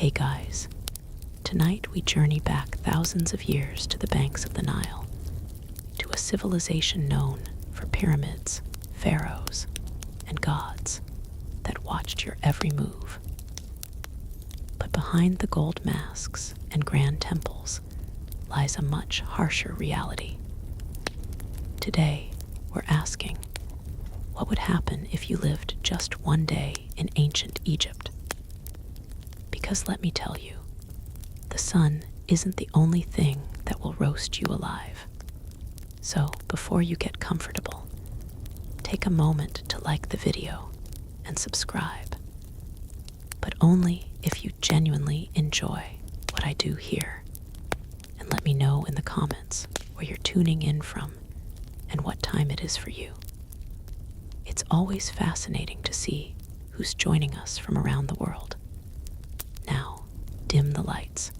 Hey guys, tonight we journey back thousands of years to the banks of the Nile, to a civilization known for pyramids, pharaohs, and gods that watched your every move. But behind the gold masks and grand temples lies a much harsher reality. Today, we're asking, what would happen if you lived just one day in ancient Egypt? Because let me tell you, the sun isn't the only thing that will roast you alive. So before you get comfortable, take a moment to like the video and subscribe. But only if you genuinely enjoy what I do here. And let me know in the comments where you're tuning in from and what time it is for you. It's always fascinating to see who's joining us from around the world. Now, dim the lights.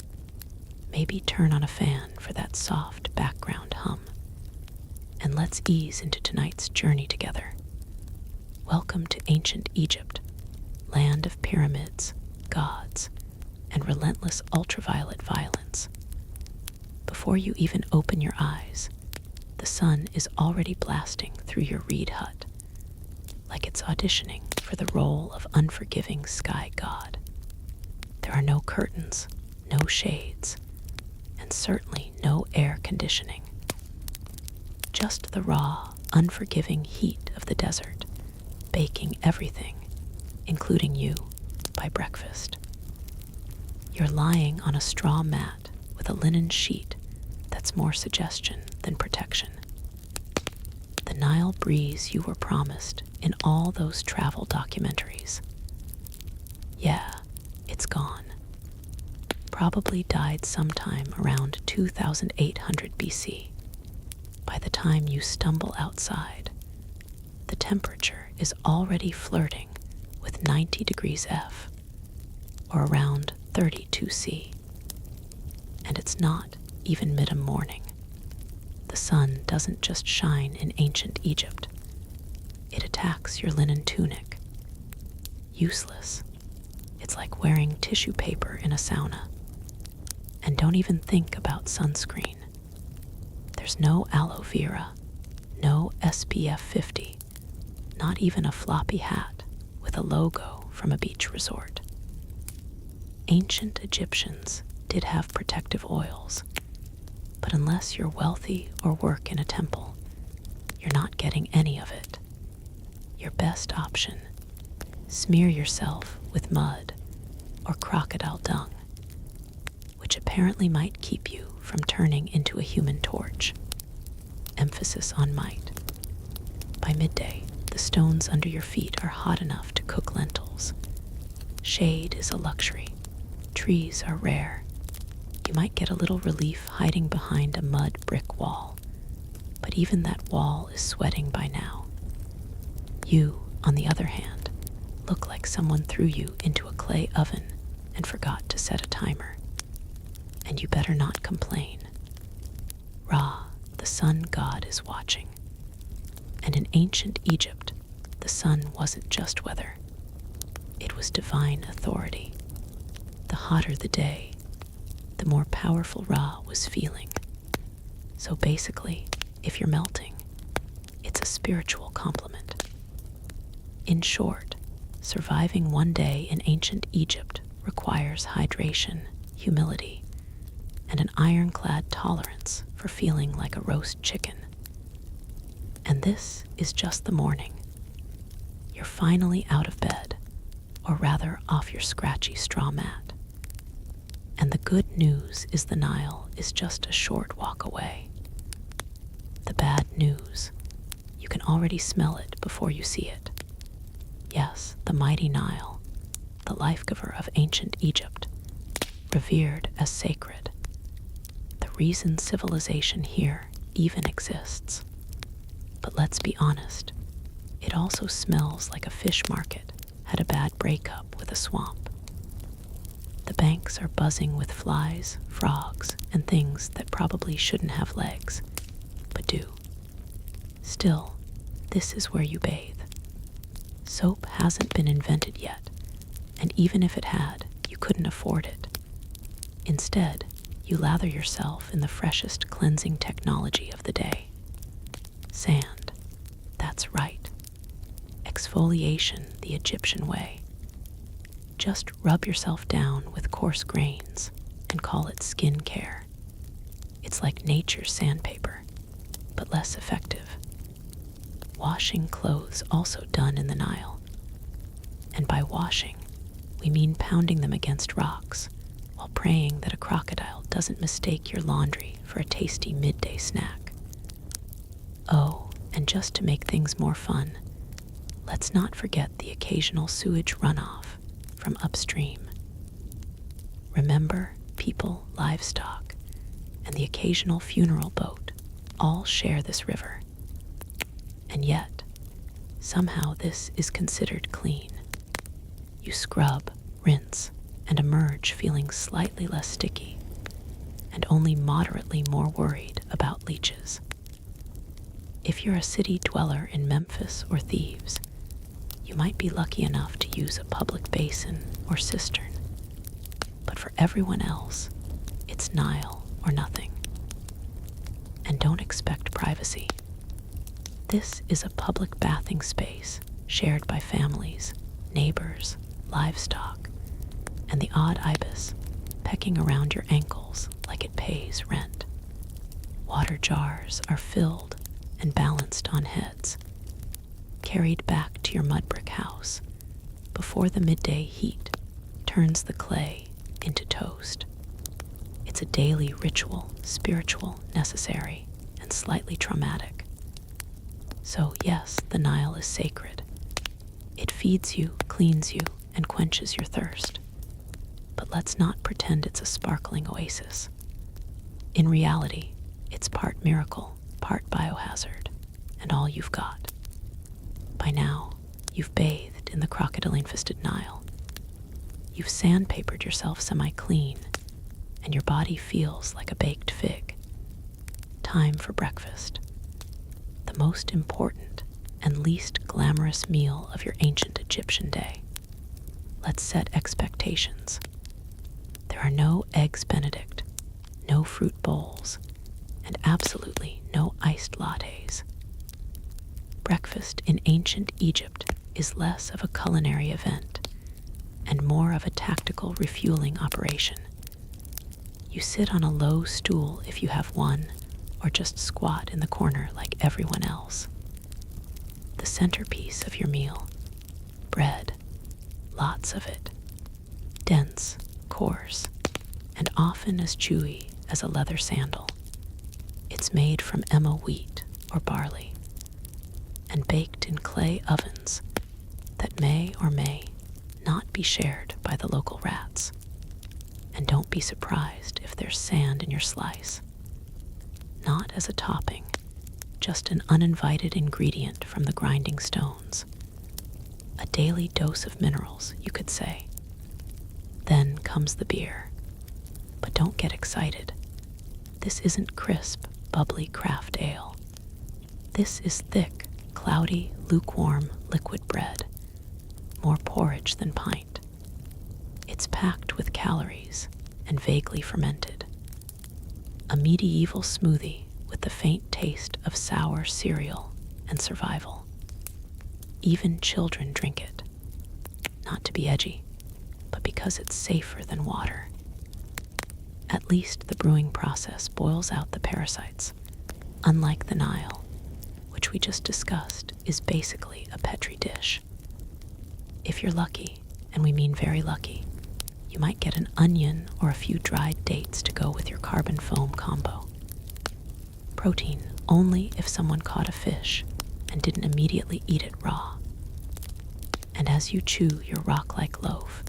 Maybe turn on a fan for that soft background hum. And let's ease into tonight's journey together. Welcome to ancient Egypt, land of pyramids, gods, and relentless ultraviolet violence. Before you even open your eyes, the sun is already blasting through your reed hut, like it's auditioning for the role of unforgiving sky god. There are no curtains, no shades, and certainly no air conditioning. Just the raw, unforgiving heat of the desert, baking everything, including you, by breakfast. You're lying on a straw mat with a linen sheet that's more suggestion than protection. The Nile breeze you were promised in all those travel documentaries. Yeah, it's gone. Probably died sometime around 2800 BC. By the time you stumble outside, the temperature is already flirting with 90 degrees F, or around 32 C. And it's not even mid-morning. The sun doesn't just shine in ancient Egypt. It attacks your linen tunic. Useless. It's like wearing tissue paper in a sauna. And don't even think about sunscreen. There's no aloe vera, no SPF 50, not even a floppy hat with a logo from a beach resort. Ancient Egyptians did have protective oils, but unless you're wealthy or work in a temple, you're not getting any of it. Your best option, smear yourself with mud or crocodile dung, which apparently might keep you from turning into a human torch. Emphasis on might. By midday, the stones under your feet are hot enough to cook lentils. Shade is a luxury. Trees are rare. You might get a little relief hiding behind a mud brick wall, but even that wall is sweating by now. You, on the other hand, look like someone threw you into a clay oven and forgot to set a timer. And you better not complain. Ra, the sun god, is watching. And in ancient Egypt, the sun wasn't just weather. It was divine authority. The hotter the day, the more powerful Ra was feeling. So basically, if you're melting, it's a spiritual compliment. In short, surviving one day in ancient Egypt requires hydration, humility, and an ironclad tolerance for feeling like a roast chicken. And this is just the morning. You're finally out of bed, or rather off your scratchy straw mat. And the good news is the Nile is just a short walk away. The bad news, you can already smell it before you see it. Yes, the mighty Nile, the life-giver of ancient Egypt, revered as sacred. The reason civilization here even exists. But let's be honest, it also smells like a fish market had a bad breakup with a swamp. The banks are buzzing with flies, frogs, and things that probably shouldn't have legs, but do. Still, this is where you bathe. Soap hasn't been invented yet, and even if it had, you you couldn't afford it. Instead, you lather yourself in the freshest cleansing technology of the day. Sand. That's right. Exfoliation the Egyptian way. Just rub yourself down with coarse grains and call it skin care. It's like nature's sandpaper, but less effective. Washing clothes also done in the Nile. And by washing, we mean pounding them against rocks while praying that a crocodile doesn't mistake your laundry for a tasty midday snack. Oh, and just to make things more fun, let's not forget the occasional sewage runoff from upstream. Remember, people, livestock, and the occasional funeral boat all share this river. And yet, somehow this is considered clean. You scrub, rinse, and emerge feeling slightly less sticky and only moderately more worried about leeches. If you're a city dweller in Memphis or Thebes, you might be lucky enough to use a public basin or cistern. But for everyone else, it's Nile or nothing. And don't expect privacy. This is a public bathing space shared by families, neighbors, livestock, and the odd ibis pecking around your ankles like it pays rent. Water jars are filled and balanced on heads, carried back to your mud brick house before the midday heat turns the clay into toast. It's a daily ritual, spiritual, necessary, and slightly traumatic. So yes, the Nile is sacred. It feeds you, cleans you, and quenches your thirst. But let's not pretend it's a sparkling oasis. In reality, it's part miracle, part biohazard, and all you've got. By now, you've bathed in the crocodile-infested Nile. You've sandpapered yourself semi-clean, and your body feels like a baked fig. Time for breakfast. The most important and least glamorous meal of your ancient Egyptian day. Let's set expectations. There are no eggs Benedict, no fruit bowls, and absolutely no iced lattes. Breakfast in ancient Egypt is less of a culinary event and more of a tactical refueling operation. You sit on a low stool if you have one, or just squat in the corner like everyone else. The centerpiece of your meal, bread, lots of it, dense, coarse, and often as chewy as a leather sandal. It's made from emma wheat or barley, and baked in clay ovens that may or may not be shared by the local rats. And don't be surprised if there's sand in your slice. Not as a topping, just an uninvited ingredient from the grinding stones. A daily dose of minerals, you could say. Then comes the beer. But don't get excited. This isn't crisp, bubbly craft ale. This is thick, cloudy, lukewarm, liquid bread. More porridge than pint. It's packed with calories and vaguely fermented. A medieval smoothie with the faint taste of sour cereal and survival. Even children drink it. Not to be edgy, but because it's safer than water. At least the brewing process boils out the parasites, unlike the Nile, which we just discussed is basically a petri dish. If you're lucky, and we mean very lucky, you might get an onion or a few dried dates to go with your carbon foam combo. Protein only if someone caught a fish and didn't immediately eat it raw. And as you chew your rock-like loaf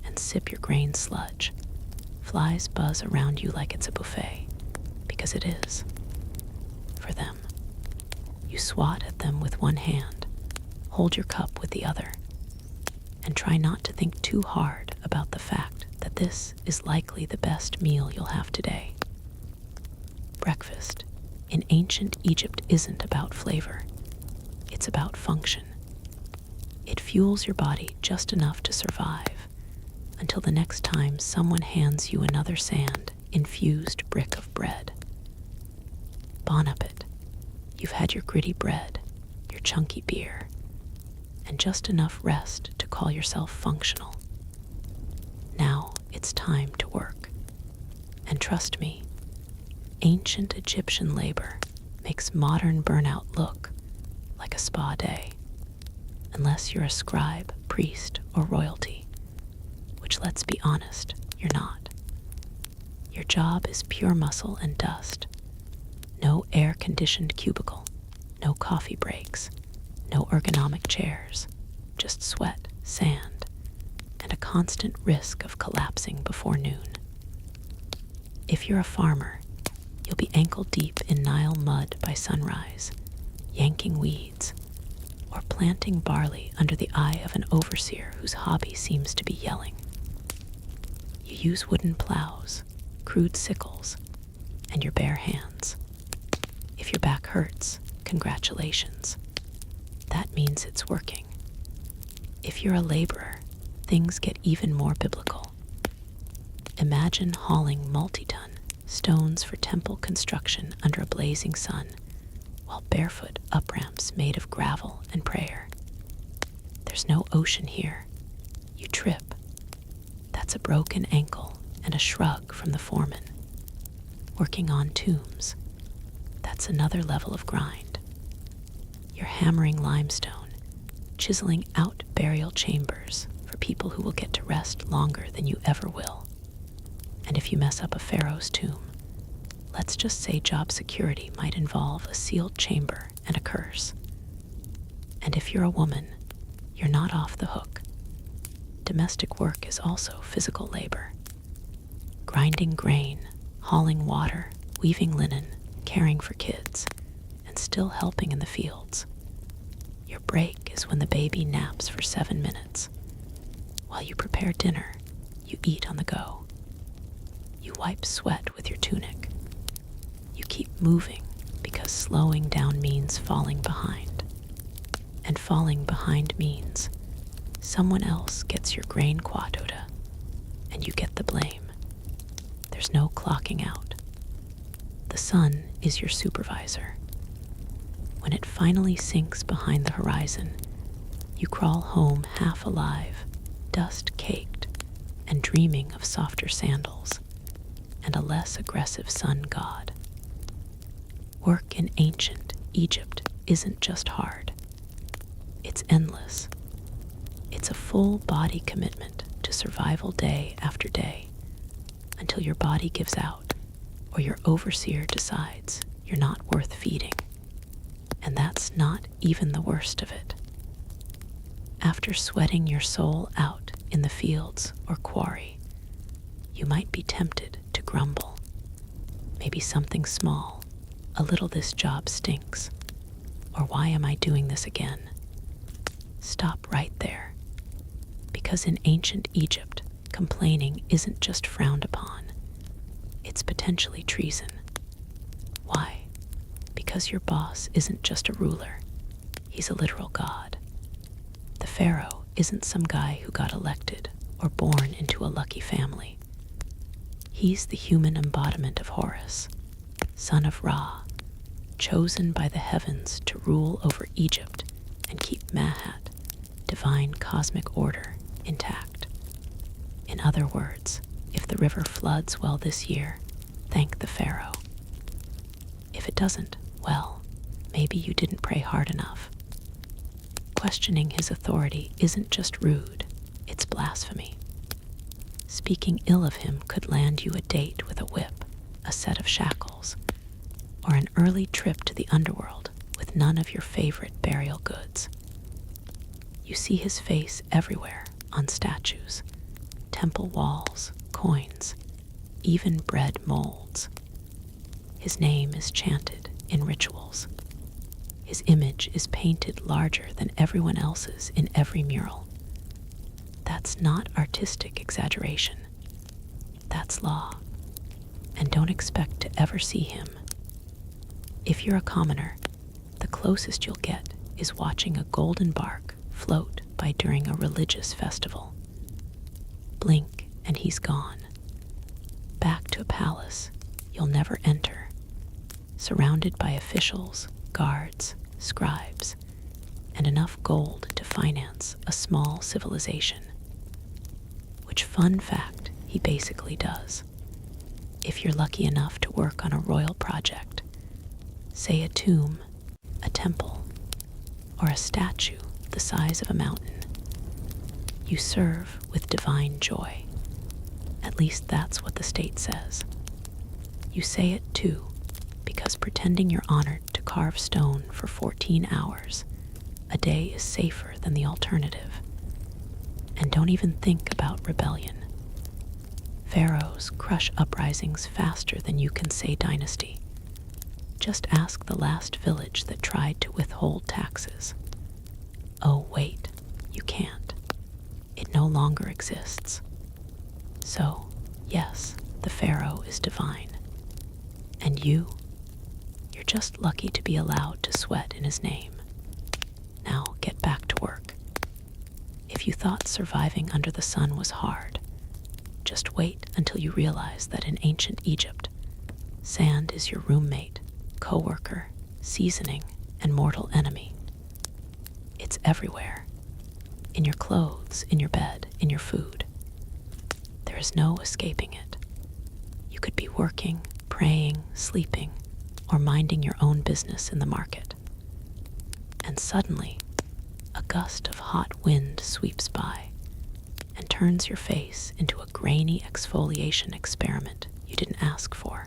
and sip your grain sludge, flies buzz around you like it's a buffet, because it is. For them. You swat at them with one hand, hold your cup with the other, and try not to think too hard about the fact that this is likely the best meal you'll have today. Breakfast in ancient Egypt isn't about flavor. It's about function. It fuels your body just enough to survive, until the next time someone hands you another sand-infused brick of bread. Bon appetit. You've had your gritty bread, your chunky beer, and just enough rest to call yourself functional. Now it's time to work. And trust me, ancient Egyptian labor makes modern burnout look like a spa day, unless you're a scribe, priest, or royalty, which, let's be honest, you're not. Your job is pure muscle and dust. No air-conditioned cubicle, no coffee breaks, no ergonomic chairs, just sweat, sand, and a constant risk of collapsing before noon. If you're a farmer, you'll be ankle-deep in Nile mud by sunrise, yanking weeds, or planting barley under the eye of an overseer whose hobby seems to be yelling. You use wooden plows, crude sickles, and your bare hands. If your back hurts, congratulations. That means it's working. If you're a laborer, things get even more biblical. Imagine hauling multi-ton stones for temple construction under a blazing sun, while barefoot up ramps made of gravel and prayer. There's no ocean here. You trip. That's a broken ankle and a shrug from the foreman. Working on tombs. That's another level of grind. You're hammering limestone, chiseling out burial chambers for people who will get to rest longer than you ever will. And if you mess up a pharaoh's tomb, let's just say job security might involve a sealed chamber and a curse. And if you're a woman, you're not off the hook. Domestic work is also physical labor. Grinding grain, hauling water, weaving linen, caring for kids, and still helping in the fields. Your break is when the baby naps for 7 minutes. While you prepare dinner, you eat on the go. You wipe sweat with your tunic. You keep moving because slowing down means falling behind. And falling behind means someone else gets your grain quota and you get the blame. There's no clocking out. The sun is your supervisor. When it finally sinks behind the horizon, you crawl home half alive, dust-caked, and dreaming of softer sandals and a less aggressive sun god. Work in ancient Egypt isn't just hard. It's endless. It's a full body commitment to survival day after day until your body gives out or your overseer decides you're not worth feeding. And that's not even the worst of it. After sweating your soul out in the fields or quarry, you might be tempted to grumble. Maybe something small, a little "this job stinks," or "why am I doing this again?" Stop right there. Because in ancient Egypt, complaining isn't just frowned upon, it's potentially treason. Why? Because your boss isn't just a ruler, he's a literal god. The pharaoh isn't some guy who got elected or born into a lucky family. He's the human embodiment of Horus, son of Ra, chosen by the heavens to rule over Egypt and keep Mahat, divine cosmic order, intact. In other words, if the river floods well this year, thank the pharaoh. If it doesn't, well, maybe you didn't pray hard enough. Questioning his authority isn't just rude, it's blasphemy. Speaking ill of him could land you a date with a whip, a set of shackles, or an early trip to the underworld with none of your favorite burial goods. You see his face everywhere, on statues, temple walls, coins, even bread molds. His name is chanted in rituals. His image is painted larger than everyone else's in every mural. That's not artistic exaggeration. That's law. And don't expect to ever see him. If you're a commoner, the closest you'll get is watching a golden bark float by during a religious festival. Blink and he's gone. Back to a palace you'll never enter, surrounded by officials, guards, scribes, and enough gold to finance a small civilization. Which, fun fact, he basically does. If you're lucky enough to work on a royal project, say a tomb, a temple, or a statue the size of a mountain, you serve with divine joy. At least that's what the state says. You say it too, because pretending you're honored to carve stone for 14 hours a day is safer than the alternative. And don't even think about rebellion. Pharaohs crush uprisings faster than you can say dynasty. Just ask the last village that tried to withhold taxes. Oh, wait, you can't. It no longer exists. So, yes, the pharaoh is divine. And you're just lucky to be allowed to sweat in his name. Now get back to work. If you thought surviving under the sun was hard, just wait until you realize that in ancient Egypt, sand is your roommate, co-worker, seasoning, and mortal enemy. It's everywhere. In your clothes, in your bed, in your food. There is no escaping it. You could be working, praying, sleeping, or minding your own business in the market. And suddenly, a gust of hot wind sweeps by and turns your face into a grainy exfoliation experiment you didn't ask for.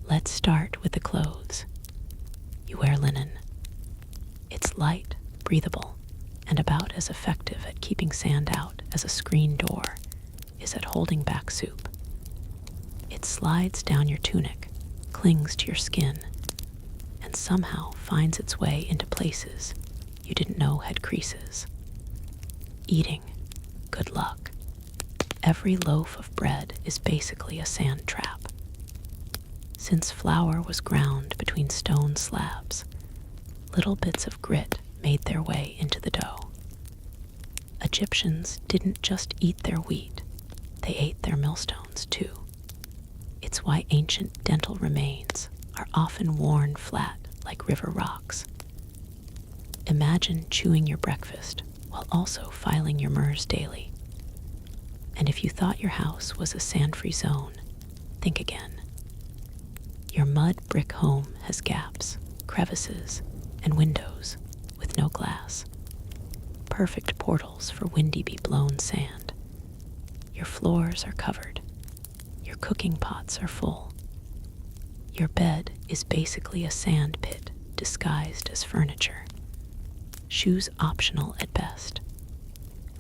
Let's start with the clothes. You wear linen. It's light, breathable, and about as effective at keeping sand out as a screen door is at holding back soup. It slides down your tunic, clings to your skin, and somehow finds its way into places you didn't know had creases. Eating, good luck. Every loaf of bread is basically a sand trap. Since flour was ground between stone slabs, little bits of grit made their way into the dough. Egyptians didn't just eat their wheat, they ate their millstones too. It's why ancient dental remains are often worn flat like river rocks. Imagine chewing your breakfast while also filing your MERS daily. And if you thought your house was a sand-free zone, think again. Your mud brick home has gaps, crevices, and windows with no glass. Perfect portals for windy-blown sand. Your floors are covered. Your cooking pots are full. Your bed is basically a sand pit disguised as furniture. Shoes optional at best.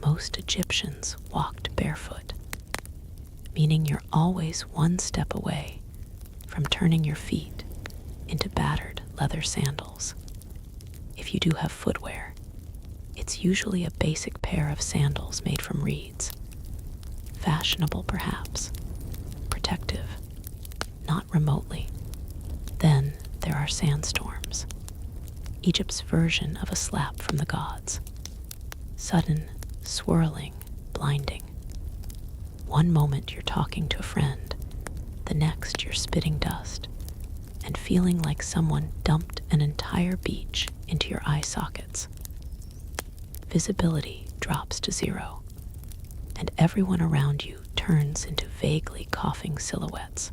Most Egyptians walked barefoot, meaning you're always one step away from turning your feet into battered leather sandals. If you do have footwear, it's usually a basic pair of sandals made from reeds. Fashionable, perhaps. Protective. Not remotely. Then there are sandstorms. Egypt's version of a slap from the gods. Sudden, swirling, blinding. One moment you're talking to a friend, the next you're spitting dust and feeling like someone dumped an entire beach into your eye sockets. Visibility drops to zero, and everyone around you turns into vaguely coughing silhouettes.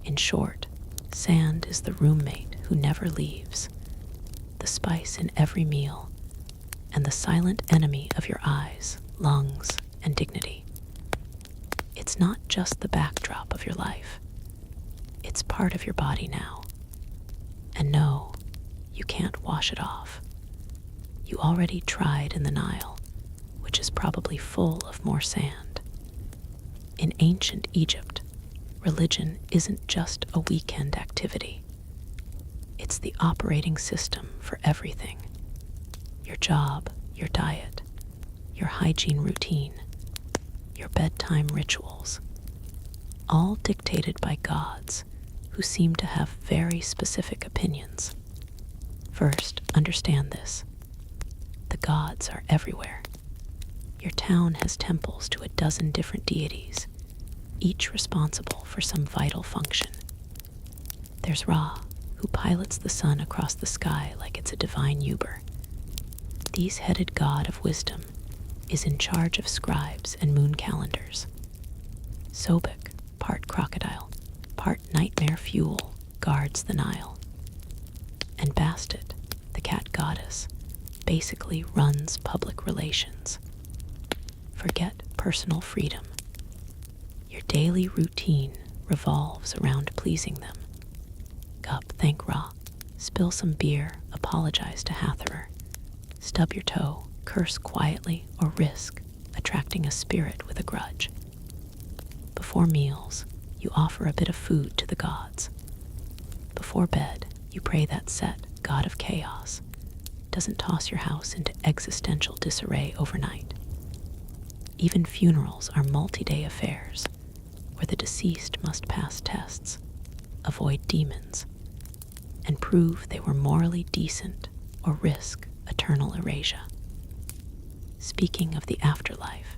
In short, sand is the roommate who never leaves, the spice in every meal, and the silent enemy of your eyes, lungs, and dignity. It's not just the backdrop of your life. It's part of your body now. And no, you can't wash it off. You already tried in the Nile, which is probably full of more sand. In ancient Egypt, religion isn't just a weekend activity. It's the operating system for everything. Your job, your diet, your hygiene routine, your bedtime rituals, all dictated by gods who seem to have very specific opinions. First, understand this. The gods are everywhere. Your town has temples to a dozen different deities, each responsible for some vital function. There's Ra, who pilots the sun across the sky like it's a divine Uber. The headed god of wisdom is in charge of scribes and moon calendars. Sobek, part crocodile, part nightmare fuel, guards the Nile. And Bastet, the cat goddess, basically runs public relations. Forget personal freedom. Your daily routine revolves around pleasing them. Gup, thank Ra, spill some beer, apologize to Hatherer, stub your toe, curse quietly, or risk attracting a spirit with a grudge. Before meals, you offer a bit of food to the gods. Before bed, you pray that Set, god of chaos, doesn't toss your house into existential disarray overnight. Even funerals are multi-day affairs, where the deceased must pass tests, avoid demons, and prove they were morally decent or risk eternal erasure. Speaking of the afterlife,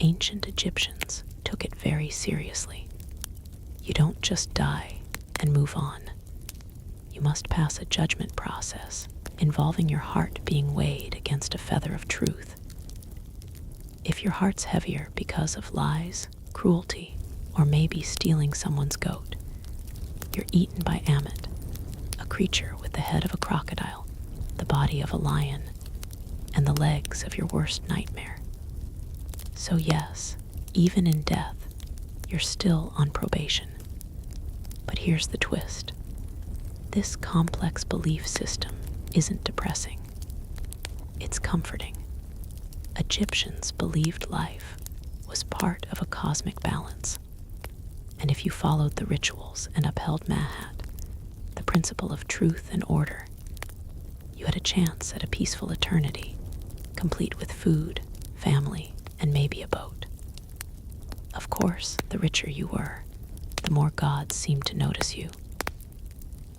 ancient Egyptians took it very seriously. You don't just die and move on. You must pass a judgment process involving your heart being weighed against a feather of truth. If your heart's heavier because of lies, cruelty, or maybe stealing someone's goat, you're eaten by Ammit, a creature with the head of a crocodile, the body of a lion, and the legs of your worst nightmare. So yes, even in death, you're still on probation. But here's the twist. This complex belief system isn't depressing. It's comforting. Egyptians believed life was part of a cosmic balance. And if you followed the rituals and upheld Mahat, the principle of truth and order, you had a chance at a peaceful eternity, complete with food, family, and maybe a boat. Of course, the richer you were, the more gods seemed to notice you.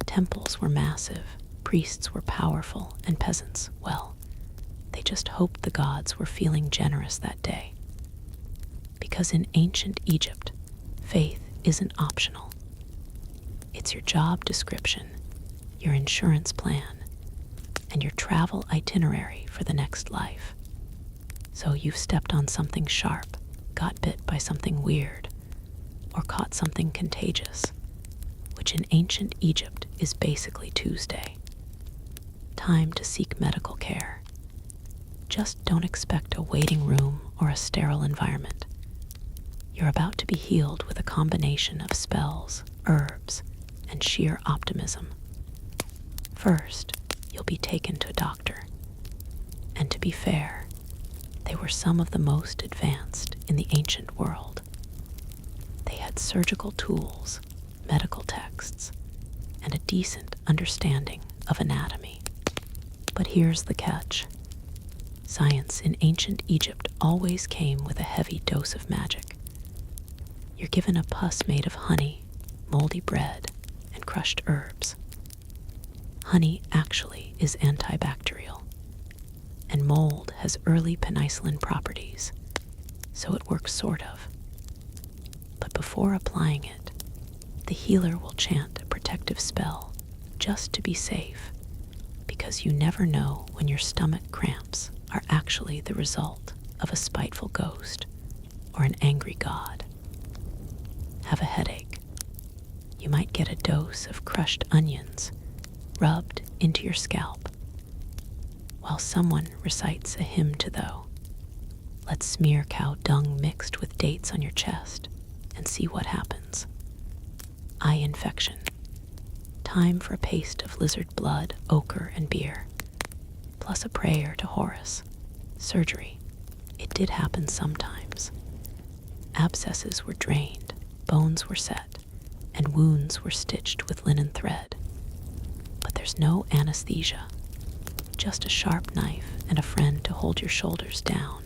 Temples were massive, priests were powerful, and peasants, well, they just hoped the gods were feeling generous that day. Because in ancient Egypt, faith isn't optional. It's your job description, your insurance plan, and your travel itinerary for the next life. So you've stepped on something sharp, got bit by something weird, or caught something contagious, which in ancient Egypt is basically Tuesday. Time to seek medical care. Just don't expect a waiting room or a sterile environment. You're about to be healed with a combination of spells, herbs, and sheer optimism. First, you'll be taken to a doctor. And to be fair, they were some of the most advanced in the ancient world. They had surgical tools, medical texts, and a decent understanding of anatomy. But here's the catch. Science in ancient Egypt always came with a heavy dose of magic. You're given a pus made of honey, moldy bread, and crushed herbs. Honey actually is antibacterial, and mold has early penicillin properties, so it works sort of. But before applying it, the healer will chant a protective spell just to be safe, because you never know when your stomach cramps are actually the result of a spiteful ghost or an angry god. Have a headache. You might get a dose of crushed onions rubbed into your scalp, while someone recites a hymn to Though. Let's smear cow dung mixed with dates on your chest and see what happens. Eye infection. Time for a paste of lizard blood, ochre, and beer, plus a prayer to Horus. Surgery. It did happen sometimes. Abscesses were drained, bones were set, and wounds were stitched with linen thread. But there's no anesthesia, just a sharp knife and a friend to hold your shoulders down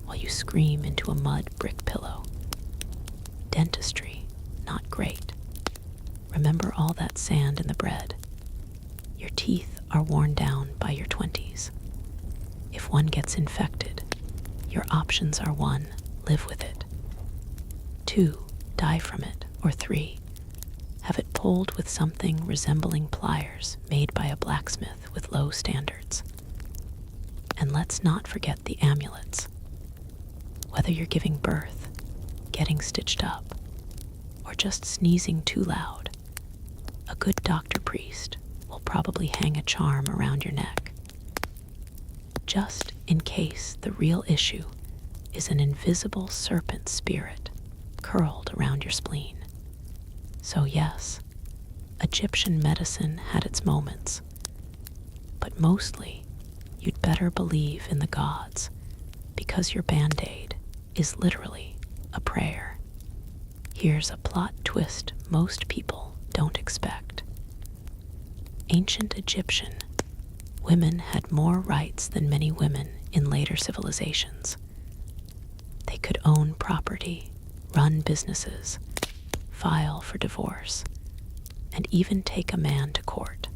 while you scream into a mud brick pillow. Dentistry, not great. Remember all that sand in the bread. Your teeth are worn down by your 20s. If one gets infected, Your options are 1. Live with it. 2. Die from it. Or 3. Have it pulled with something resembling pliers made by a blacksmith with low standards. And let's not forget the amulets. Whether you're giving birth, getting stitched up, or just sneezing too loud, a good doctor priest will probably hang a charm around your neck, just in case the real issue is an invisible serpent spirit curled around your spleen. So yes, Egyptian medicine had its moments, but mostly you'd better believe in the gods, because your band-aid is literally a prayer. Here's a plot twist most people don't expect. Ancient Egyptian women had more rights than many women in later civilizations. They could own property, run businesses, file for divorce, and even take a man to court.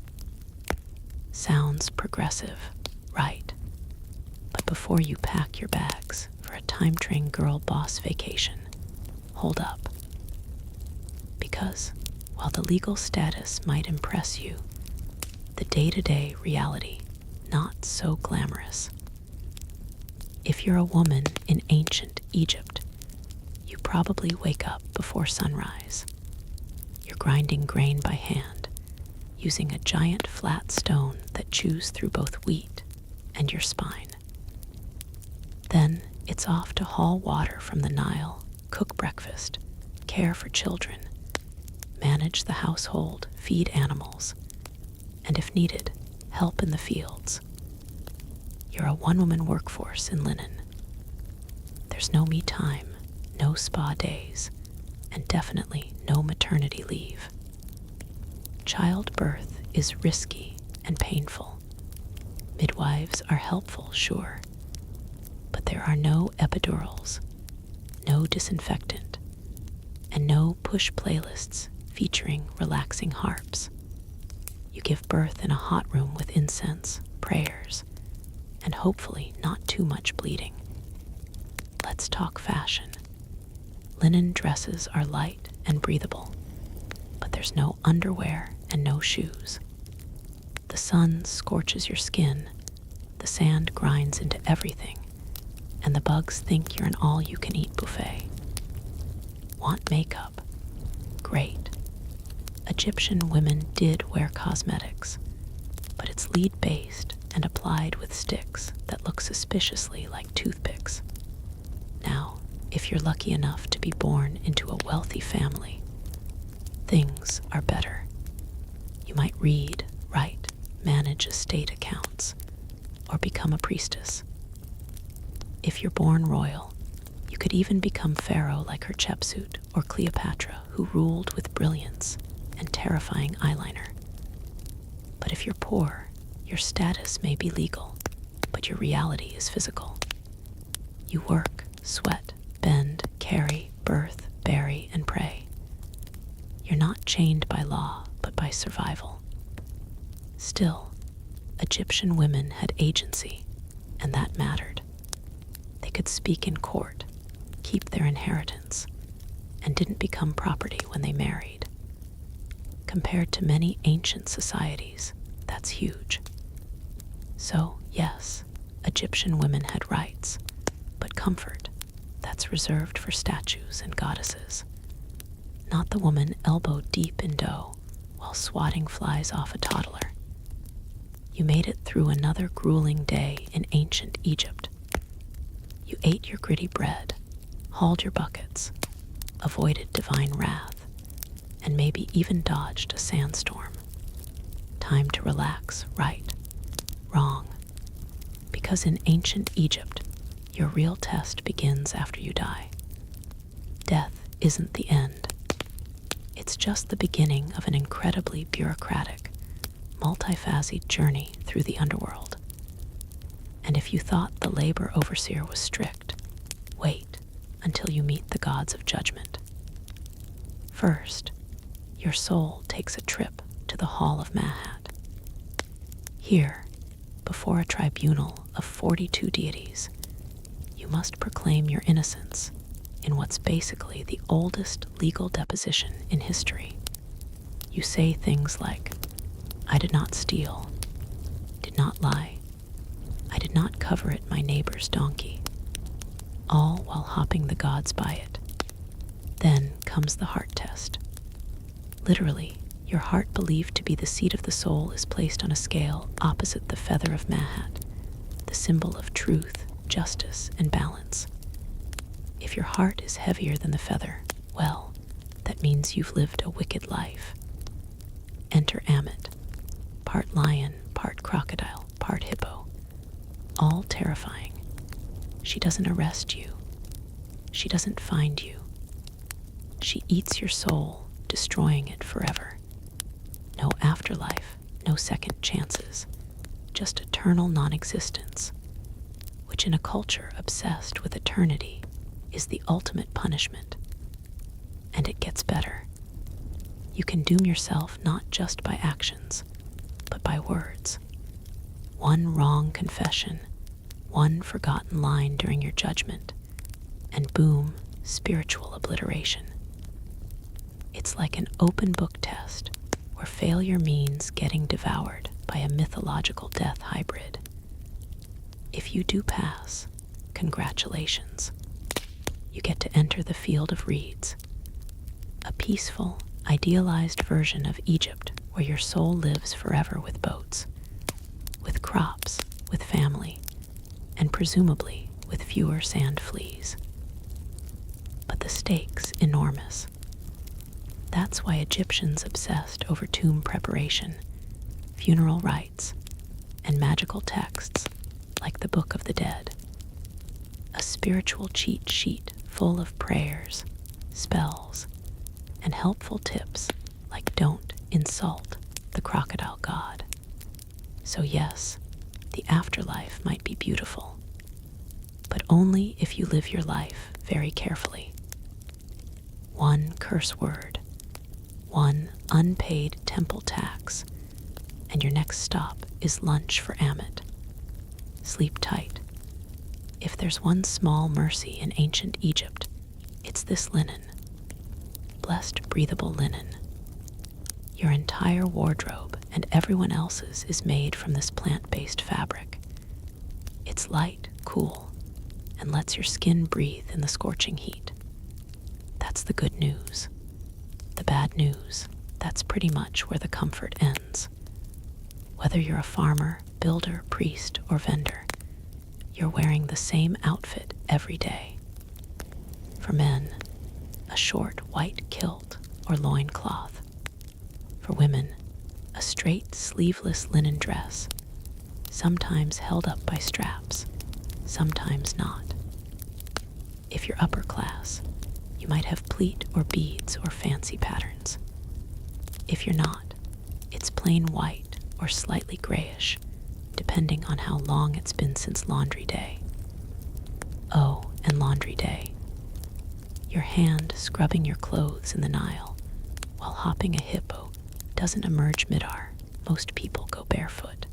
Sounds progressive, right? But before you pack your bags for a time-trained girl boss vacation, hold up. Because while the legal status might impress you, the day-to-day reality, not so glamorous. If you're a woman in ancient Egypt, you probably wake up before sunrise. You're grinding grain by hand, using a giant flat stone that chews through both wheat and your spine. Then it's off to haul water from the Nile, cook breakfast, care for children, manage the household, feed animals, and if needed, help in the fields. You're a one-woman workforce in linen. There's no me time, no spa days, and definitely no maternity leave. Childbirth is risky and painful. Midwives are helpful, sure, but there are no epidurals, no disinfectant, and no push playlists featuring relaxing harps. You give birth in a hot room with incense, prayers, and hopefully not too much bleeding. Let's talk fashion. Linen dresses are light and breathable, but there's no underwear and no shoes. The sun scorches your skin, the sand grinds into everything, and the bugs think you're an all-you-can-eat buffet. Want makeup? Great. Egyptian women did wear cosmetics, but it's lead-based and applied with sticks that look suspiciously like toothpicks. Now, if you're lucky enough to be born into a wealthy family, things are better. You might read, write, manage estate accounts, or become a priestess. If you're born royal, you could even become pharaoh like Hatshepsut or Cleopatra, who ruled with brilliance and terrifying eyeliner. But if you're poor, your status may be legal, but your reality is physical. You work, sweat, bend, carry, birth, bury, and pray. You're not chained by law, but by survival. Still, Egyptian women had agency, and that mattered. They could speak in court, keep their inheritance, and didn't become property when they married. Compared to many ancient societies, that's huge. So, yes, Egyptian women had rights, but comfort, that's reserved for statues and goddesses. Not the woman elbow deep in dough while swatting flies off a toddler. You made it through another grueling day in ancient Egypt. You ate your gritty bread, hauled your buckets, avoided divine wrath, and maybe even dodged a sandstorm. Time to relax, right, wrong. Because in ancient Egypt, your real test begins after you die. Death isn't the end. It's just the beginning of an incredibly bureaucratic, multifaceted journey through the underworld. And if you thought the labor overseer was strict, wait until you meet the gods of judgment. First, your soul takes a trip to the Hall of Mahat. Here, before a tribunal of 42 deities, you must proclaim your innocence in what's basically the oldest legal deposition in history. You say things like, I did not steal, did not lie, I did not covet my neighbor's donkey, all while hopping the gods by it. Then comes the heart test. Literally, your heart, believed to be the seat of the soul, is placed on a scale opposite the feather of Mahat, the symbol of truth, justice, and balance. If your heart is heavier than the feather, well, that means you've lived a wicked life. Enter Amit, part lion, part crocodile, part hippo, all terrifying. She doesn't arrest you. She doesn't find you. She eats your soul, destroying it forever. No afterlife, no second chances, just eternal non-existence, which in a culture obsessed with eternity is the ultimate punishment. And it gets better. You can doom yourself not just by actions, but by words. One wrong confession, one forgotten line during your judgment, and boom, spiritual obliteration. It's like an open book test where failure means getting devoured by a mythological death hybrid. If you do pass, congratulations. You get to enter the field of reeds, a peaceful, idealized version of Egypt where your soul lives forever with boats, with crops, with family, and presumably with fewer sand fleas. But the stakes enormous. That's why Egyptians obsessed over tomb preparation, funeral rites, and magical texts like the Book of the Dead. A spiritual cheat sheet full of prayers, spells, and helpful tips like don't insult the crocodile god. So yes, the afterlife might be beautiful, but only if you live your life very carefully. One curse word, one unpaid temple tax, and your next stop is lunch for Amit. Sleep tight. If there's one small mercy in ancient Egypt, it's this linen. Blessed breathable linen. Your entire wardrobe and everyone else's is made from this plant-based fabric. It's light, cool, and lets your skin breathe in the scorching heat. That's the good news. The bad news, that's pretty much where the comfort ends. Whether you're a farmer, builder, priest, or vendor, you're wearing the same outfit every day. For men, a short white kilt or loincloth. For women, a straight sleeveless linen dress, sometimes held up by straps, sometimes not. If you're upper class, you might have pleat or beads or fancy patterns. If you're not, it's plain white or slightly grayish, depending on how long it's been since laundry day. Oh, and laundry day. Your hand scrubbing your clothes in the Nile while hopping a hippo doesn't emerge mid-ar. Most people go barefoot.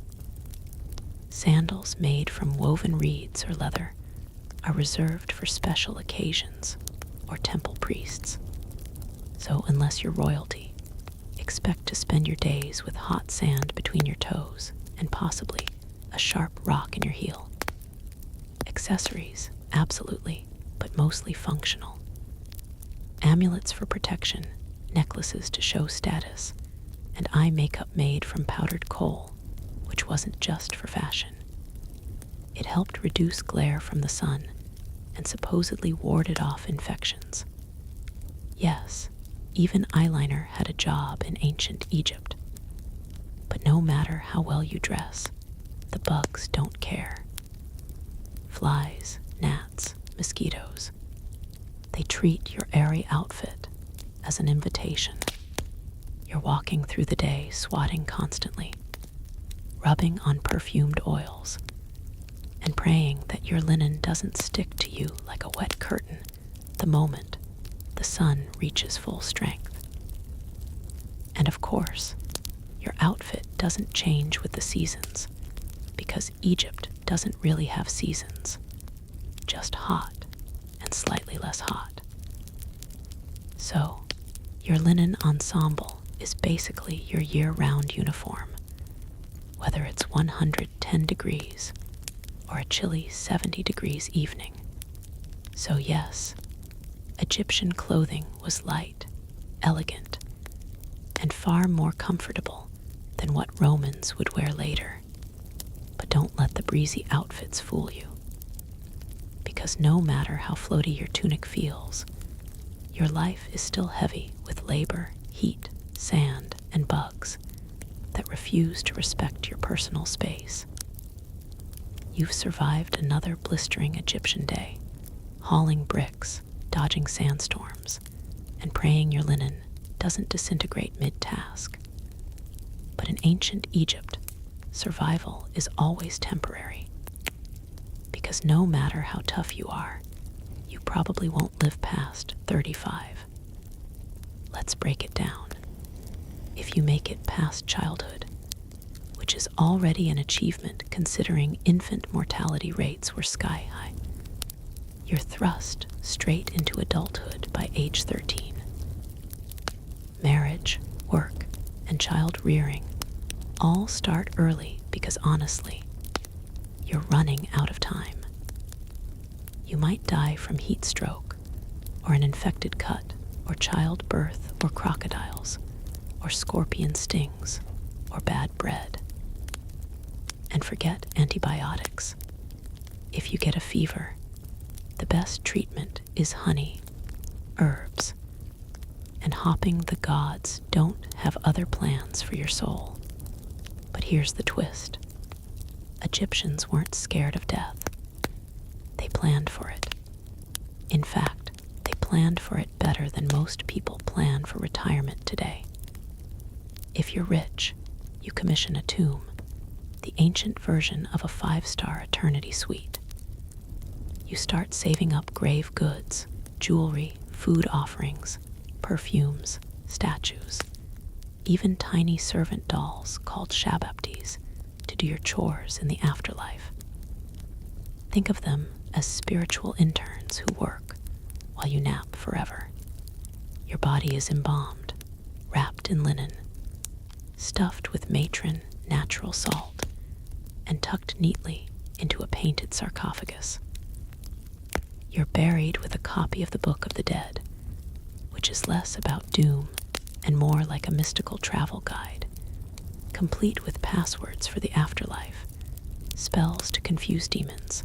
Sandals made from woven reeds or leather are reserved for special occasions or temple priests. So unless you're royalty, expect to spend your days with hot sand between your toes and possibly a sharp rock in your heel. Accessories, absolutely, but mostly functional. Amulets for protection, necklaces to show status, and eye makeup made from powdered kohl, which wasn't just for fashion. It helped reduce glare from the sun and supposedly warded off infections. Yes, even eyeliner had a job in ancient Egypt. But no matter how well you dress, the bugs don't care. Flies, gnats, mosquitoes. They treat your airy outfit as an invitation. You're walking through the day swatting constantly, rubbing on perfumed oils, and praying that your linen doesn't stick to you like a wet curtain the moment the sun reaches full strength. And of course, your outfit doesn't change with the seasons, because Egypt doesn't really have seasons, just hot and slightly less hot. So, your linen ensemble is basically your year-round uniform, whether it's 110 degrees or a chilly 70 degrees evening. So yes, Egyptian clothing was light, elegant, and far more comfortable than what Romans would wear later. But don't let the breezy outfits fool you, because no matter how floaty your tunic feels, your life is still heavy with labor, heat, sand, and bugs that refuse to respect your personal space. You've survived another blistering Egyptian day, hauling bricks, dodging sandstorms, and praying your linen doesn't disintegrate mid-task. But in ancient Egypt, survival is always temporary, because no matter how tough you are, you probably won't live past 35. Let's break it down. If you make it past childhood, which is already an achievement considering infant mortality rates were sky high, you're thrust straight into adulthood by age 13. Marriage, work, and child rearing all start early because honestly, you're running out of time. You might die from heat stroke, or an infected cut, or childbirth, or crocodiles, or scorpion stings, or bad bread. And forget antibiotics. If you get a fever, the best treatment is honey, herbs, and hopping the gods don't have other plans for your soul. But here's the twist. Egyptians weren't scared of death. They planned for it. In fact, they planned for it better than most people plan for retirement today. If you're rich, you commission a tomb, the ancient version of a 5-star eternity suite. You start saving up grave goods, jewelry, food offerings, perfumes, statues, even tiny servant dolls called shabaptis to do your chores in the afterlife. Think of them as spiritual interns who work while you nap forever. Your body is embalmed, wrapped in linen, stuffed with matron natural salt, and tucked neatly into a painted sarcophagus. You're buried with a copy of the Book of the Dead, which is less about doom and more like a mystical travel guide, complete with passwords for the afterlife, spells to confuse demons,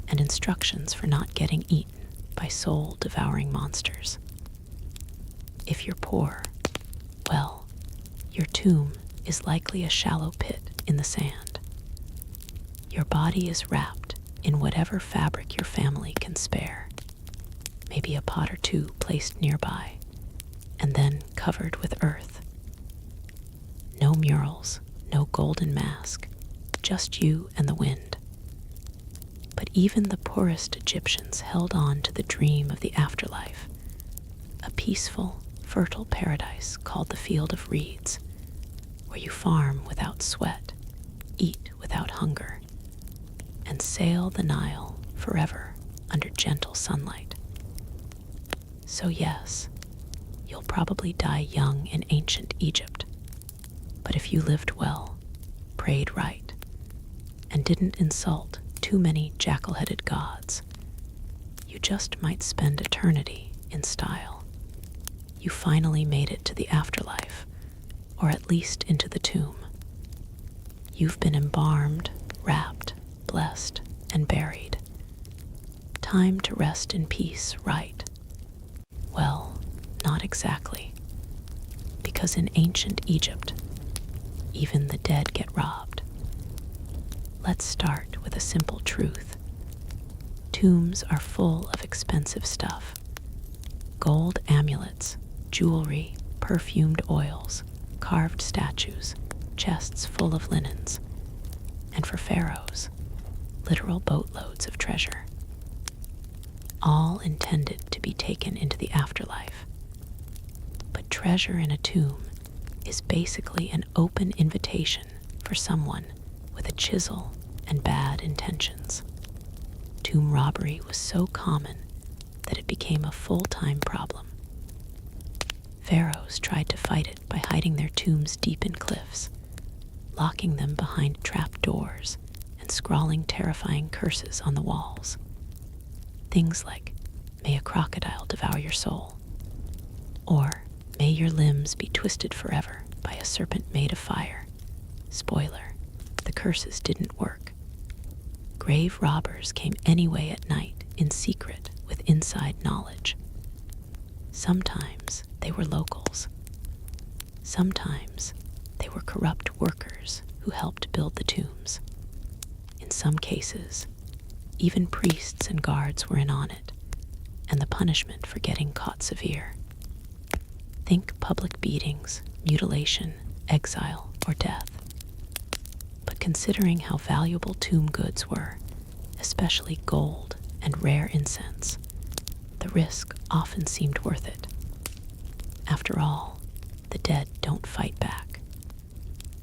and instructions for not getting eaten by soul-devouring monsters. If you're poor, well, your tomb is likely a shallow pit in the sand. Your body is wrapped in whatever fabric your family can spare, maybe a pot or two placed nearby, and then covered with earth. No murals, no golden mask, just you and the wind. But even the poorest Egyptians held on to the dream of the afterlife, a peaceful, fertile paradise called the Field of Reeds, where you farm without sweat, eat without hunger, and sail the Nile forever under gentle sunlight. So yes, you'll probably die young in ancient Egypt, but if you lived well, prayed right, and didn't insult too many jackal-headed gods, you just might spend eternity in style. You finally made it to the afterlife, or at least into the tomb. You've been embalmed, wrapped, blessed, and buried. Time to rest in peace, right? Well, not exactly. Because in ancient Egypt, even the dead get robbed. Let's start with a simple truth. Tombs are full of expensive stuff. Gold amulets, jewelry, perfumed oils, carved statues, chests full of linens, and for pharaohs, literal boatloads of treasure. All intended to be taken into the afterlife. But treasure in a tomb is basically an open invitation for someone with a chisel and bad intentions. tomb robbery was so common that it became a full-time problem. Pharaohs tried to fight it by hiding their tombs deep in cliffs, locking them behind trap doors, and scrawling terrifying curses on the walls. Things like, "May a crocodile devour your soul," or "May your limbs be twisted forever by a serpent made of fire." Spoiler, the curses didn't work. Grave robbers came anyway at night in secret with inside knowledge. Sometimes they were locals. Sometimes they were corrupt workers who helped build the tombs. In some cases, even priests and guards were in on it, and the punishment for getting caught severe. Think public beatings, mutilation, exile, or death. But considering how valuable tomb goods were, especially gold and rare incense, the risk often seemed worth it. After all, the dead don't fight back.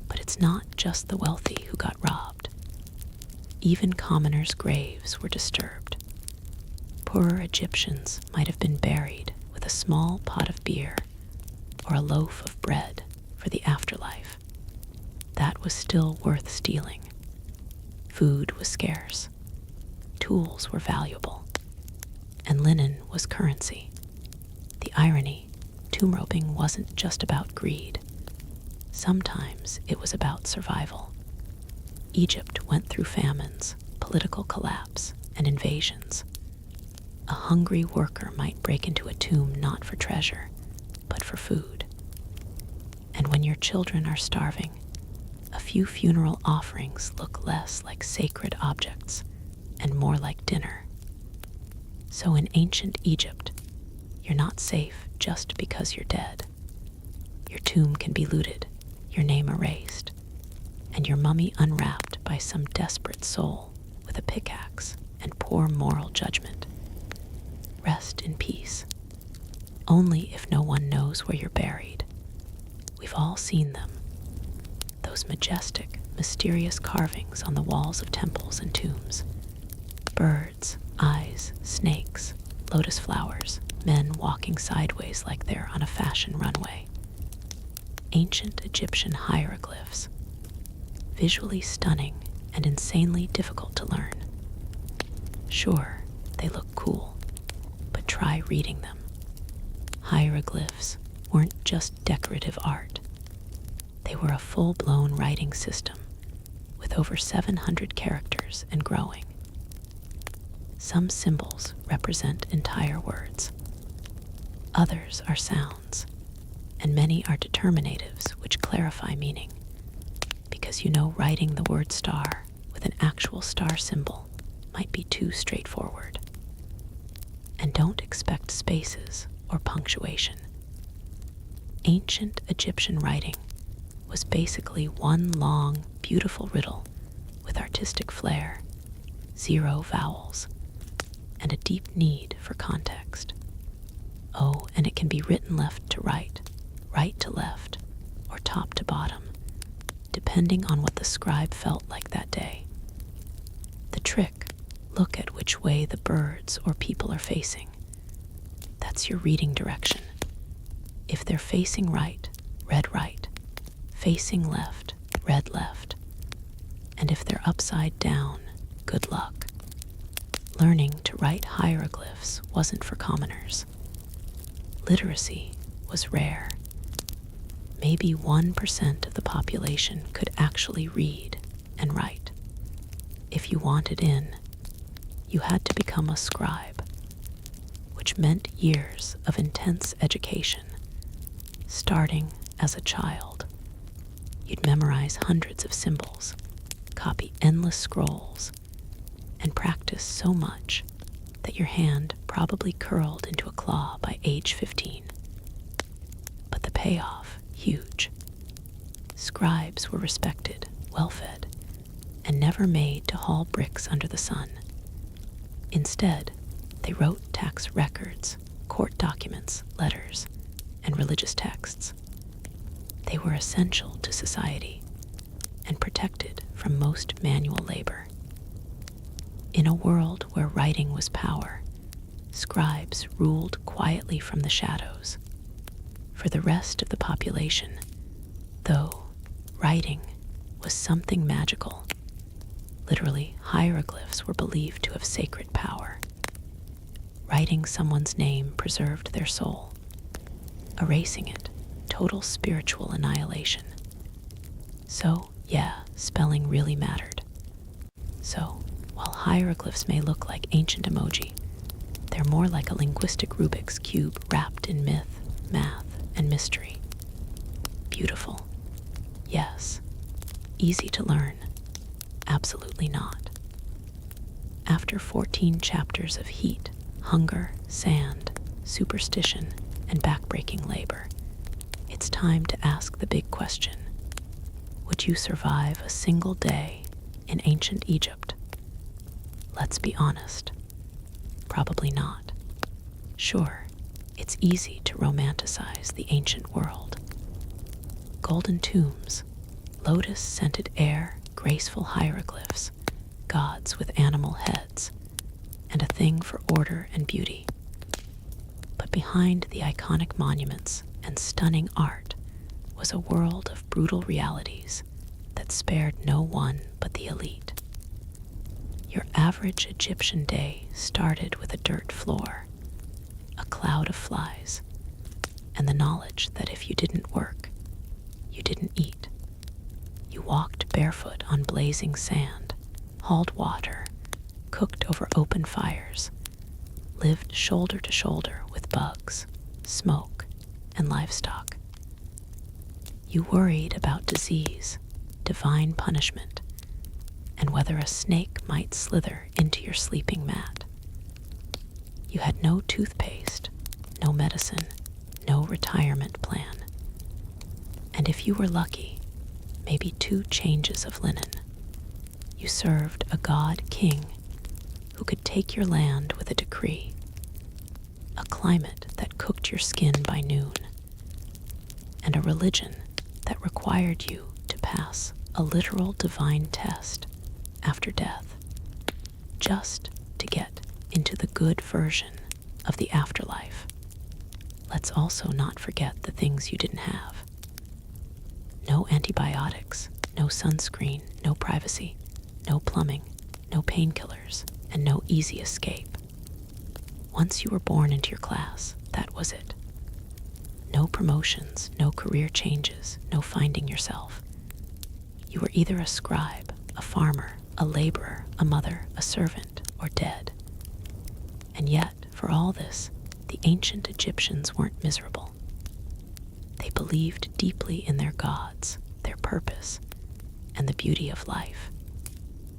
But it's not just the wealthy who got robbed. Even commoners' graves were disturbed. Poorer Egyptians might have been buried with a small pot of beer or a loaf of bread for the afterlife. That was still worth stealing. Food was scarce. Tools were valuable. And linen was currency. The irony, tomb robbing wasn't just about greed. Sometimes it was about survival. Egypt went through famines, political collapse, and invasions. A hungry worker might break into a tomb not for treasure, but for food. And when your children are starving, a few funeral offerings look less like sacred objects and more like dinner. So in ancient Egypt, you're not safe just because you're dead. Your tomb can be looted, your name erased, and your mummy unwrapped by some desperate soul with a pickaxe and poor moral judgment. Rest in peace. Only if no one knows where you're buried. We've all seen them. Those majestic, mysterious carvings on the walls of temples and tombs. Birds, eyes, snakes, lotus flowers, men walking sideways like they're on a fashion runway. Ancient Egyptian hieroglyphs. Visually stunning and insanely difficult to learn. Sure, they look cool, but try reading them. Hieroglyphs weren't just decorative art. They were a full-blown writing system with over 700 characters and growing. Some symbols represent entire words. Others are sounds, and many are determinatives which clarify meaning. Because writing the word star with an actual star symbol might be too straightforward. And don't expect spaces or punctuation. Ancient Egyptian writing was basically one long, beautiful riddle with artistic flair, 0 vowels, and a deep need for context. Oh, and it can be written left to right, right to left, or top to bottom, depending on what the scribe felt like that day. The trick, look at which way the birds or people are facing. That's your reading direction. If they're facing right, read right. Facing left, read left. And if they're upside down, good luck. Learning to write hieroglyphs wasn't for commoners. Literacy was rare. Maybe 1% of the population could actually read and write. If you wanted in, you had to become a scribe, which meant years of intense education, starting as a child. You'd memorize hundreds of symbols, copy endless scrolls, and practice so much that your hand probably curled into a claw by age 15. But the payoff, huge. Scribes were respected, well-fed, and never made to haul bricks under the sun. Instead, they wrote tax records, court documents, letters, and religious texts. They were essential to society and protected from most manual labor. In a world where writing was power, scribes ruled quietly from the shadows. For the rest of the population, though, writing was something magical. Literally, hieroglyphs were believed to have sacred power. Writing someone's name preserved their soul. Erasing it, total spiritual annihilation. So, yeah, spelling really mattered. So, while hieroglyphs may look like ancient emoji, they're more like a linguistic Rubik's Cube wrapped in myth, math, and mystery. Beautiful. Yes. Easy to learn. Absolutely not. After 14 chapters of heat, hunger, sand, superstition, and backbreaking labor, it's time to ask the big question. Would you survive a single day in ancient Egypt? Let's be honest. Probably not. Sure, it's easy to romanticize the ancient world. Golden tombs, lotus-scented air, graceful hieroglyphs, gods with animal heads, and a thing for order and beauty. But behind the iconic monuments and stunning art was a world of brutal realities that spared no one but the elite. Your average Egyptian day started with a dirt floor, a cloud of flies, and the knowledge that if you didn't work, you didn't eat. You walked barefoot on blazing sand, hauled water, cooked over open fires, lived shoulder to shoulder with bugs, smoke, and livestock. You worried about disease, divine punishment, and whether a snake might slither into your sleeping mat. You had no toothpaste, no medicine, no retirement plan. And if you were lucky, maybe 2 changes of linen. You served a god king who could take your land with a decree, a climate that cooked your skin by noon, and a religion that required you to pass a literal divine test after death, just to get into the good version of the afterlife. Let's also not forget the things you didn't have. No antibiotics, no sunscreen, no privacy, no plumbing, no painkillers, and no easy escape. Once you were born into your class, that was it. No promotions, no career changes, no finding yourself. You were either a scribe, a farmer, a laborer, a mother, a servant, or dead. And yet, for all this, the ancient Egyptians weren't miserable. They believed deeply in their gods, their purpose, and the beauty of life.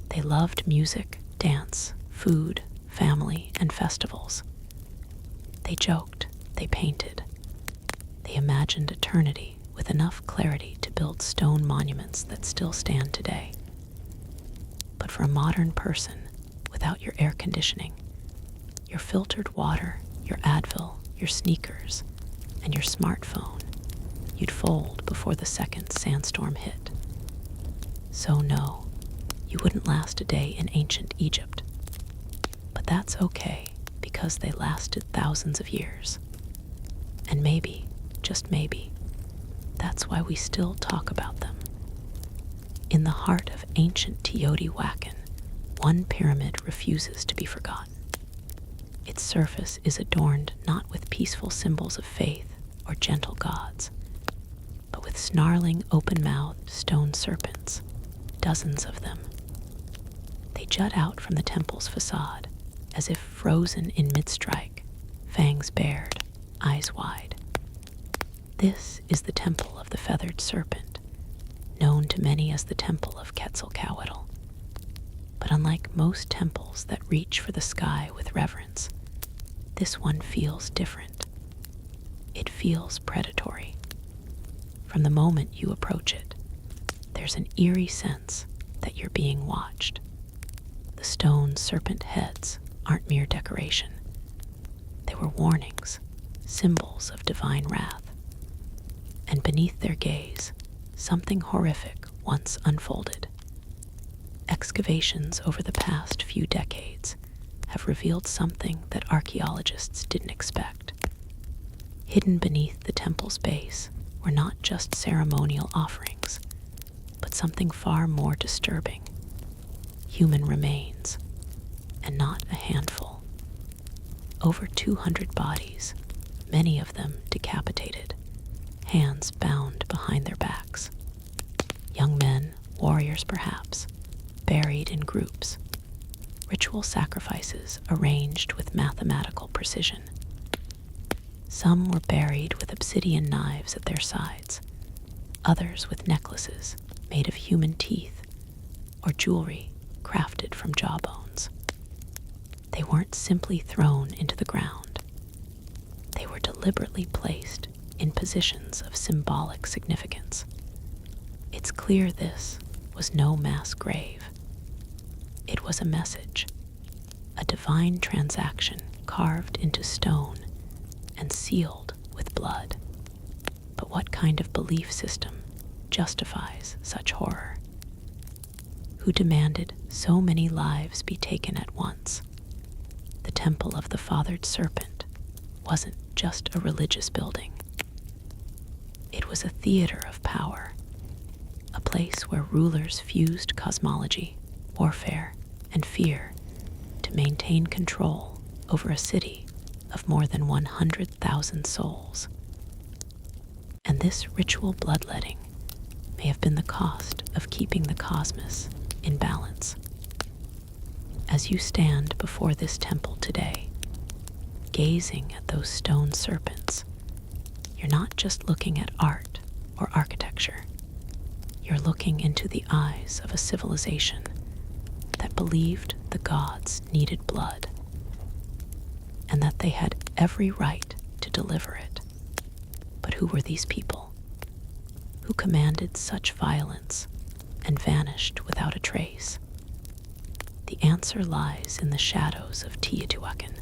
They loved music, dance, food, family, and festivals. They joked, they painted. They imagined eternity with enough clarity to build stone monuments that still stand today. But for a modern person, without your air conditioning, your filtered water, your Advil, your sneakers, and your smartphone, you'd fold before the second sandstorm hit. So no, you wouldn't last a day in ancient Egypt. But that's okay, because they lasted thousands of years. And maybe, just maybe, that's why we still talk about them. In the heart of ancient Teotihuacan, one pyramid refuses to be forgotten. Its surface is adorned not with peaceful symbols of faith or gentle gods, but with snarling, open-mouthed stone serpents, dozens of them. They jut out from the temple's facade, as if frozen in mid-strike, fangs bared, eyes wide. This is the temple of the feathered serpent, known to many as the temple of Quetzalcoatl. But unlike most temples that reach for the sky with reverence, this one feels different. It feels predatory. From the moment you approach it, there's an eerie sense that you're being watched. The stone serpent heads aren't mere decoration. They were warnings, symbols of divine wrath. And beneath their gaze, something horrific once unfolded. Excavations over the past few decades have revealed something that archaeologists didn't expect. Hidden beneath the temple's base were not just ceremonial offerings, but something far more disturbing: human remains, and not a handful. Over 200 bodies, many of them decapitated, hands bound behind their backs. Young men, warriors perhaps, buried in groups. Ritual sacrifices arranged with mathematical precision. Some were buried with obsidian knives at their sides, others with necklaces made of human teeth or jewelry crafted from jawbones. They weren't simply thrown into the ground. They were deliberately placed in positions of symbolic significance. It's clear this was no mass grave. It was a message, a divine transaction carved into stone and sealed with blood. But what kind of belief system justifies such horror? Who demanded so many lives be taken at once? The Temple of the Fathered Serpent wasn't just a religious building. It was a theater of power, a place where rulers fused cosmology, warfare, and fear to maintain control over a city of more than 100,000 souls. And this ritual bloodletting may have been the cost of keeping the cosmos in balance. As you stand before this temple today, gazing at those stone serpents, you're not just looking at art or architecture. You're looking into the eyes of a civilization that believed the gods needed blood, and that they had every right to deliver it. But who were these people? Who commanded such violence and vanished without a trace? The answer lies in the shadows of Teotihuacan.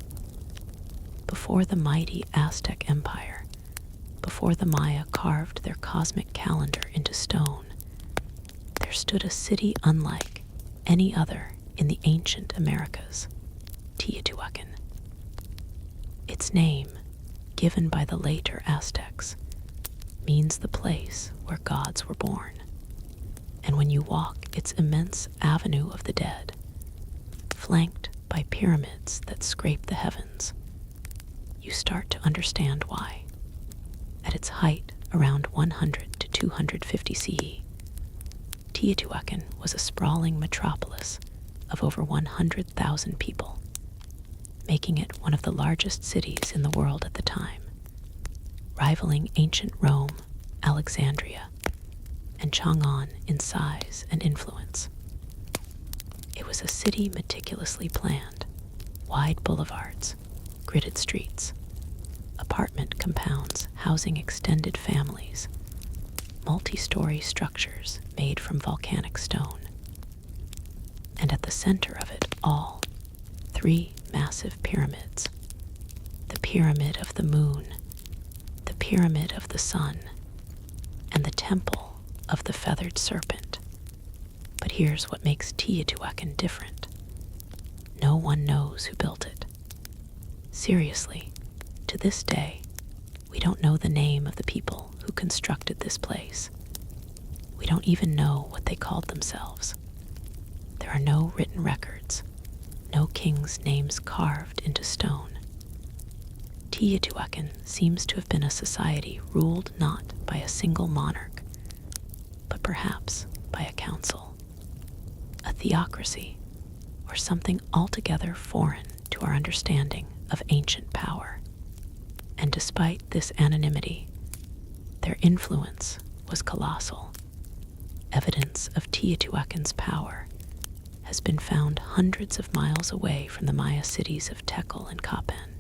Before the mighty Aztec Empire, before the Maya carved their cosmic calendar into stone, there stood a city unlike any other in the ancient Americas, Teotihuacan. Its name, given by the later Aztecs, means the place where gods were born. And when you walk its immense avenue of the dead, flanked by pyramids that scrape the heavens, you start to understand why. At its height, around 100 to 250 CE, Teotihuacan was a sprawling metropolis of over 100,000 people, making it one of the largest cities in the world at the time, rivaling ancient Rome, Alexandria, and Chang'an in size and influence. It was a city meticulously planned: wide boulevards, gridded streets, apartment compounds housing extended families, multi-story structures made from volcanic stone. And at the center of it all, 3 massive pyramids: the Pyramid of the Moon, the Pyramid of the Sun, and the Temple of the Feathered Serpent. But here's what makes Teotihuacan different. No one knows who built it. Seriously, to this day, we don't know the name of the people who constructed this place. We don't even know what they called themselves. There are no written records, no kings' names carved into stone. Teotihuacan seems to have been a society ruled not by a single monarch, but perhaps by a council, a theocracy, or something altogether foreign to our understanding of ancient power. And despite this anonymity, their influence was colossal. Evidence of Teotihuacan's power has been found hundreds of miles away from the Maya cities of Tekal and Capan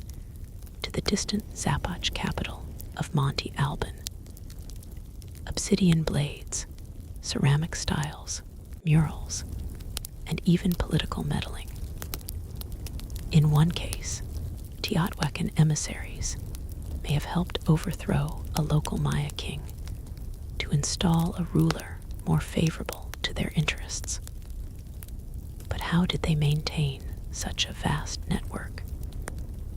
to the distant Zapach capital of Monte Alban. Obsidian blades, ceramic styles, murals, and even political meddling. In one case, Teotihuacan emissaries may have helped overthrow a local Maya king to install a ruler more favorable to their interests. how did they maintain such a vast network?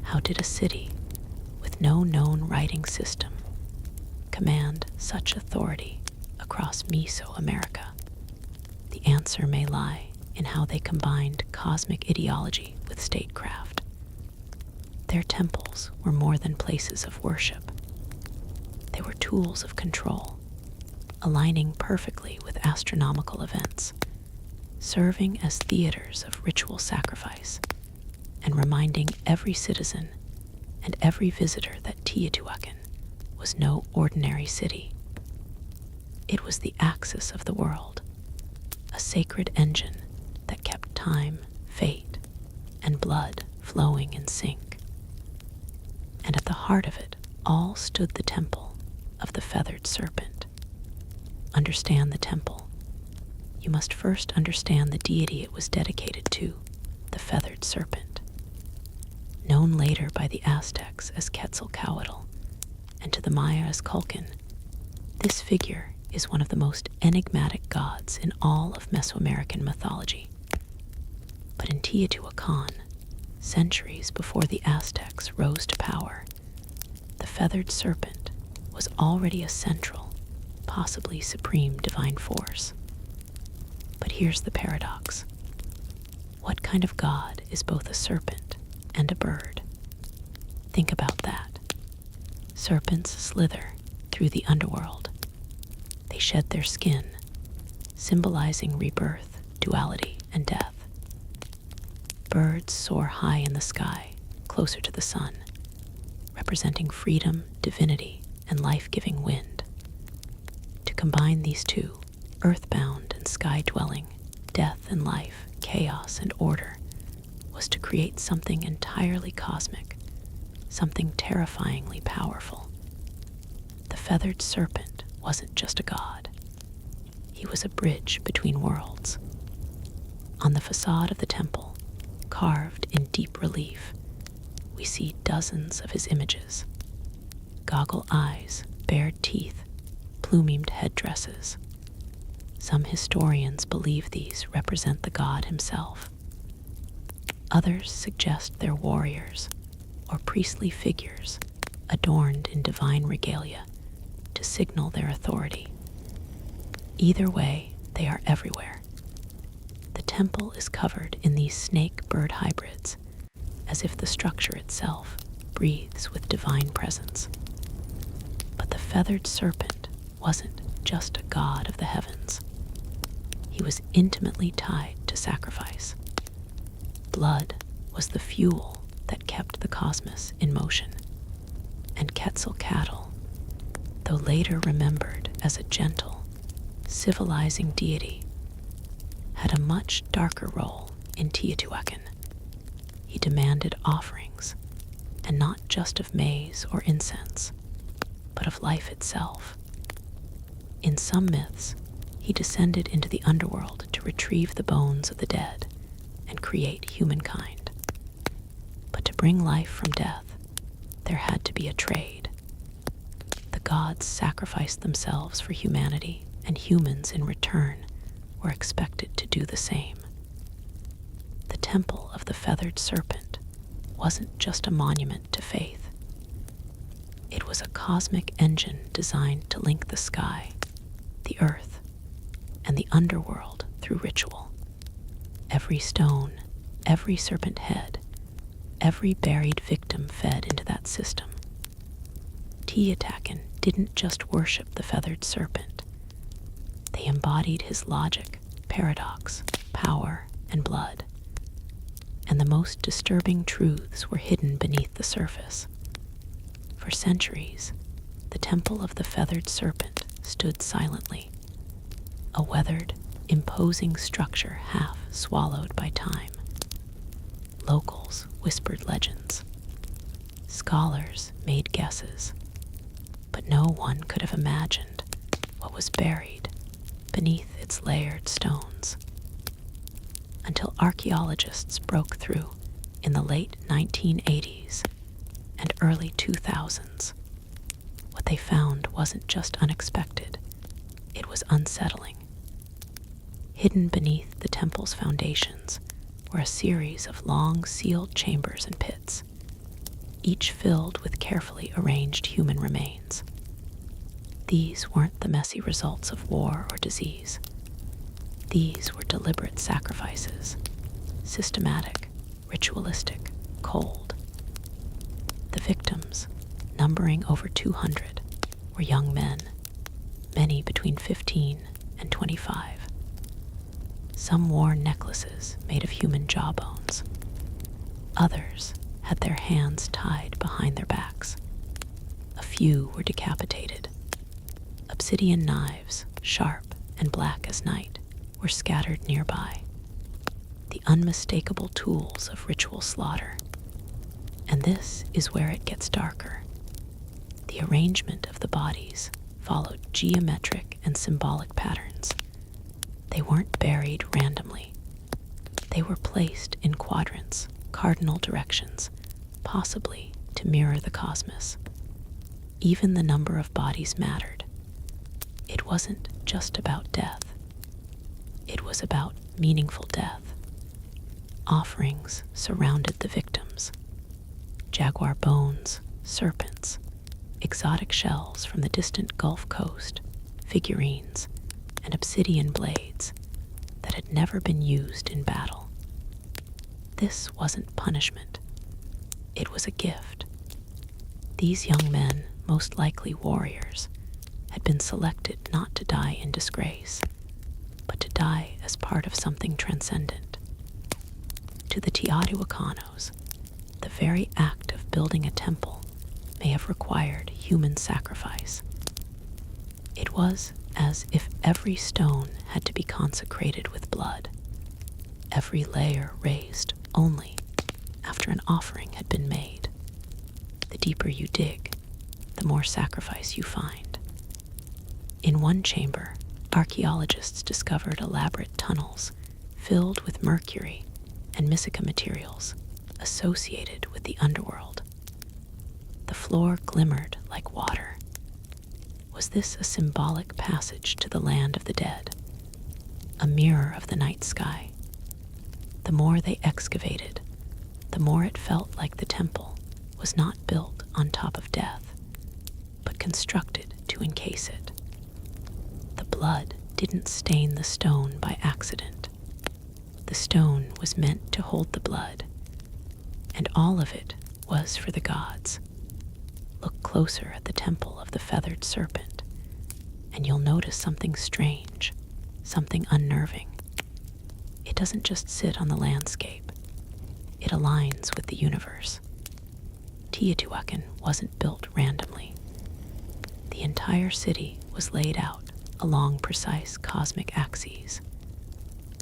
How did a city with no known writing system command such authority across Mesoamerica? The answer may lie in how they combined cosmic ideology with statecraft. Their temples were more than places of worship. They were tools of control, aligning perfectly with astronomical events, serving as theaters of ritual sacrifice, and reminding every citizen and every visitor that Teotihuacan was no ordinary city. It was the axis of the world, a sacred engine that kept time, fate, and blood flowing in sync. And at the heart of it all stood the temple of the feathered serpent. Understand the temple. You must first understand the deity it was dedicated to, the feathered serpent. Known later by the Aztecs as Quetzalcoatl and to the Maya as Kulkan, this figure is one of the most enigmatic gods in all of Mesoamerican mythology. But in Teotihuacan, centuries before the Aztecs rose to power, the feathered serpent was already a central, possibly supreme divine force. But here's the paradox. What kind of god is both a serpent and a bird? Think about that. Serpents slither through the underworld. They shed their skin, symbolizing rebirth, duality, and death. Birds soar high in the sky, closer to the sun, representing freedom, divinity, and life-giving wind. To combine these two, earthbound and sky-dwelling, death and life, chaos and order, was to create something entirely cosmic, something terrifyingly powerful. The feathered serpent wasn't just a god. He was a bridge between worlds. On the facade of the temple, carved in deep relief, we see dozens of his images. Goggle eyes, bared teeth, plumed headdresses. Some historians believe these represent the god himself. Others suggest they're warriors or priestly figures adorned in divine regalia to signal their authority. Either way, they are everywhere. The temple is covered in these snake-bird hybrids, as if the structure itself breathes with divine presence. But the feathered serpent wasn't just a god of the heavens. He was intimately tied to sacrifice. Blood was the fuel that kept the cosmos in motion. And Quetzalcoatl, though later remembered as a gentle, civilizing deity, had a much darker role in Teotihuacan. He demanded offerings, and not just of maize or incense, but of life itself. In some myths, he descended into the underworld to retrieve the bones of the dead and create humankind. But to bring life from death, there had to be a trade. The gods sacrificed themselves for humanity, and humans in return were expected to do the same. The temple of the feathered serpent wasn't just a monument to faith. It was a cosmic engine designed to link the sky, the earth, and the underworld through ritual. Every stone, every serpent head, every buried victim fed into that system. Teotihuacan didn't just worship the feathered serpent. They embodied his logic, paradox, power, and blood. And the most disturbing truths were hidden beneath the surface. For centuries, the temple of the feathered serpent stood silently, a weathered, imposing structure half swallowed by time. Locals whispered legends. Scholars made guesses. But no one could have imagined what was buried beneath its layered stones. Until archaeologists broke through in the late 1980s and early 2000s. What they found wasn't just unexpected, it was unsettling. Hidden beneath the temple's foundations were a series of long, sealed chambers and pits, each filled with carefully arranged human remains. These weren't the messy results of war or disease. These were deliberate sacrifices, systematic, ritualistic, cold. The victims, numbering over 200, were young men, many between 15 and 25. Some wore necklaces made of human jawbones. Others had their hands tied behind their backs. A few were decapitated. Obsidian knives, sharp and black as night, were scattered nearby, the unmistakable tools of ritual slaughter. And this is where it gets darker. The arrangement of the bodies followed geometric and symbolic patterns. They weren't buried randomly. They were placed in quadrants, cardinal directions, possibly to mirror the cosmos. Even the number of bodies mattered. It wasn't just about death. It was about meaningful death. Offerings surrounded the victims. Jaguar bones, serpents, exotic shells from the distant Gulf Coast, figurines, and obsidian blades that had never been used in battle. This wasn't punishment. It was a gift. These young men, most likely warriors, had been selected not to die in disgrace, but to die as part of something transcendent. To the Teotihuacanos, the very act of building a temple may have required human sacrifice. It was as if every stone had to be consecrated with blood, every layer raised only after an offering had been made. The deeper you dig, the more sacrifice you find. In one chamber, archaeologists discovered elaborate tunnels filled with mercury and mica materials associated with the underworld. The floor glimmered like water. Was this a symbolic passage to the land of the dead? A mirror of the night sky? The more they excavated, the more it felt like the temple was not built on top of death, but constructed to encase it. The blood didn't stain the stone by accident. The stone was meant to hold the blood, and all of it was for the gods. Look closer at the temple of the feathered serpent, and you'll notice something strange, something unnerving. It doesn't just sit on the landscape. It aligns with the universe. Teotihuacan wasn't built randomly. The entire city was laid out along precise cosmic axes.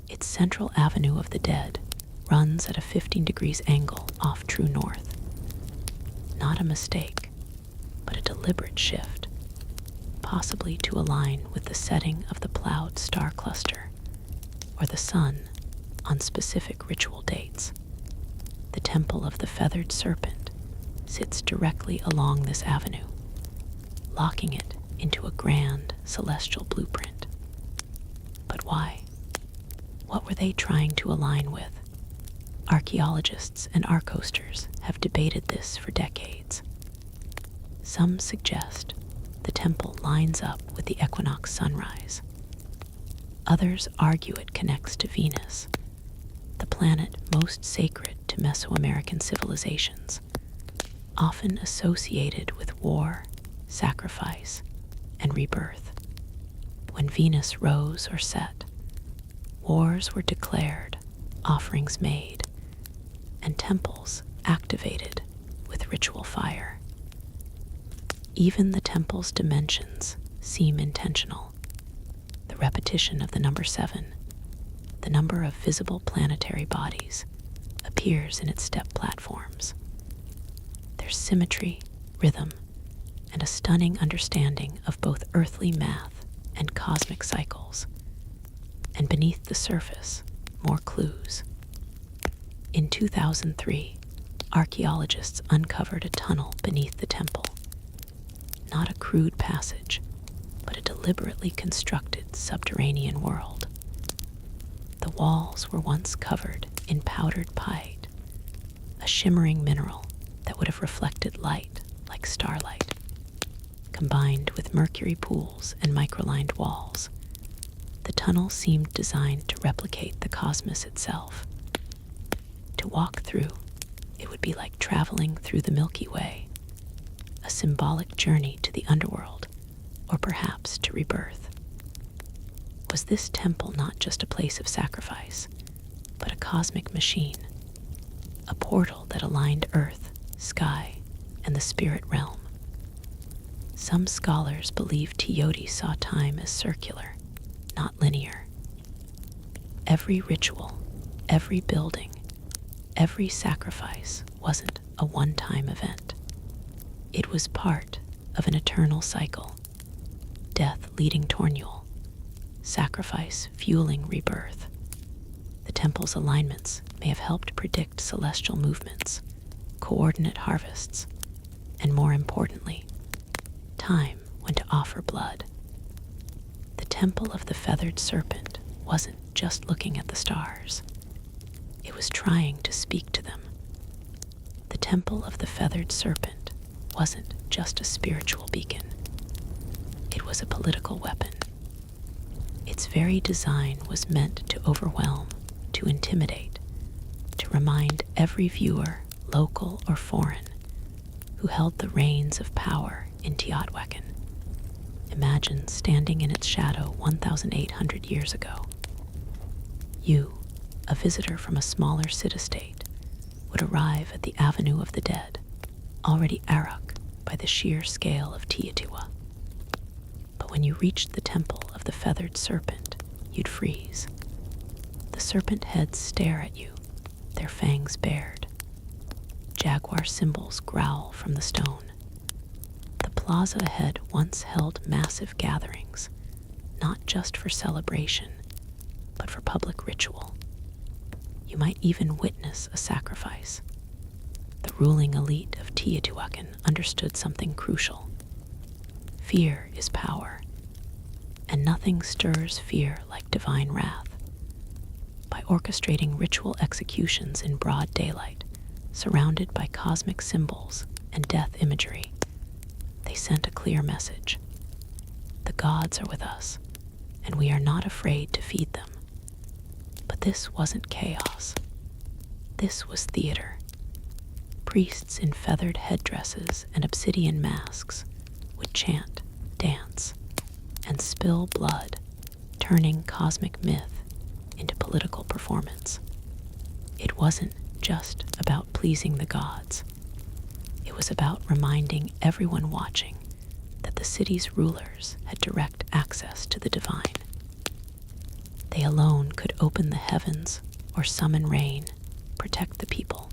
Its central avenue of the dead runs at a 15 degrees angle off true north. Not a mistake, but a deliberate shift, possibly to align with the setting of the Ploughed star cluster, or the sun on specific ritual dates. The temple of the feathered serpent sits directly along this avenue, locking it into a grand celestial blueprint. But why? What were they trying to align with? Archaeologists and arcoasters have debated this for decades. Some suggest the temple lines up with the equinox sunrise. Others argue it connects to Venus, the planet most sacred to Mesoamerican civilizations, often associated with war, sacrifice, and rebirth. When Venus rose or set, wars were declared, offerings made, and temples activated with ritual fire. Even the temple's dimensions seem intentional. The repetition of the number 7, the number of visible planetary bodies, appears in its step platforms. There's symmetry, rhythm, and a stunning understanding of both earthly math and cosmic cycles. And beneath the surface, more clues. In 2003, archaeologists uncovered a tunnel beneath the temple. Not a crude passage, but a deliberately constructed subterranean world. The walls were once covered in powdered pyite, a shimmering mineral that would have reflected light like starlight. Combined with mercury pools and microlined walls, the tunnel seemed designed to replicate the cosmos itself. To walk through, it would be like traveling through the Milky Way, a symbolic journey to the underworld, or perhaps to rebirth. Was this temple not just a place of sacrifice, but a cosmic machine, a portal that aligned earth, sky, and the spirit realm? Some scholars believe Teyoti saw time as circular, not linear. Every ritual, every building, every sacrifice wasn't a one-time event. It was part of an eternal cycle, death leading Tornul, sacrifice fueling rebirth. The temple's alignments may have helped predict celestial movements, coordinate harvests, and more importantly, time when to offer blood. The Temple of the Feathered Serpent wasn't just looking at the stars. It was trying to speak to them. The Temple of the Feathered Serpent wasn't just a spiritual beacon. It was a political weapon. Its very design was meant to overwhelm, to intimidate, to remind every viewer, local or foreign, who held the reins of power in Teotihuacan. Imagine standing in its shadow 1,800 years ago. You, a visitor from a smaller city-state, would arrive at the Avenue of the Dead, already aruc by the sheer scale of Teotihuacan. But when you reached the Temple of the Feathered Serpent, you'd freeze. The serpent heads stare at you, their fangs bared. Jaguar symbols growl from the stone. The plaza ahead once held massive gatherings, not just for celebration, but for public ritual. You might even witness a sacrifice. The ruling elite of Teotihuacan understood something crucial. Fear is power, and nothing stirs fear like divine wrath. By orchestrating ritual executions in broad daylight, surrounded by cosmic symbols and death imagery, they sent a clear message. The gods are with us, and we are not afraid to feed them. But this wasn't chaos. This was theater. Priests in feathered headdresses and obsidian masks would chant, dance, and spill blood, turning cosmic myth into political performance. It wasn't just about pleasing the gods. It was about reminding everyone watching that the city's rulers had direct access to the divine. They alone could open the heavens or summon rain, protect the people,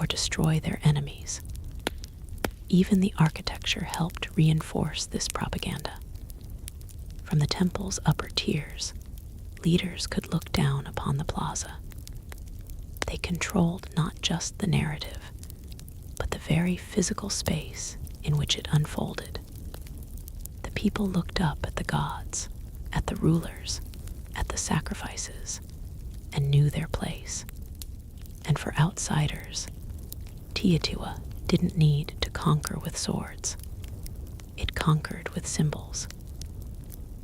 or destroy their enemies. Even the architecture helped reinforce this propaganda. From the temple's upper tiers, leaders could look down upon the plaza. They controlled not just the narrative, but the very physical space in which it unfolded. The people looked up at the gods, at the rulers, at the sacrifices, and knew their place. And for outsiders, Teotihuacan didn't need to conquer with swords. It conquered with symbols.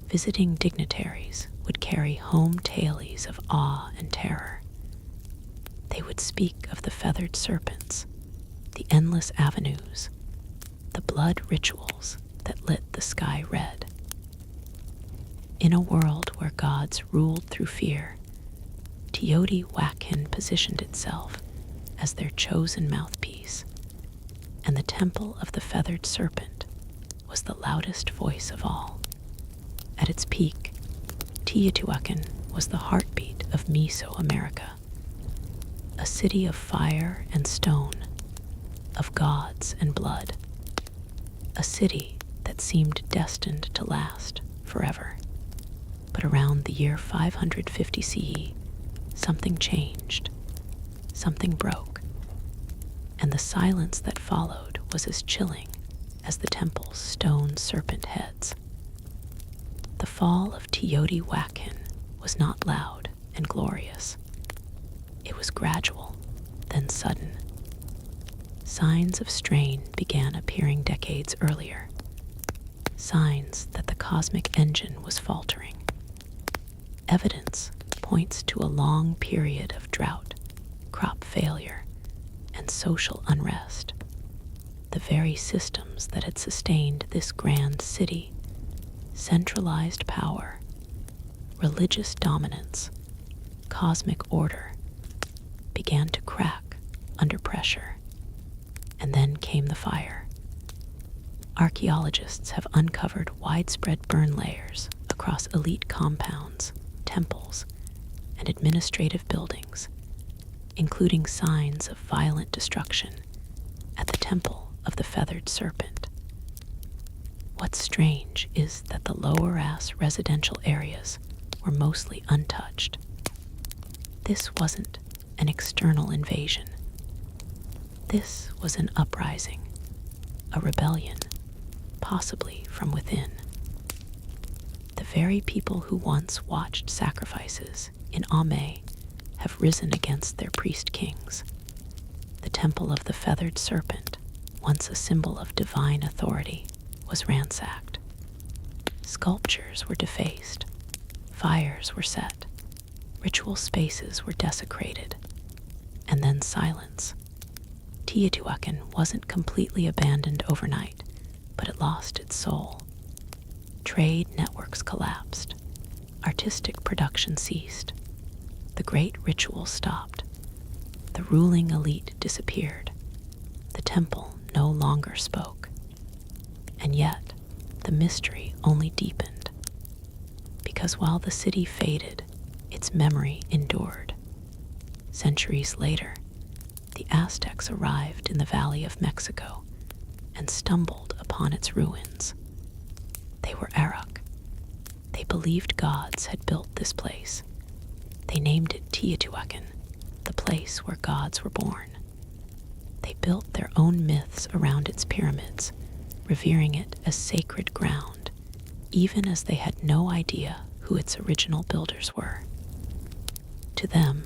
Visiting dignitaries would carry home tales of awe and terror. They would speak of the feathered serpents, the endless avenues, the blood rituals that lit the sky red. In a world where gods ruled through fear, Teotihuacan positioned itself as their chosen mouthpiece, and the Temple of the Feathered Serpent was the loudest voice of all. At its peak, Teotihuacan was the heartbeat of Mesoamerica, a city of fire and stone, of gods and blood, a city that seemed destined to last forever. But around the year 550 CE, something changed, something broke, and the silence that followed was as chilling as the temple's stone serpent heads. The fall of Teotihuacan was not loud and glorious. It was gradual, then sudden. Signs of strain began appearing decades earlier, signs that the cosmic engine was faltering. Evidence points to a long period of drought, crop failure, and social unrest. The very systems that had sustained this grand city, centralized power, religious dominance, cosmic order, began to crack under pressure. And then came the fire. Archaeologists have uncovered widespread burn layers across elite compounds, temples, and administrative buildings, including signs of violent destruction at the Temple of the Feathered Serpent. What's strange is that the lower-ass residential areas were mostly untouched. This wasn't an external invasion. This was an uprising, a rebellion, possibly from within. The very people who once watched sacrifices in Ame have risen against their priest kings. The Temple of the Feathered Serpent, once a symbol of divine authority, was ransacked. Sculptures were defaced, fires were set, ritual spaces were desecrated, and then silence. Teotihuacan wasn't completely abandoned overnight, but it lost its soul. Trade networks collapsed. Artistic production ceased. The great ritual stopped. The ruling elite disappeared. The temple no longer spoke. And yet, the mystery only deepened. Because while the city faded, its memory endured. Centuries later, the Aztecs arrived in the Valley of Mexico and stumbled upon its ruins. They were Arak. They believed gods had built this place. They named it Teotihuacan, the place where gods were born. They built their own myths around its pyramids, revering it as sacred ground, even as they had no idea who its original builders were. To them,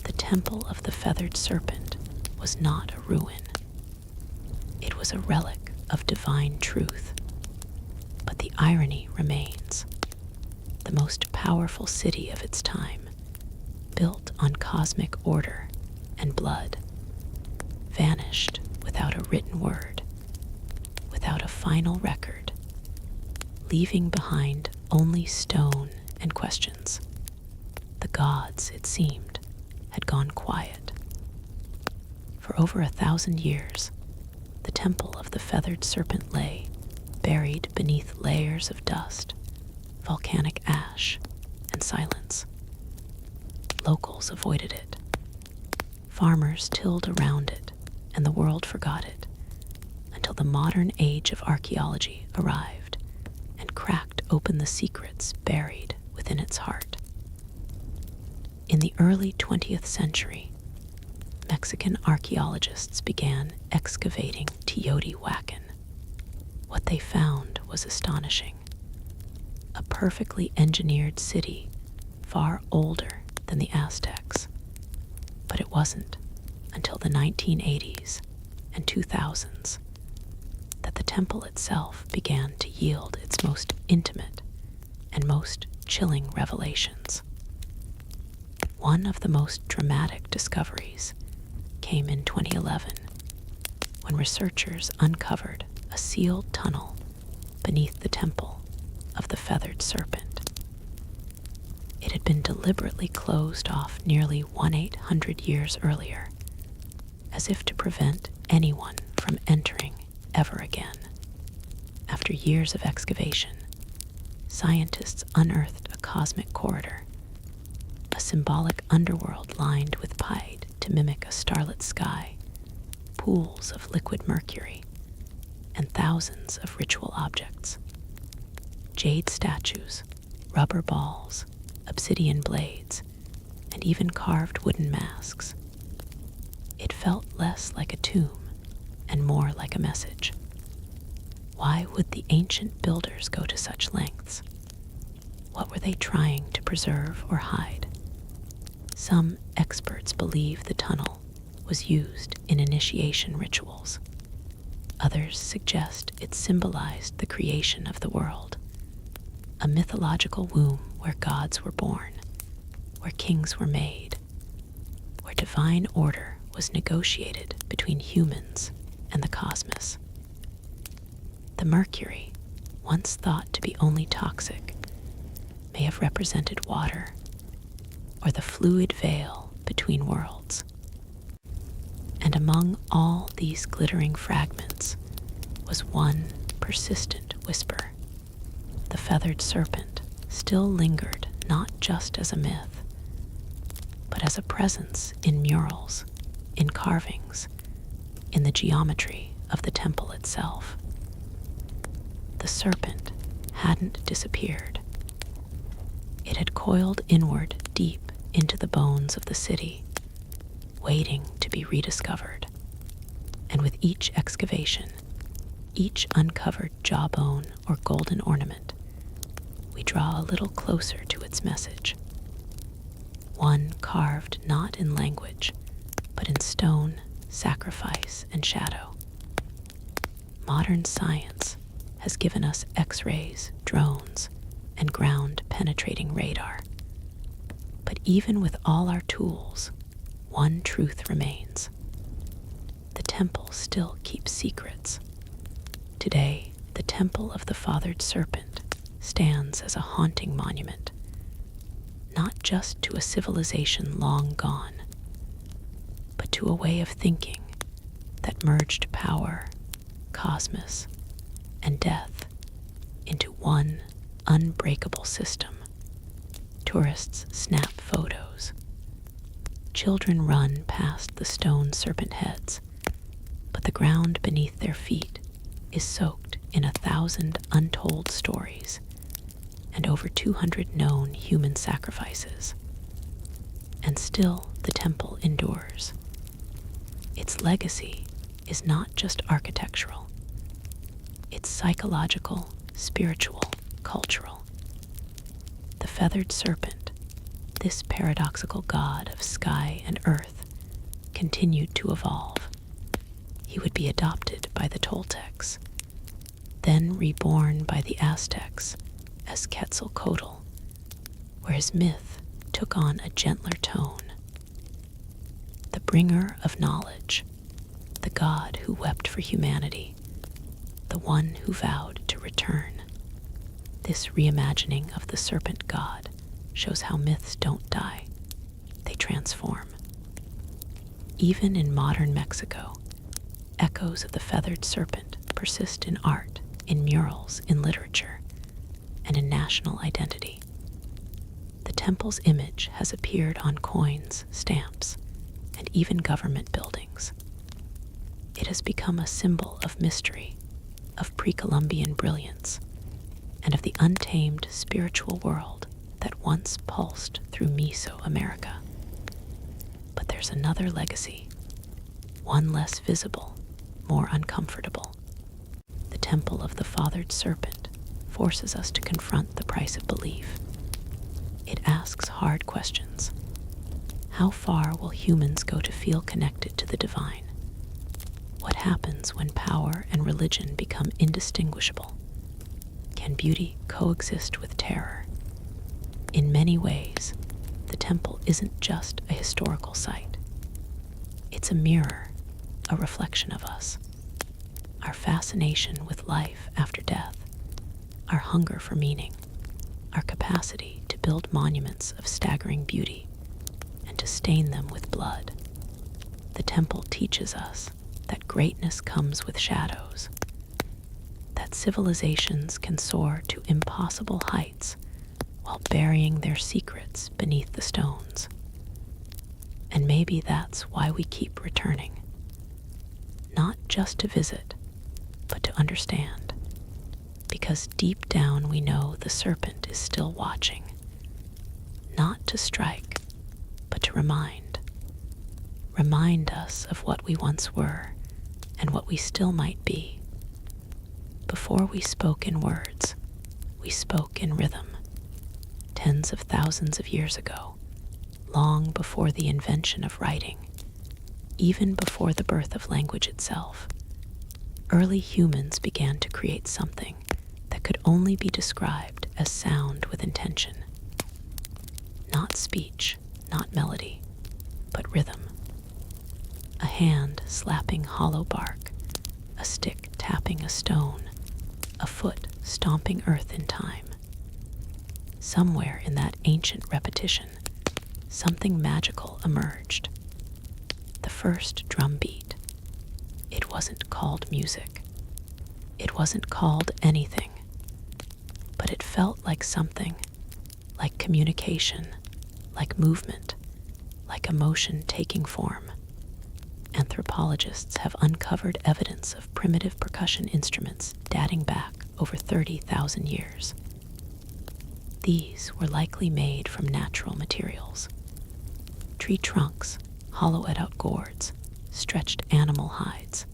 the Temple of the Feathered Serpent was not a ruin. It was a relic of divine truth. But the irony remains. The most powerful city of its time, built on cosmic order and blood, vanished without a written word, without a final record, leaving behind only stone and questions. The gods, it seemed, had gone quiet. For over 1,000 years, the Temple of the Feathered Serpent lay, buried beneath layers of dust, volcanic ash, and silence. Locals avoided it. Farmers tilled around it, and the world forgot it, until the modern age of archaeology arrived and cracked open the secrets buried within its heart. In the early 20th century, Mexican archaeologists began excavating Teotihuacan. What they found was astonishing. A perfectly engineered city, far older than the Aztecs. But it wasn't until the 1980s and 2000s that the temple itself began to yield its most intimate and most chilling revelations. One of the most dramatic discoveries came in 2011 when researchers uncovered a sealed tunnel beneath the Temple of the Feathered Serpent. It had been deliberately closed off nearly 1,800 years earlier, as if to prevent anyone from entering ever again. After years of excavation, scientists unearthed a cosmic corridor, a symbolic underworld lined with pyde to mimic a starlit sky, pools of liquid mercury, and thousands of ritual objects. Jade statues, rubber balls, obsidian blades, and even carved wooden masks. It felt less like a tomb and more like a message. Why would the ancient builders go to such lengths? What were they trying to preserve or hide? Some experts believe the tunnel was used in initiation rituals. Others suggest it symbolized the creation of the world, a mythological womb where gods were born, where kings were made, where divine order was negotiated between humans and the cosmos. The mercury, once thought to be only toxic, may have represented water, or the fluid veil between worlds. And among all these glittering fragments was one persistent whisper. The feathered serpent still lingered not just as a myth, but as a presence in murals, in carvings, in the geometry of the temple itself. The serpent hadn't disappeared. It had coiled inward deep into the bones of the city, waiting to be rediscovered. And with each excavation, each uncovered jawbone or golden ornament, we draw a little closer to its message. One carved not in language, but in stone, sacrifice, and shadow. Modern science has given us X-rays, drones, and ground-penetrating radar. But even with all our tools, one truth remains. The temple still keeps secrets. Today, the temple of the fathered serpent stands as a haunting monument, not just to a civilization long gone, but to a way of thinking that merged power, cosmos, and death into one unbreakable system. Tourists snap photos. Children run past the stone serpent heads, but the ground beneath their feet is soaked in 1,000 untold stories and over 200 known human sacrifices. And still the temple endures. Its legacy is not just architectural. It's psychological, spiritual, cultural. The feathered serpent, this paradoxical god of sky and earth, continued to evolve. He would be adopted by the Toltecs, then reborn by the Aztecs as Quetzalcoatl, where his myth took on a gentler tone. The bringer of knowledge, the god who wept for humanity, the one who vowed to return. This reimagining of the serpent god shows how myths don't die, they transform. Even in modern Mexico, echoes of the feathered serpent persist in art, in murals, in literature, and in national identity. The temple's image has appeared on coins, stamps, and even government buildings. It has become a symbol of mystery, of pre-Columbian brilliance, and of the untamed spiritual world that once pulsed through Mesoamerica. But there's another legacy, one less visible, more uncomfortable. The temple of the fathered serpent forces us to confront the price of belief. It asks hard questions. How far will humans go to feel connected to the divine? What happens when power and religion become indistinguishable? Can beauty coexist with terror? In many ways, the temple isn't just a historical site. It's a mirror, a reflection of us. Our fascination with life after death, our hunger for meaning, our capacity to build monuments of staggering beauty and to stain them with blood. The temple teaches us that greatness comes with shadows, that civilizations can soar to impossible heights while burying their secrets beneath the stones. And maybe that's why we keep returning. Not just to visit, but to understand. Because deep down we know the serpent is still watching. Not to strike, but to remind. Remind us of what we once were and what we still might be. Before we spoke in words, we spoke in rhythm. Tens of thousands of years ago, long before the invention of writing, even before the birth of language itself. Early humans began to create something that could only be described as sound with intention. Not speech, not melody, but rhythm. A hand slapping hollow bark, a stick tapping a stone, a foot stomping earth in time. Somewhere in that ancient repetition, something magical emerged. The first drum beat. It wasn't called music. It wasn't called anything. But it felt like something, like communication, like movement, like emotion taking form. Anthropologists have uncovered evidence of primitive percussion instruments dating back over 30,000 years. These were likely made from natural materials. Tree trunks, hollowed out gourds, stretched animal hides.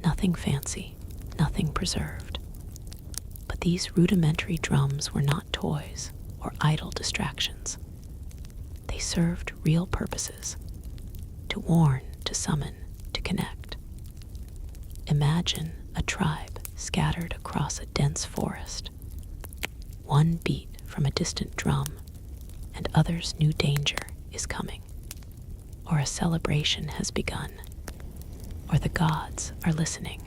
Nothing fancy, nothing preserved. But these rudimentary drums were not toys or idle distractions. They served real purposes: to warn, to summon, to connect. Imagine a tribe scattered across a dense forest. One beat from a distant drum, and others knew danger is coming, or a celebration has begun, or the gods are listening.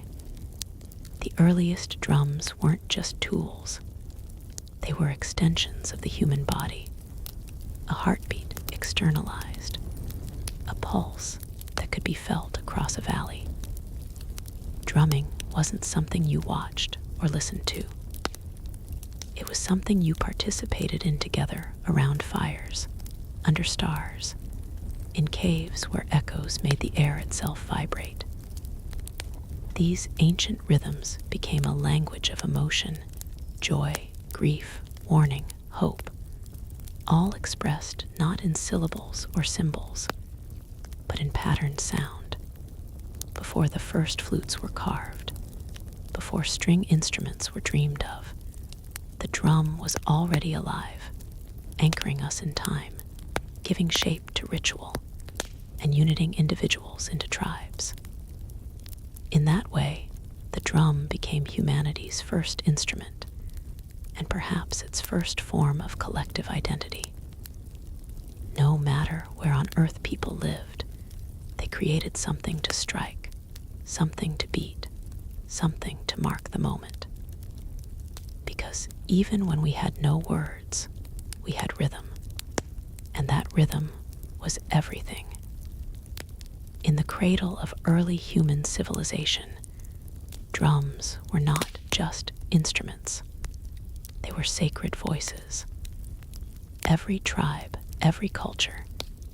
The earliest drums weren't just tools. They were extensions of the human body, a heartbeat externalized, a pulse that could be felt across a valley. Drumming wasn't something you watched or listened to. It was something you participated in together around fires, under stars, in caves where echoes made the air itself vibrate. These ancient rhythms became a language of emotion, joy, grief, warning, hope, all expressed not in syllables or symbols, but in patterned sound. Before the first flutes were carved, before string instruments were dreamed of, the drum was already alive, anchoring us in time, giving shape to ritual, and uniting individuals into tribes. In that way, the drum became humanity's first instrument, and perhaps its first form of collective identity. No matter where on earth people lived, they created something to strike, something to beat, something to mark the moment. Because even when we had no words, we had rhythm, and that rhythm was everything. In the cradle of early human civilization, drums were not just instruments. They were sacred voices. Every tribe, every culture,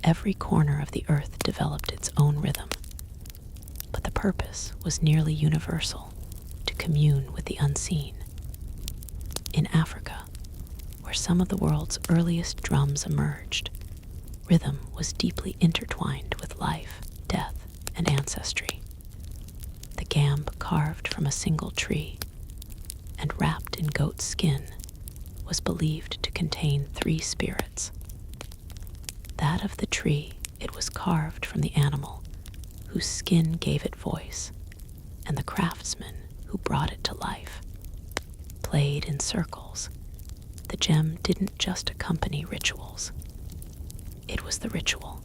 every corner of the earth developed its own rhythm. But the purpose was nearly universal: to commune with the unseen. In Africa, where some of the world's earliest drums emerged, rhythm was deeply intertwined with life, death, and ancestry. The gamb carved from a single tree and wrapped in goat's skin was believed to contain 3 spirits. That of the tree, it was carved from the animal, whose skin gave it voice, and the craftsman who brought it to life. Played in circles, the gem didn't just accompany rituals. It was the ritual.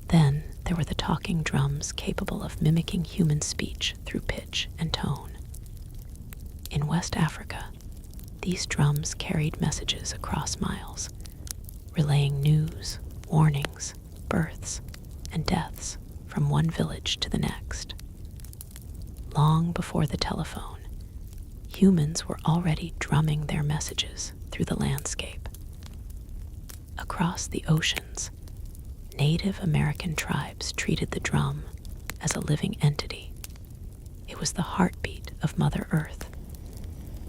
Then there were the talking drums capable of mimicking human speech through pitch and tone. In West Africa, these drums carried messages across miles, relaying news, warnings, births, and deaths from one village to the next. Long before the telephone, humans were already drumming their messages through the landscape. Across the oceans, Native American tribes treated the drum as a living entity. It was the heartbeat of Mother Earth,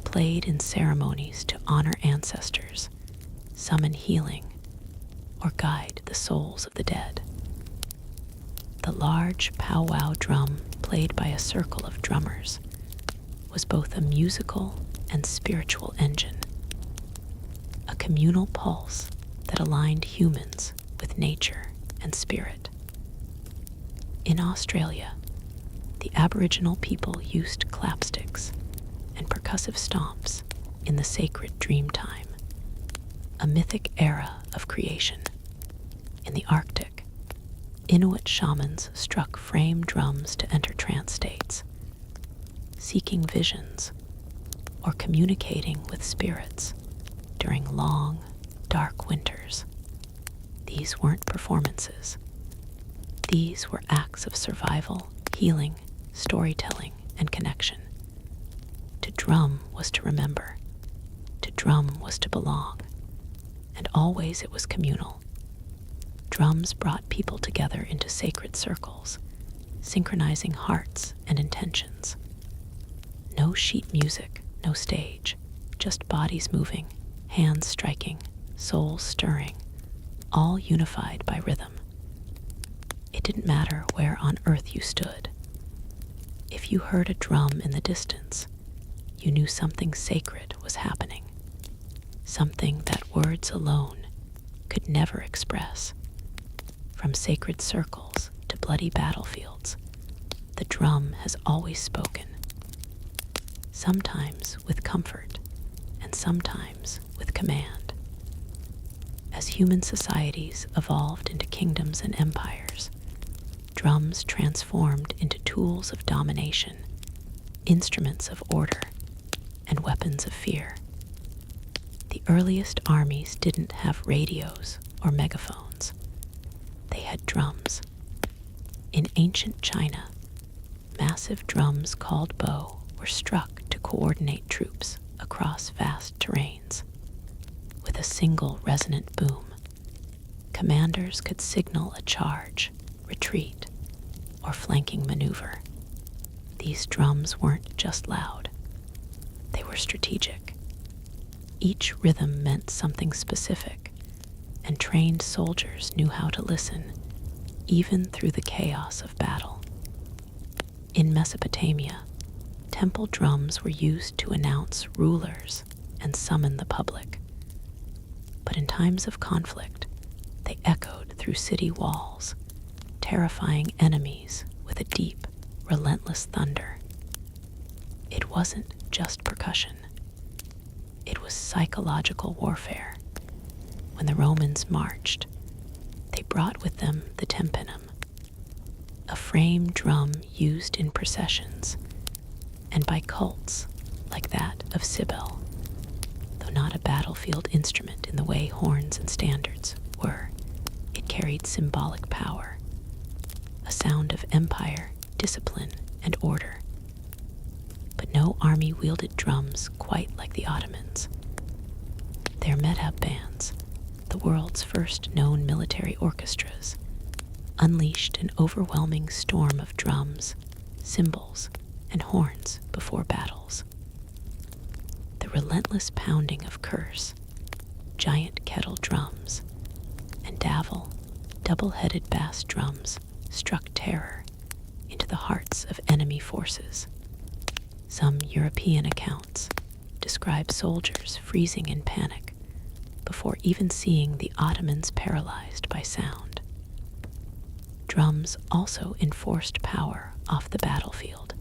played in ceremonies to honor ancestors, summon healing, or guide the souls of the dead. The large powwow drum, played by a circle of drummers, was both a musical and spiritual engine, a communal pulse that aligned humans with nature and spirit. In Australia, the Aboriginal people used clapsticks and percussive stomps in the sacred dream time, a mythic era of creation. In the Arctic, Inuit shamans struck frame drums to enter trance states, seeking visions or communicating with spirits during long, dark winters. These weren't performances. These were acts of survival, healing, storytelling, and connection. To drum was to remember. To drum was to belong. And always it was communal. Drums brought people together into sacred circles, synchronizing hearts and intentions. No sheet music, no stage, just bodies moving, hands striking, souls stirring, all unified by rhythm. It didn't matter where on earth you stood. If you heard a drum in the distance, you knew something sacred was happening, something that words alone could never express. From sacred circles to bloody battlefields, the drum has always spoken, sometimes with comfort and sometimes with command. As human societies evolved into kingdoms and empires, drums transformed into tools of domination, instruments of order, and weapons of fear. The earliest armies didn't have radios or megaphones. They had drums. In ancient China, massive drums called bo were struck to coordinate troops across vast terrains. With a single resonant boom, commanders could signal a charge, retreat, or flanking maneuver. These drums weren't just loud. They were strategic. Each rhythm meant something specific, and trained soldiers knew how to listen, even through the chaos of battle. In Mesopotamia, temple drums were used to announce rulers and summon the public. But in times of conflict, they echoed through city walls, terrifying enemies with a deep, relentless thunder. It wasn't just percussion. It was psychological warfare. When the Romans marched, they brought with them the tympanum, a frame drum used in processions and by cults like that of Cybele, though not a battlefield instrument in the way horns and standards were. It carried symbolic power, a sound of empire, discipline, and order. But no army wielded drums quite like the Ottomans. Their medhab bands, the world's first known military orchestras, unleashed an overwhelming storm of drums, cymbals, and horns before battles. The relentless pounding of curse, giant kettle drums, and davil, double-headed bass drums struck terror into the hearts of enemy forces. Some European accounts describe soldiers freezing in panic before even seeing the Ottomans paralyzed by sound. Drums also enforced power off the battlefield.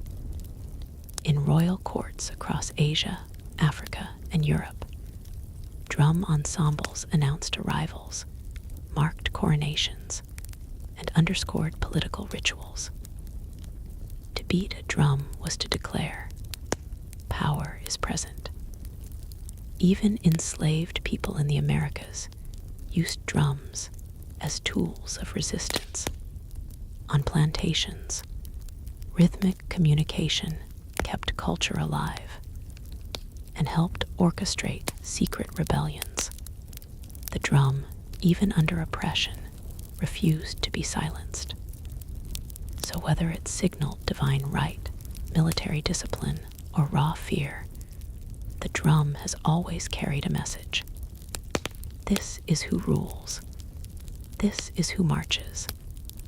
In royal courts across Asia, Africa, and Europe, drum ensembles announced arrivals, marked coronations, and underscored political rituals. To beat a drum was to declare, power is present. Even enslaved people in the Americas used drums as tools of resistance. On plantations, rhythmic communication kept culture alive and helped orchestrate secret rebellions. The drum, even under oppression, refused to be silenced. So whether it signaled divine right, military discipline, or raw fear, the drum has always carried a message. This is who rules. This is who marches.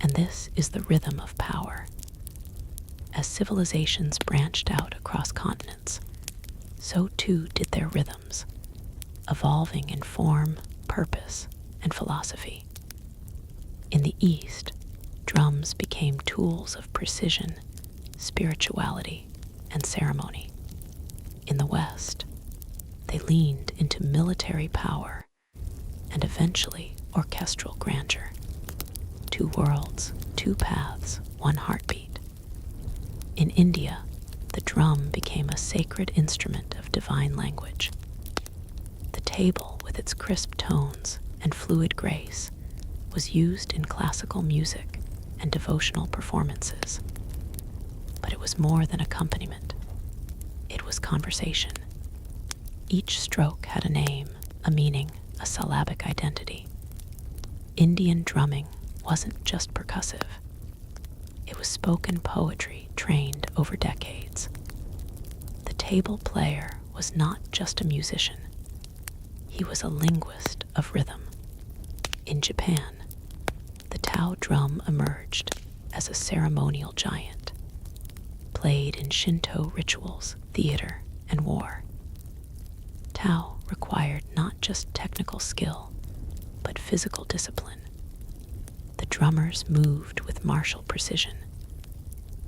And this is the rhythm of power. As civilizations branched out across continents, so too did their rhythms, evolving in form, purpose, and philosophy. In the East, drums became tools of precision, spirituality, and ceremony. In the West, they leaned into military power and eventually orchestral grandeur. Two worlds, two paths, one heartbeat. In India, the drum became a sacred instrument of divine language. The tabla, with its crisp tones and fluid grace, was used in classical music and devotional performances. But it was more than accompaniment. It was conversation. Each stroke had a name, a meaning, a syllabic identity. Indian drumming wasn't just percussive. It was spoken poetry trained over decades. The table player was not just a musician. He was a linguist of rhythm. In Japan, the Tao drum emerged as a ceremonial giant, played in Shinto rituals, theater, and war. Tao required not just technical skill, but physical discipline. The drummers moved with martial precision,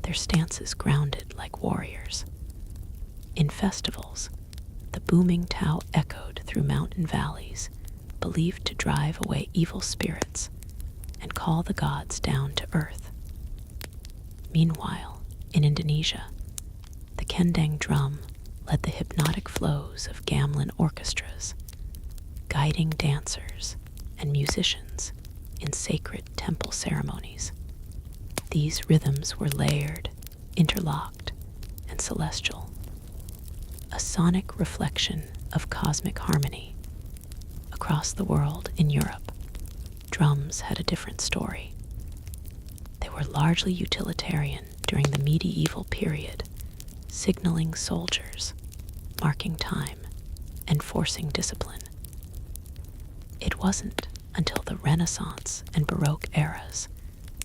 their stances grounded like warriors. In festivals, the booming Tao echoed through mountain valleys, believed to drive away evil spirits and call the gods down to earth. Meanwhile, in Indonesia, the kendang drum led the hypnotic flows of gamelan orchestras, guiding dancers and musicians in sacred temple ceremonies. These rhythms were layered, interlocked, and celestial, a sonic reflection of cosmic harmony. Across the world in Europe, drums had a different story. They were largely utilitarian during the medieval period, signaling soldiers, marking time, and forcing discipline. It wasn't until the Renaissance and Baroque eras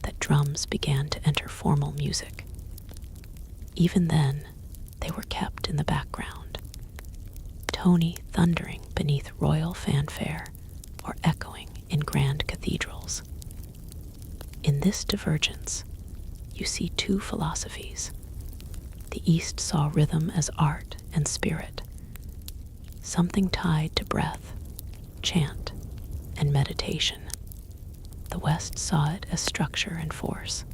that drums began to enter formal music. Even then, they were kept in the background, tony thundering beneath royal fanfare or echoing in grand cathedrals. In this divergence, you see two philosophies. The East saw rhythm as art and spirit, something tied to breath, chant, and meditation. The West saw it as structure and force,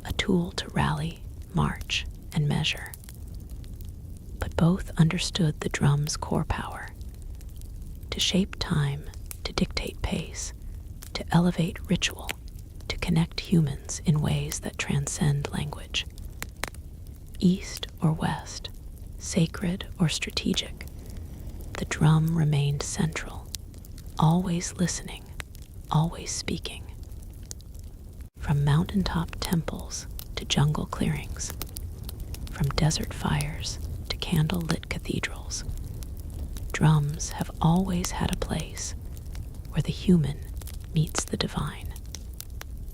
a tool to rally, march, and measure. But both understood the drum's core power: to shape time, to dictate pace, to elevate ritual, to connect humans in ways that transcend language. East or West, sacred or strategic, the drum remained central, always listening, always speaking. From mountaintop temples to jungle clearings, from desert fires to candle-lit cathedrals, drums have always had a place where the human meets the divine.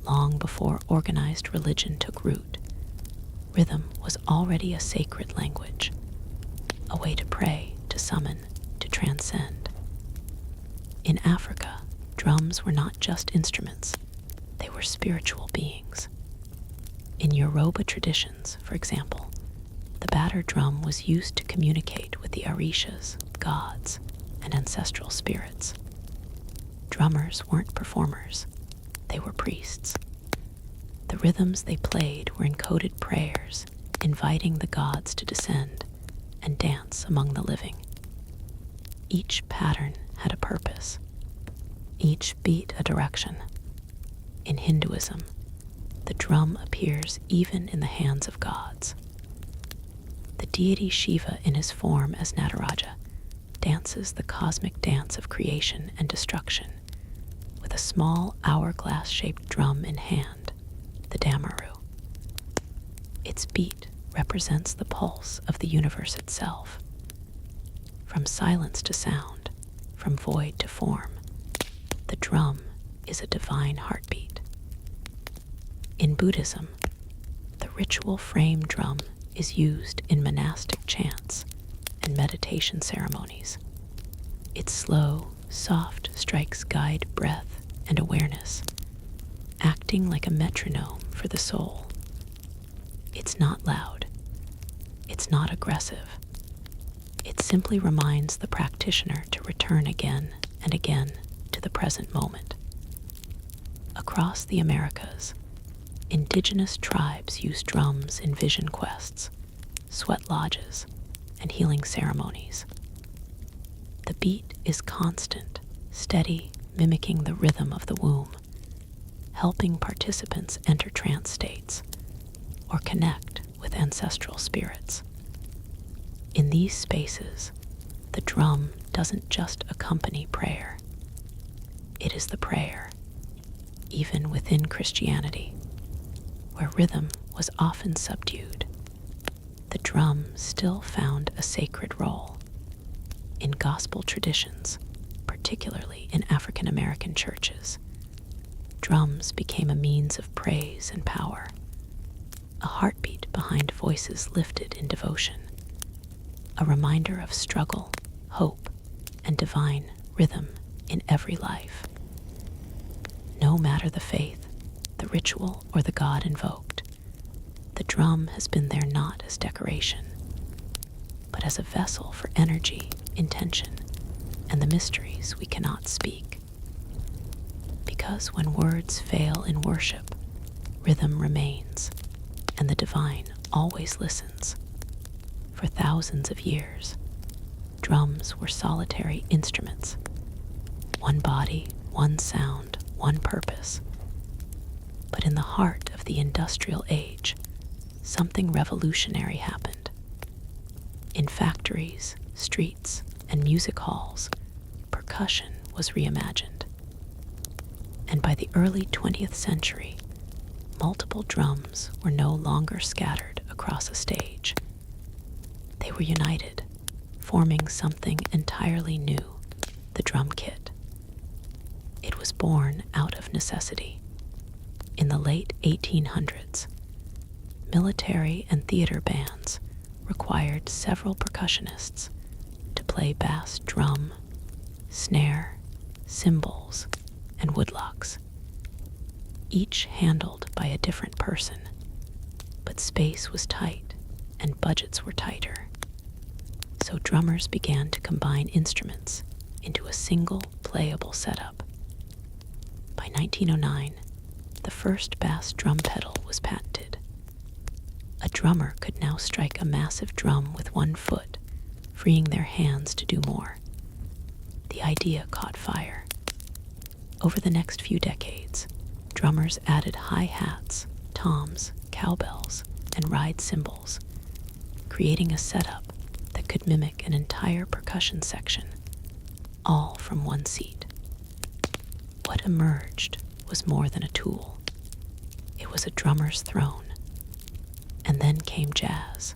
Long before organized religion took root, rhythm was already a sacred language, a way to pray, to summon, to transcend. In Africa, drums were not just instruments, they were spiritual beings. In Yoruba traditions, for example, the batter drum was used to communicate with the orishas, gods, and ancestral spirits. Drummers weren't performers, they were priests. The rhythms they played were encoded prayers, inviting the gods to descend and dance among the living. Each pattern had a purpose, each beat a direction. In Hinduism, the drum appears even in the hands of gods. The deity Shiva, in his form as Nataraja, dances the cosmic dance of creation and destruction with a small hourglass-shaped drum in hand, the damaru. Its beat represents the pulse of the universe itself. From silence to sound, from void to form, the drum is a divine heartbeat. In Buddhism, the ritual frame drum is used in monastic chants and meditation ceremonies. Its slow, soft strikes guide breath and awareness, acting like a metronome for the soul. It's not loud. It's not aggressive. It simply reminds the practitioner to return again and again to the present moment. Across the Americas, indigenous tribes use drums in vision quests, sweat lodges, and healing ceremonies. The beat is constant, steady, mimicking the rhythm of the womb, helping participants enter trance states or connect with ancestral spirits. In these spaces, the drum doesn't just accompany prayer. It is the prayer, even within Christianity, where rhythm was often subdued. The drum still found a sacred role. In gospel traditions, particularly in African American churches, drums became a means of praise and power, a heartbeat behind voices lifted in devotion, a reminder of struggle, hope, and divine rhythm in every life. No matter the faith, the ritual, or the God invoked, the drum has been there not as decoration, but as a vessel for energy, intention, and the mysteries we cannot speak. Because when words fail in worship, rhythm remains, and the divine always listens. For thousands of years, drums were solitary instruments. One body, one sound, one purpose. But in the heart of the industrial age, something revolutionary happened. In factories, streets, and music halls, percussion was reimagined. And by the early 20th century, multiple drums were no longer scattered across a stage. They were united, forming something entirely new, the drum kit. It was born out of necessity. In the late 1800s, military and theater bands required several percussionists to play bass drum, snare, cymbals, and woodlocks, each handled by a different person. But space was tight and budgets were tighter, so drummers began to combine instruments into a single playable setup. By 1909, the first bass drum pedal was patented. A drummer could now strike a massive drum with one foot, freeing their hands to do more. The idea caught fire. Over the next few decades, drummers added hi-hats, toms, cowbells, and ride cymbals, creating a setup that could mimic an entire percussion section, all from one seat. What emerged was more than a tool. It was a drummer's throne. And then came jazz.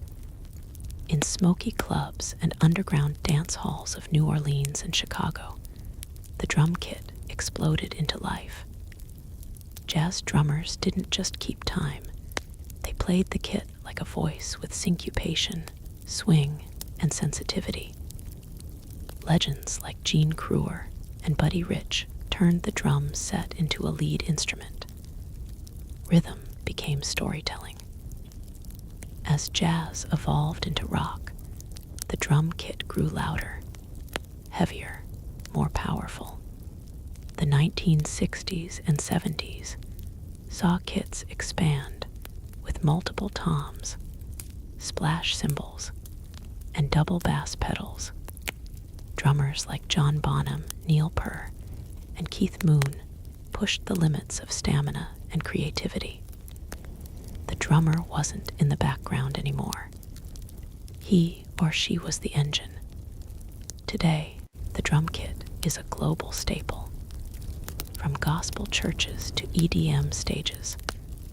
In smoky clubs and underground dance halls of New Orleans and Chicago, the drum kit exploded into life. Jazz drummers didn't just keep time. They played the kit like a voice with syncopation, swing, and sensitivity. Legends like Gene Kruer and Buddy Rich turned the drum set into a lead instrument. Rhythm became storytelling. As jazz evolved into rock, the drum kit grew louder, heavier, more powerful. The 1960s and 70s saw kits expand with multiple toms, splash cymbals, and double bass pedals. Drummers like John Bonham, Neil Peart, and Keith Moon pushed the limits of stamina and creativity. The drummer wasn't in the background anymore. He or she was the engine. Today, the drum kit is a global staple. From gospel churches to EDM stages,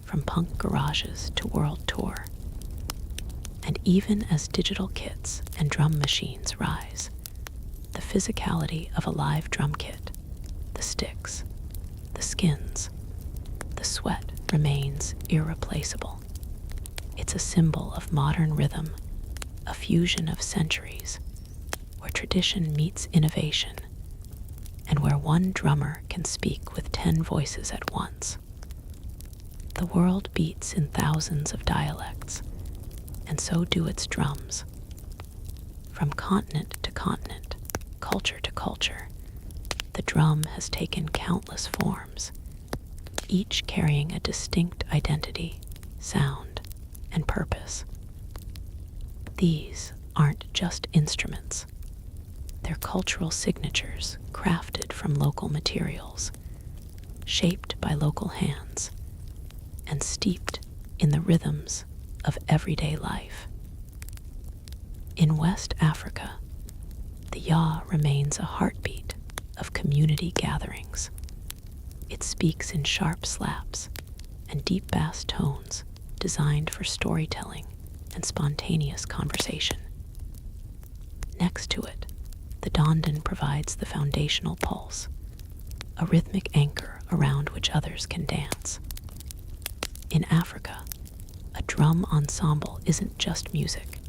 from punk garages to world tour. And even as digital kits and drum machines rise, the physicality of a live drum kit, the sticks, the skins, the sweat remains irreplaceable. It's a symbol of modern rhythm, a fusion of centuries, where tradition meets innovation, and where one drummer can speak with 10 voices at once. The world beats in thousands of dialects, and so do its drums. From continent to continent, culture to culture, the drum has taken countless forms, each carrying a distinct identity, sound, and purpose. These aren't just instruments. They're cultural signatures crafted from local materials, shaped by local hands, and steeped in the rhythms of everyday life. In West Africa, the ya remains a heartbeat of community gatherings. It speaks in sharp slaps and deep bass tones designed for storytelling and spontaneous conversation. Next to it, the dondon provides the foundational pulse, a rhythmic anchor around which others can dance. In Africa, a drum ensemble isn't just music.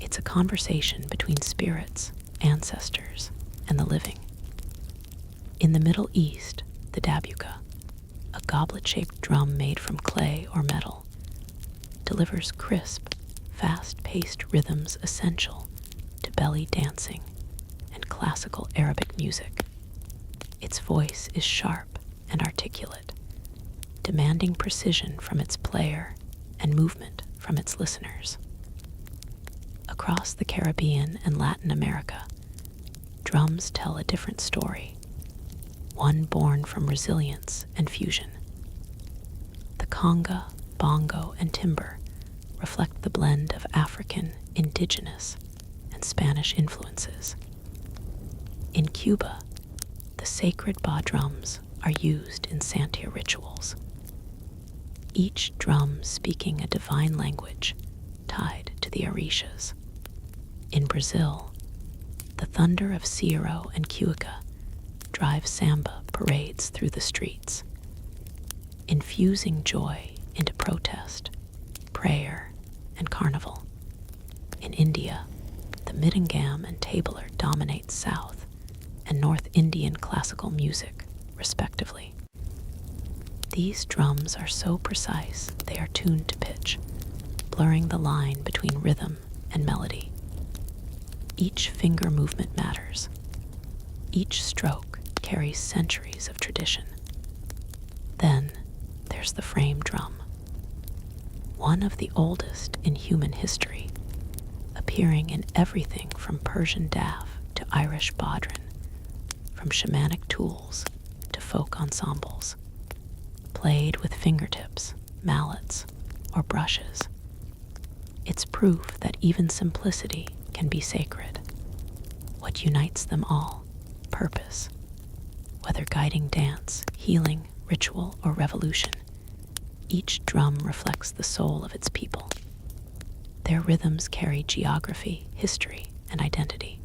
It's a conversation between spirits, ancestors, and the living. In the Middle East, the dabuka, a goblet-shaped drum made from clay or metal, delivers crisp, fast-paced rhythms essential to belly dancing and classical Arabic music. Its voice is sharp and articulate, demanding precision from its player and movement from its listeners. Across the Caribbean and Latin America, drums tell a different story, one born from resilience and fusion. The conga, bongo, and timbre reflect the blend of African, indigenous, and Spanish influences. In Cuba, the sacred ba drums are used in Santia rituals, each drum speaking a divine language tied to the hierarchies. In Brazil, the thunder of Ciro and Cuica drives samba parades through the streets, infusing joy into protest, prayer, and carnival. In India, the mridangam and tablar dominate South and North Indian classical music, respectively. These drums are so precise they are tuned to pitch, blurring the line between rhythm and melody. Each finger movement matters. Each stroke carries centuries of tradition. Then there's the frame drum, one of the oldest in human history, appearing in everything from Persian daf to Irish bodhran, from shamanic tools to folk ensembles, played with fingertips, mallets, or brushes. It's proof that even simplicity can be sacred. What unites them all? Purpose. Whether guiding dance, healing, ritual, or revolution, each drum reflects the soul of its people. Their rhythms carry geography, history, and identity.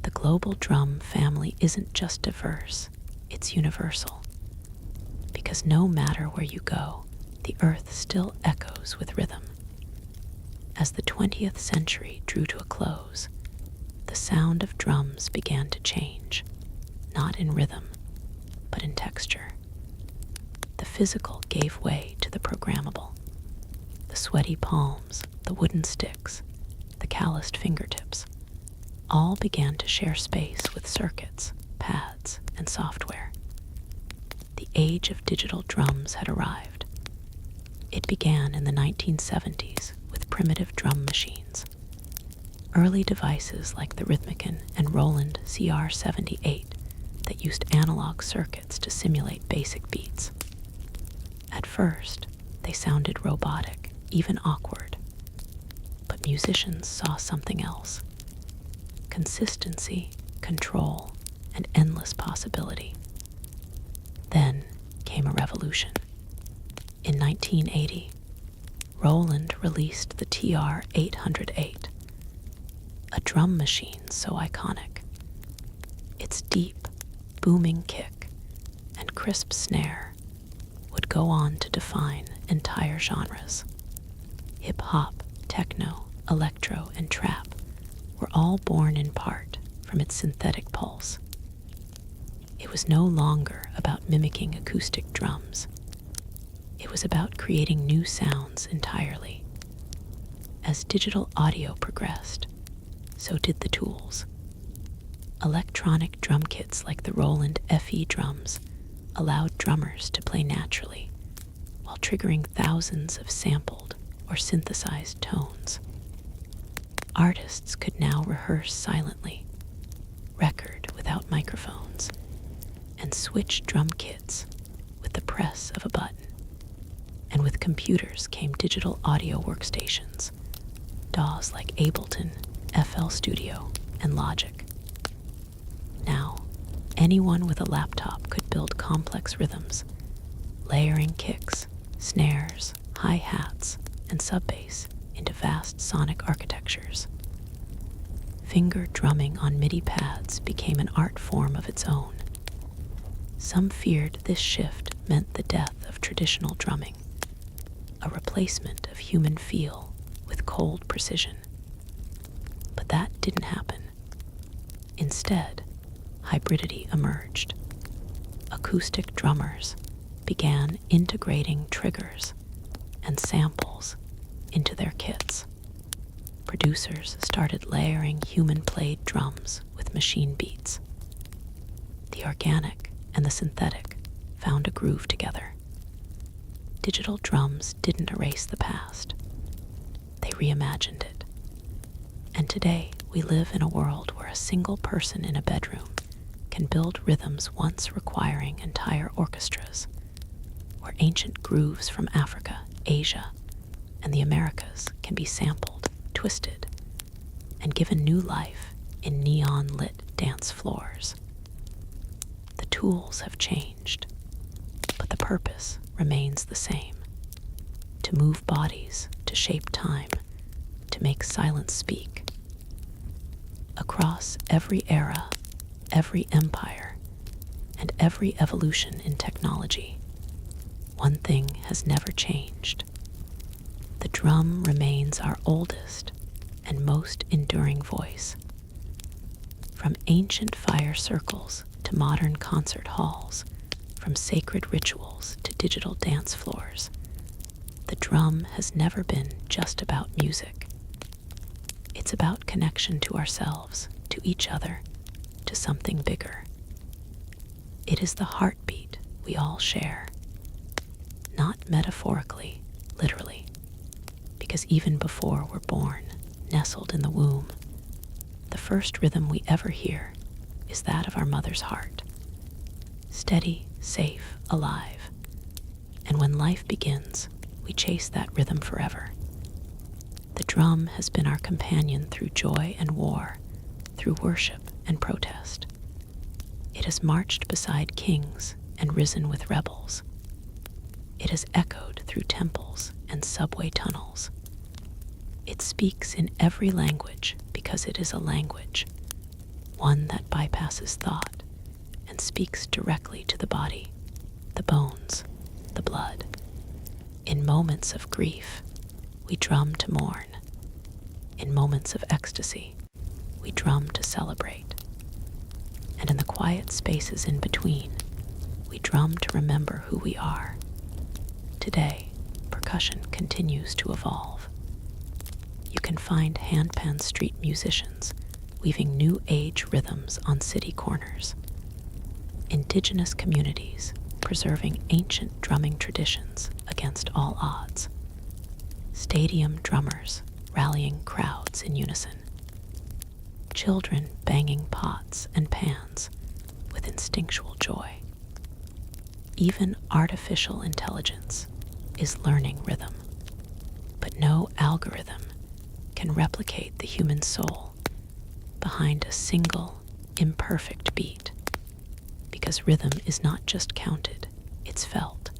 The global drum family isn't just diverse, it's universal. Because no matter where you go, the earth still echoes with rhythm. As the 20th century drew to a close, the sound of drums began to change, not in rhythm, but in texture. The physical gave way to the programmable. The sweaty palms, the wooden sticks, the calloused fingertips, all began to share space with circuits, pads, and software. The age of digital drums had arrived. It began in the 1970s with primitive drum machines. Early devices like the Rhythmican and Roland CR78 that used analog circuits to simulate basic beats. At first, they sounded robotic, even awkward. But musicians saw something else. Consistency, control, and endless possibility. Then came a revolution. In 1980, Roland released the TR-808, a drum machine so iconic. Its deep, booming kick and crisp snare would go on to define entire genres. Hip-hop, techno, electro, and trap were all born in part from its synthetic pulse. It was no longer about mimicking acoustic drums. It was about creating new sounds entirely. As digital audio progressed, so did the tools. Electronic drum kits like the Roland FE drums allowed drummers to play naturally while triggering thousands of sampled or synthesized tones. Artists could now rehearse silently, record without microphones, and switch drum kits with the press of a button. And with computers came digital audio workstations, DAWs like Ableton, FL Studio, and Logic. Now, anyone with a laptop could build complex rhythms, layering kicks, snares, hi-hats, and sub-bass into vast sonic architectures. Finger drumming on MIDI pads became an art form of its own. Some feared this shift meant the death of traditional drumming, a replacement of human feel with cold precision. But that didn't happen. Instead, hybridity emerged. Acoustic drummers began integrating triggers and samples into their kits. Producers started layering human-played drums with machine beats. The organic and the synthetic found a groove together. Digital drums didn't erase the past. They reimagined it. And today, we live in a world where a single person in a bedroom can build rhythms once requiring entire orchestras, where ancient grooves from Africa, Asia, and the Americas can be sampled, twisted, and given new life in neon-lit dance floors. The tools have changed, but the purpose remains the same: to move bodies, to shape time, to make silence speak. Across every era, every empire, and every evolution in technology, one thing has never changed. The drum remains our oldest and most enduring voice. From ancient fire circles to modern concert halls, from sacred rituals to digital dance floors, the drum has never been just about music. It's about connection to ourselves, to each other, to something bigger. It is the heartbeat we all share. Not metaphorically, literally, because even before we're born, nestled in the womb, the first rhythm we ever hear is that of our mother's heart. Steady, safe, alive. And when life begins, we chase that rhythm forever. The drum has been our companion through joy and war, through worship and protest. It has marched beside kings and risen with rebels. It has echoed through temples and subway tunnels. It speaks in every language because it is a language, one that bypasses thought and speaks directly to the body, the bones, the blood. In moments of grief, we drum to mourn. In moments of ecstasy, we drum to celebrate. And in the quiet spaces in between, we drum to remember who we are. Today, percussion continues to evolve. You can find handpan street musicians weaving new age rhythms on city corners. Indigenous communities preserving ancient drumming traditions against all odds. Stadium drummers rallying crowds in unison. Children banging pots and pans with instinctual joy. Even artificial intelligence is learning rhythm, but no algorithm can replicate the human soul behind a single, imperfect beat, because rhythm is not just counted, it's felt.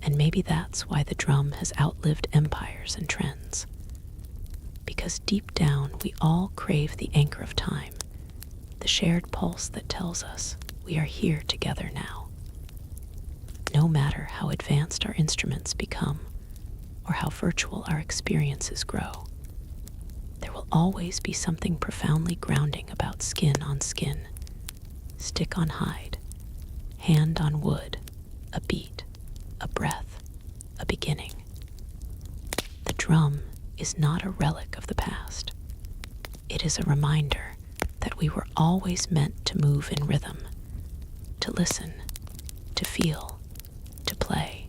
And maybe that's why the drum has outlived empires and trends. Because deep down we all crave the anchor of time, the shared pulse that tells us we are here together now. No matter how advanced our instruments become, or how virtual our experiences grow, there will always be something profoundly grounding about skin on skin, stick on hide, hand on wood, a beat, a breath, a beginning. The drum is not a relic of the past. It is a reminder that we were always meant to move in rhythm, to listen, to feel, to play.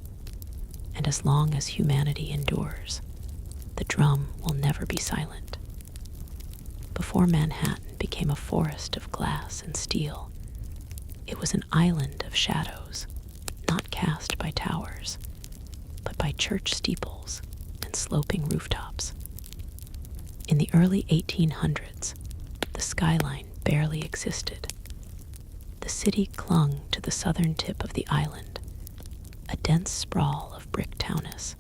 And as long as humanity endures, the drum will never be silent. Before Manhattan became a forest of glass and steel, it was an island of shadows, not cast by towers, but by church steeples and sloping rooftops. In the early 1800s, the skyline barely existed. The city clung to the southern tip of the island, a dense sprawl of brick towness,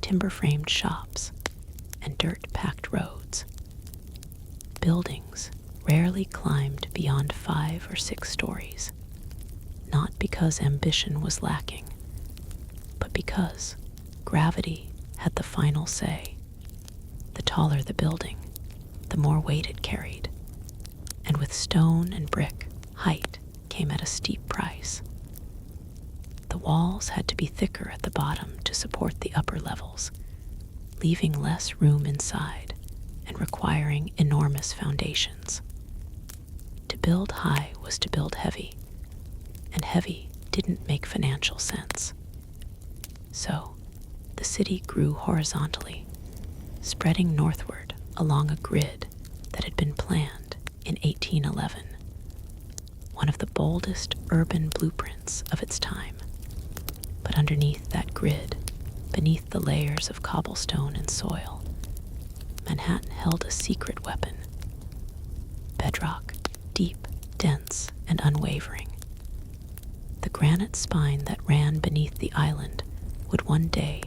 timber-framed shops, and dirt-packed roads. Buildings rarely climbed beyond 5 or 6 stories, not because ambition was lacking, but because gravity had the final say. The taller the building, the more weight it carried, and with stone and brick, height came at a steep price. The walls had to be thicker at the bottom to support the upper levels, leaving less room inside and requiring enormous foundations. To build high was to build heavy, and heavy didn't make financial sense. So, the city grew horizontally, spreading northward along a grid that had been planned in 1811, one of the boldest urban blueprints of its time. But underneath that grid, beneath the layers of cobblestone and soil, Manhattan held a secret weapon. Bedrock, deep, dense, and unwavering. The granite spine that ran beneath the island would one day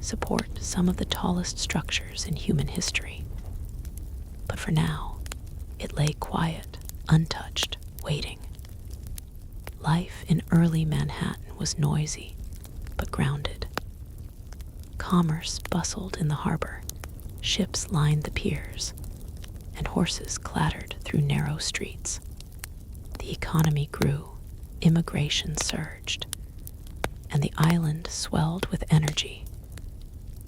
support some of the tallest structures in human history. But for now, it lay quiet, untouched, waiting. Life in early Manhattan was noisy, but grounded. Commerce bustled in the harbor, ships lined the piers, and horses clattered through narrow streets. The economy grew, immigration surged, and the island swelled with energy.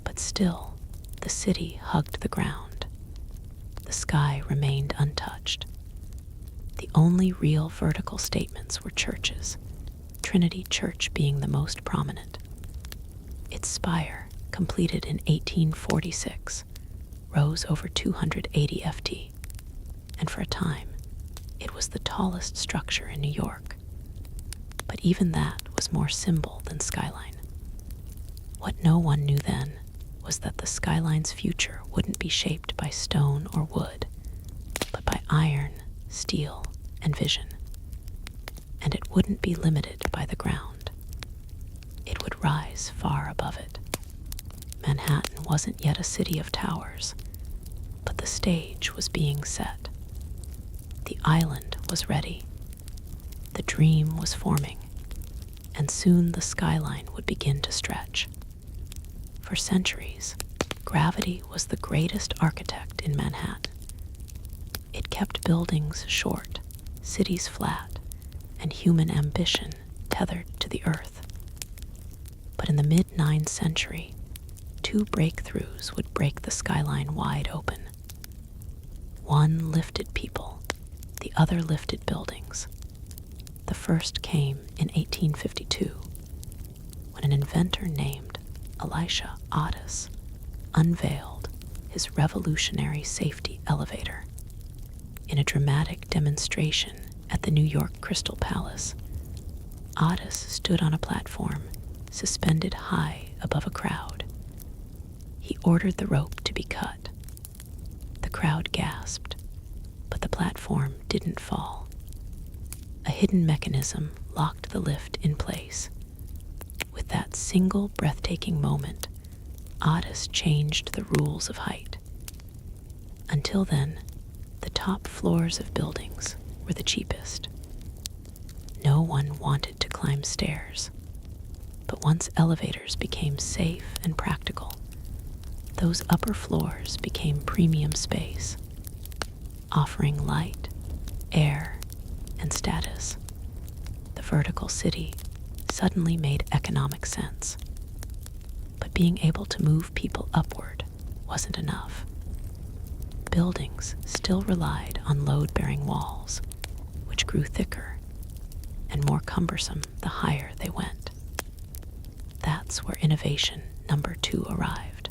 But still, the city hugged the ground. The sky remained untouched. The only real vertical statements were churches, Trinity Church being the most prominent. Its spire, completed in 1846, rose over 280 ft, and for a time, it was the tallest structure in New York. But even that was more symbol than skyline. What no one knew then was that the skyline's future wouldn't be shaped by stone or wood, but by iron, steel, and vision. And it wouldn't be limited by the ground. It would rise far above it. Manhattan wasn't yet a city of towers, but the stage was being set. The island was ready. The dream was forming, and soon the skyline would begin to stretch. For centuries, gravity was the greatest architect in Manhattan. It kept buildings short, cities flat, and human ambition tethered to the earth. But in the mid-9th century, 2 breakthroughs would break the skyline wide open. One lifted people, the other lifted buildings. The first came in 1852, when an inventor named Elisha Otis unveiled his revolutionary safety elevator. In a dramatic demonstration at the New York Crystal Palace, Otis stood on a platform suspended high above a crowd. He ordered the rope to be cut. The crowd gasped, but the platform didn't fall. A hidden mechanism locked the lift in place. With that single breathtaking moment, Otis changed the rules of height. Until then, the top floors of buildings were the cheapest. No one wanted to climb stairs. But once elevators became safe and practical, those upper floors became premium space, offering light, air, and status. The vertical city suddenly made economic sense. But being able to move people upward wasn't enough. Buildings still relied on load-bearing walls, which grew thicker and more cumbersome the higher they went. That's where innovation number 2 arrived: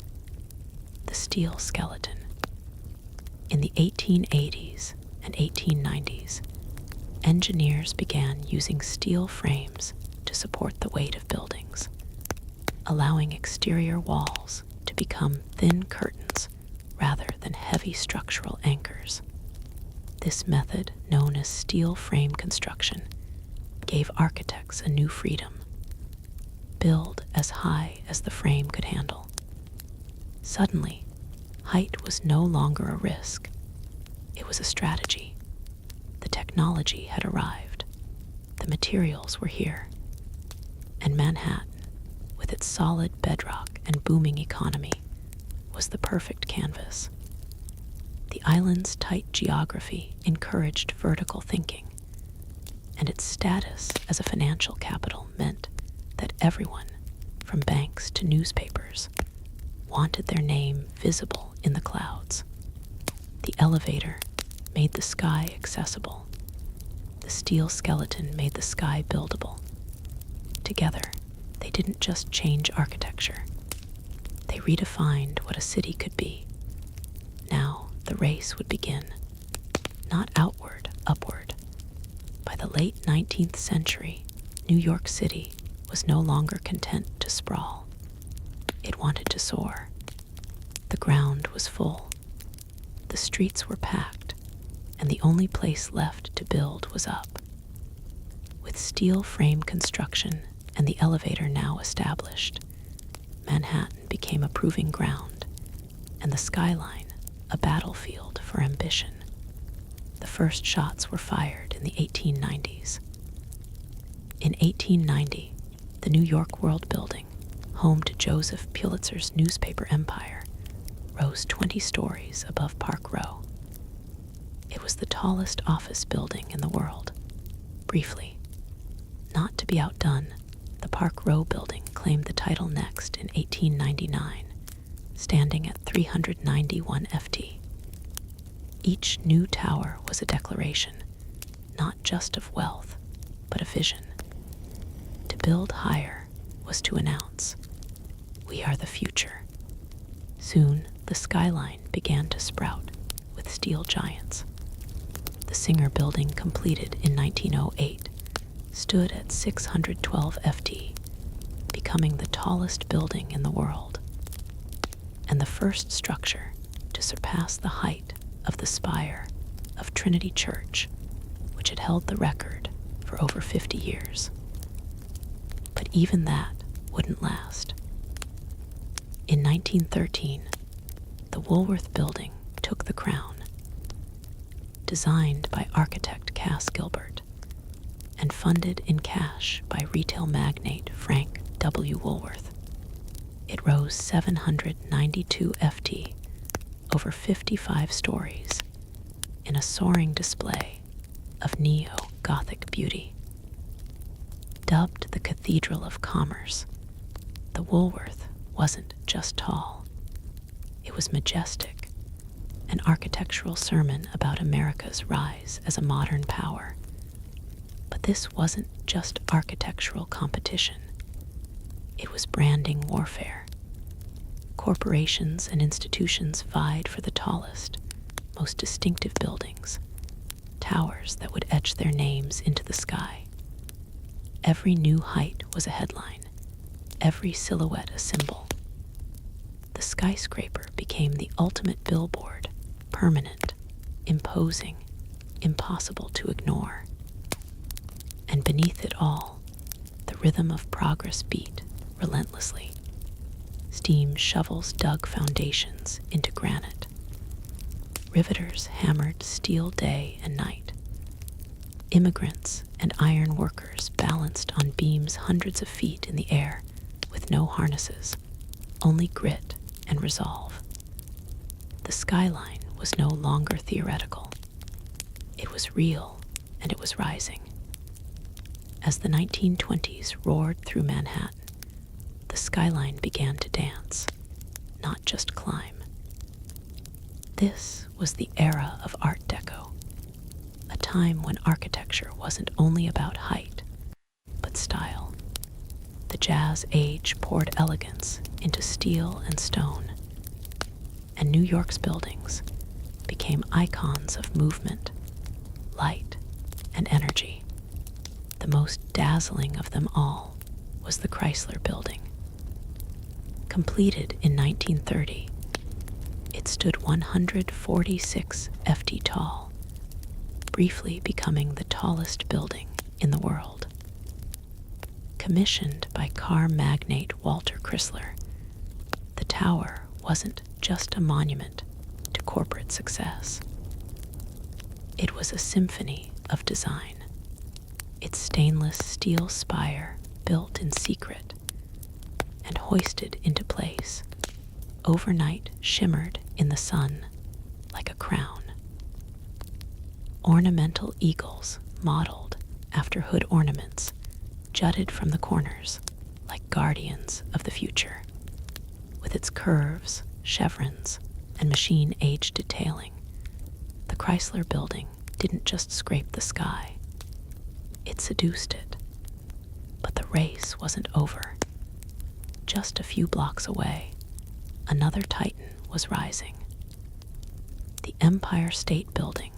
the steel skeleton. In the 1880s and 1890s, engineers began using steel frames to support the weight of buildings, allowing exterior walls to become thin curtains rather than heavy structural anchors. This method, known as steel frame construction, gave architects a new freedom: build as high as the frame could handle. Suddenly, height was no longer a risk. It was a strategy. The technology had arrived. The materials were here. And Manhattan, with its solid bedrock and booming economy, was the perfect canvas. The island's tight geography encouraged vertical thinking, and its status as a financial capital meant that everyone, from banks to newspapers, wanted their name visible in the clouds. The elevator made the sky accessible. The steel skeleton made the sky buildable. Together, they didn't just change architecture. They redefined what a city could be. Now the race would begin, not outward, upward. By the late 19th century, New York City was no longer content to sprawl. It wanted to soar. The ground was full. The streets were packed, and the only place left to build was up. With steel frame construction and the elevator now established, Manhattan became a proving ground, and the skyline a battlefield for ambition. The first shots were fired in the 1890s. In 1890, the New York World Building, home to Joseph Pulitzer's newspaper empire, rose 20 stories above Park Row. It was the tallest office building in the world. Briefly, not to be outdone, the Park Row building claimed the title next in 1899, standing at 391 FT. Each new tower was a declaration, not just of wealth, but a vision. To build higher was to announce, "We are the future." Soon, the skyline began to sprout with steel giants. The Singer Building, completed in 1908, stood at 612 FT, becoming the tallest building in the world, and the first structure to surpass the height of the spire of Trinity Church, which had held the record for over 50 years. But even that wouldn't last. In 1913, the Woolworth Building took the crown. Designed by architect Cass Gilbert and funded in cash by retail magnate Frank W. Woolworth, it rose 792 FT, over 55 stories, in a soaring display of neo-Gothic beauty. Dubbed the Cathedral of Commerce, the Woolworth wasn't just tall. It was majestic, an architectural sermon about America's rise as a modern power. But this wasn't just architectural competition. It was branding warfare. Corporations and institutions vied for the tallest, most distinctive buildings, towers that would etch their names into the sky. Every new height was a headline, every silhouette a symbol. The skyscraper became the ultimate billboard, permanent, imposing, impossible to ignore. And beneath it all, the rhythm of progress beat relentlessly. Steam shovels dug foundations into granite. Riveters hammered steel day and night. Immigrants and iron workers balanced on beams hundreds of feet in the air with no harnesses, only grit and resolve. The skyline was no longer theoretical. It was real, and it was rising. As the 1920s roared through Manhattan, the skyline began to dance, not just climb. This was the era of Art Deco, a time when architecture wasn't only about height, but style. The Jazz Age poured elegance into steel and stone, and New York's buildings became icons of movement, light, and energy. The most dazzling of them all was the Chrysler Building. Completed in 1930, it stood 146 ft tall, briefly becoming the tallest building in the world. Commissioned by car magnate Walter Chrysler, the tower wasn't just a monument to corporate success. It was a symphony of design. Its stainless steel spire, built in secret and hoisted into place, overnight shimmered in the sun like a crown. Ornamental eagles, modeled after hood ornaments, jutted from the corners like guardians of the future. With its curves, chevrons, and machine-age detailing, the Chrysler Building didn't just scrape the sky, it seduced it. But the race wasn't over. Just a few blocks away, another titan was rising. The Empire State Building,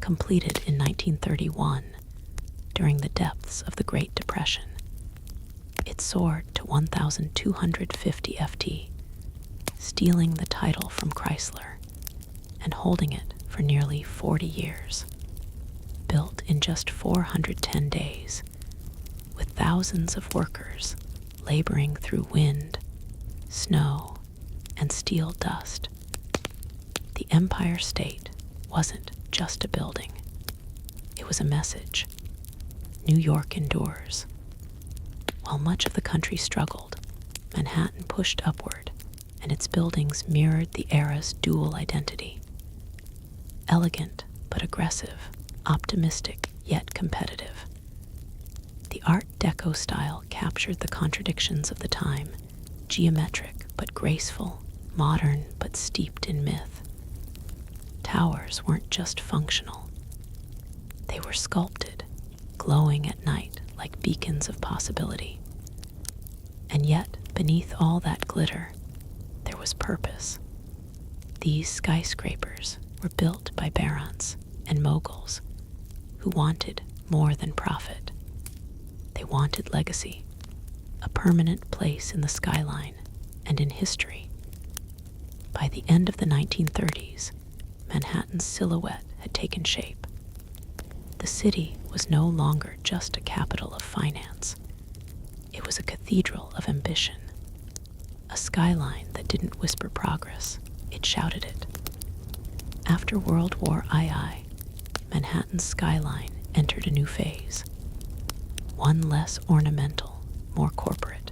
completed in 1931 during the depths of the Great Depression. It soared to 1,250 ft, stealing the title from Chrysler and holding it for nearly 40 years. Built in just 410 days, with thousands of workers laboring through wind, snow, and steel dust. The Empire State wasn't just a building. It was a message. New York endures. While much of the country struggled, Manhattan pushed upward, and its buildings mirrored the era's dual identity. Elegant but aggressive, optimistic yet competitive. The Art Deco style captured the contradictions of the time, geometric but graceful, modern but steeped in myth. Towers weren't just functional. They were sculpted, glowing at night like beacons of possibility. And yet, beneath all that glitter, there was purpose. These skyscrapers were built by barons and moguls who wanted more than profit. They wanted legacy, a permanent place in the skyline and in history. By the end of the 1930s, Manhattan's silhouette had taken shape. The city was no longer just a capital of finance. It was a cathedral of ambition, a skyline that didn't whisper progress, it shouted it. After World War II, Manhattan's skyline entered a new phase, one less ornamental, more corporate.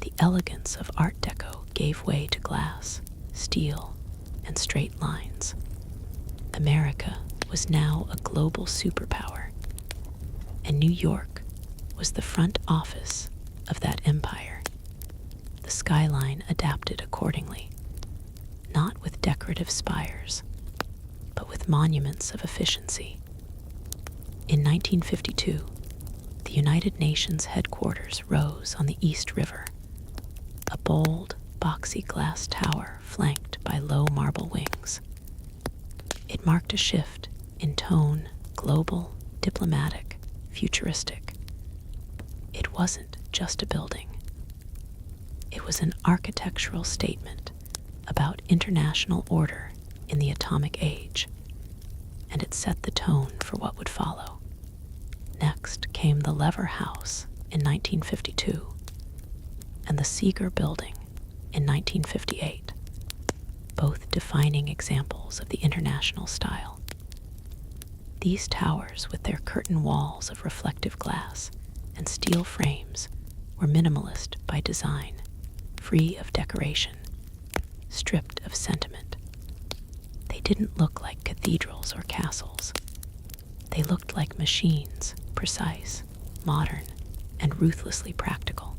The elegance of Art Deco gave way to glass, steel, and straight lines. America was now a global superpower, and New York was the front office of that empire. The skyline adapted accordingly, not with decorative spires, but with monuments of efficiency. In 1952, the United Nations headquarters rose on the East River, a bold, boxy glass tower flanked by low marble wings. It marked a shift in tone, global, diplomatic, futuristic. It wasn't just a building. It was an architectural statement about international order in the atomic age, and it set the tone for what would follow. Next came the Lever House in 1952 and the Seeger Building in 1958, both defining examples of the international style. These towers, with their curtain walls of reflective glass and steel frames, were minimalist by design, free of decoration, stripped of sentiment. They didn't look like cathedrals or castles. They looked like machines, precise, modern, and ruthlessly practical.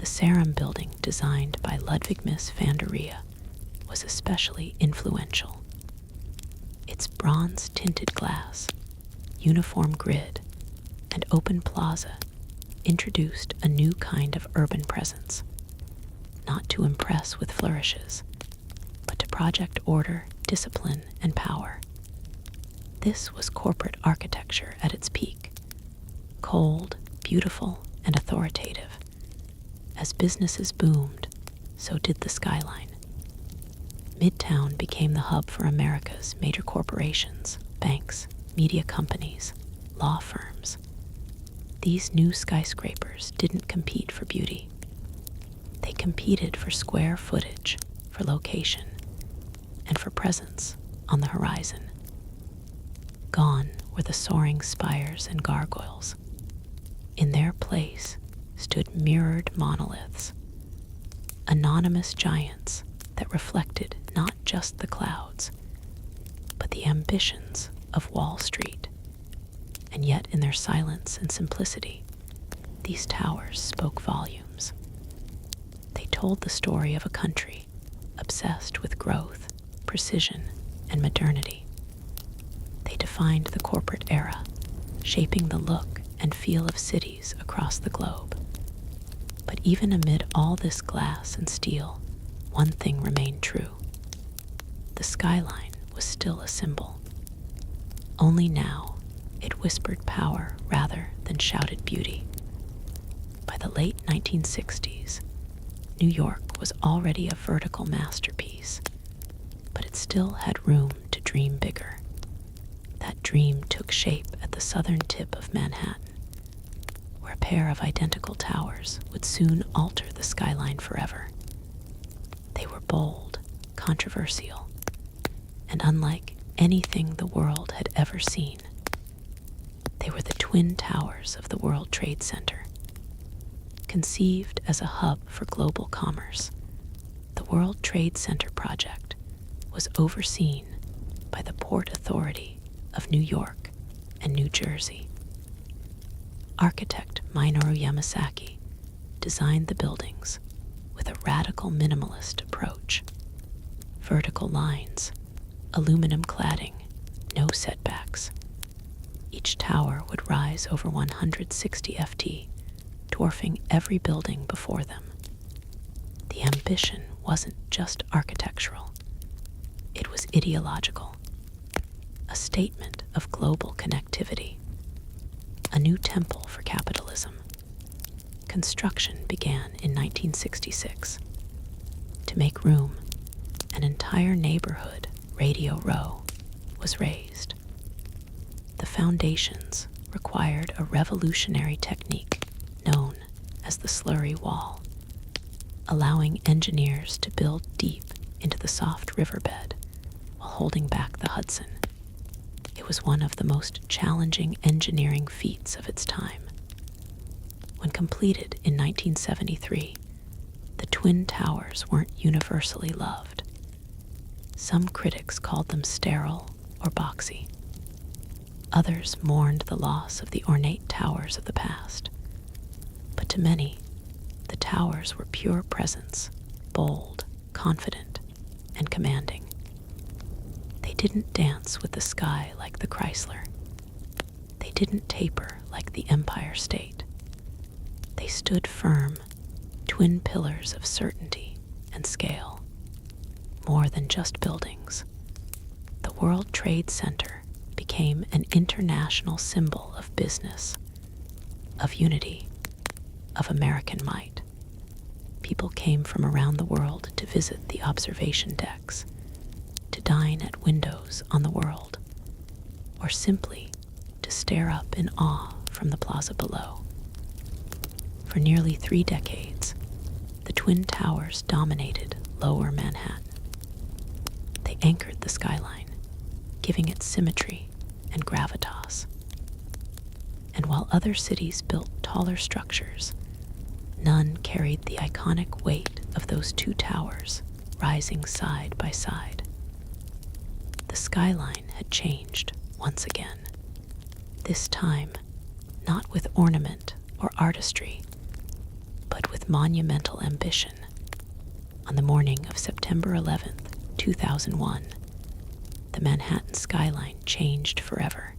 The Sarum building, designed by Ludwig Mies van der Rohe, was especially influential. Its bronze-tinted glass, uniform grid, and open plaza introduced a new kind of urban presence, not to impress with flourishes, but to project order, discipline, and power. This was corporate architecture at its peak, cold, beautiful, and authoritative. As businesses boomed, so did the skyline. Midtown became the hub for America's major corporations, banks, media companies, law firms. These new skyscrapers didn't compete for beauty. They competed for square footage, for location, and for presence on the horizon. Gone were the soaring spires and gargoyles. In their place stood mirrored monoliths, anonymous giants that reflected not just the clouds, but the ambitions of Wall Street. And yet, in their silence and simplicity, these towers spoke volumes. They told the story of a country obsessed with growth, precision, and modernity. They defined the corporate era, shaping the look and feel of cities across the globe. But even amid all this glass and steel, one thing remained true. The skyline was still a symbol. Only now, it whispered power rather than shouted beauty. By the late 1960s, New York was already a vertical masterpiece, but it still had room to dream bigger. That dream took shape at the southern tip of Manhattan, where a pair of identical towers would soon alter the skyline forever. They were bold, controversial, and unlike anything the world had ever seen. They were the twin towers of the World Trade Center. Conceived as a hub for global commerce, the World Trade Center project was overseen by the Port Authority of New York and New Jersey. Architect Minoru Yamasaki designed the buildings with a radical minimalist approach. Vertical lines, aluminum cladding, no setbacks. Each tower would rise over 160 ft, dwarfing every building before them. The ambition wasn't just architectural, it was ideological. A statement of global connectivity, a new temple for capitalism. Construction began in 1966. To make room, an entire neighborhood, Radio Row, was raised. The foundations required a revolutionary technique known as the slurry wall, allowing engineers to build deep into the soft riverbed while holding back the Hudson. It was one of the most challenging engineering feats of its time. When completed in 1973, the Twin Towers weren't universally loved. Some critics called them sterile or boxy. Others mourned the loss of the ornate towers of the past. But to many, the towers were pure presence, bold, confident, and commanding. They didn't dance with the sky like the Chrysler. They didn't taper like the Empire State. They stood firm, twin pillars of certainty and scale. More than just buildings, the World Trade Center became an international symbol of business, of unity, of American might. People came from around the world to visit the observation decks, to dine at windows on the world, or simply to stare up in awe from the plaza below. For nearly 3 decades, the Twin Towers dominated Lower Manhattan. They anchored the skyline, giving it symmetry and gravitas. And while other cities built taller structures, none carried the iconic weight of those 2 towers rising side by side. The skyline had changed once again, this time not with ornament or artistry, but with with monumental ambition. On the morning of September 11th, 2001, the Manhattan skyline changed forever.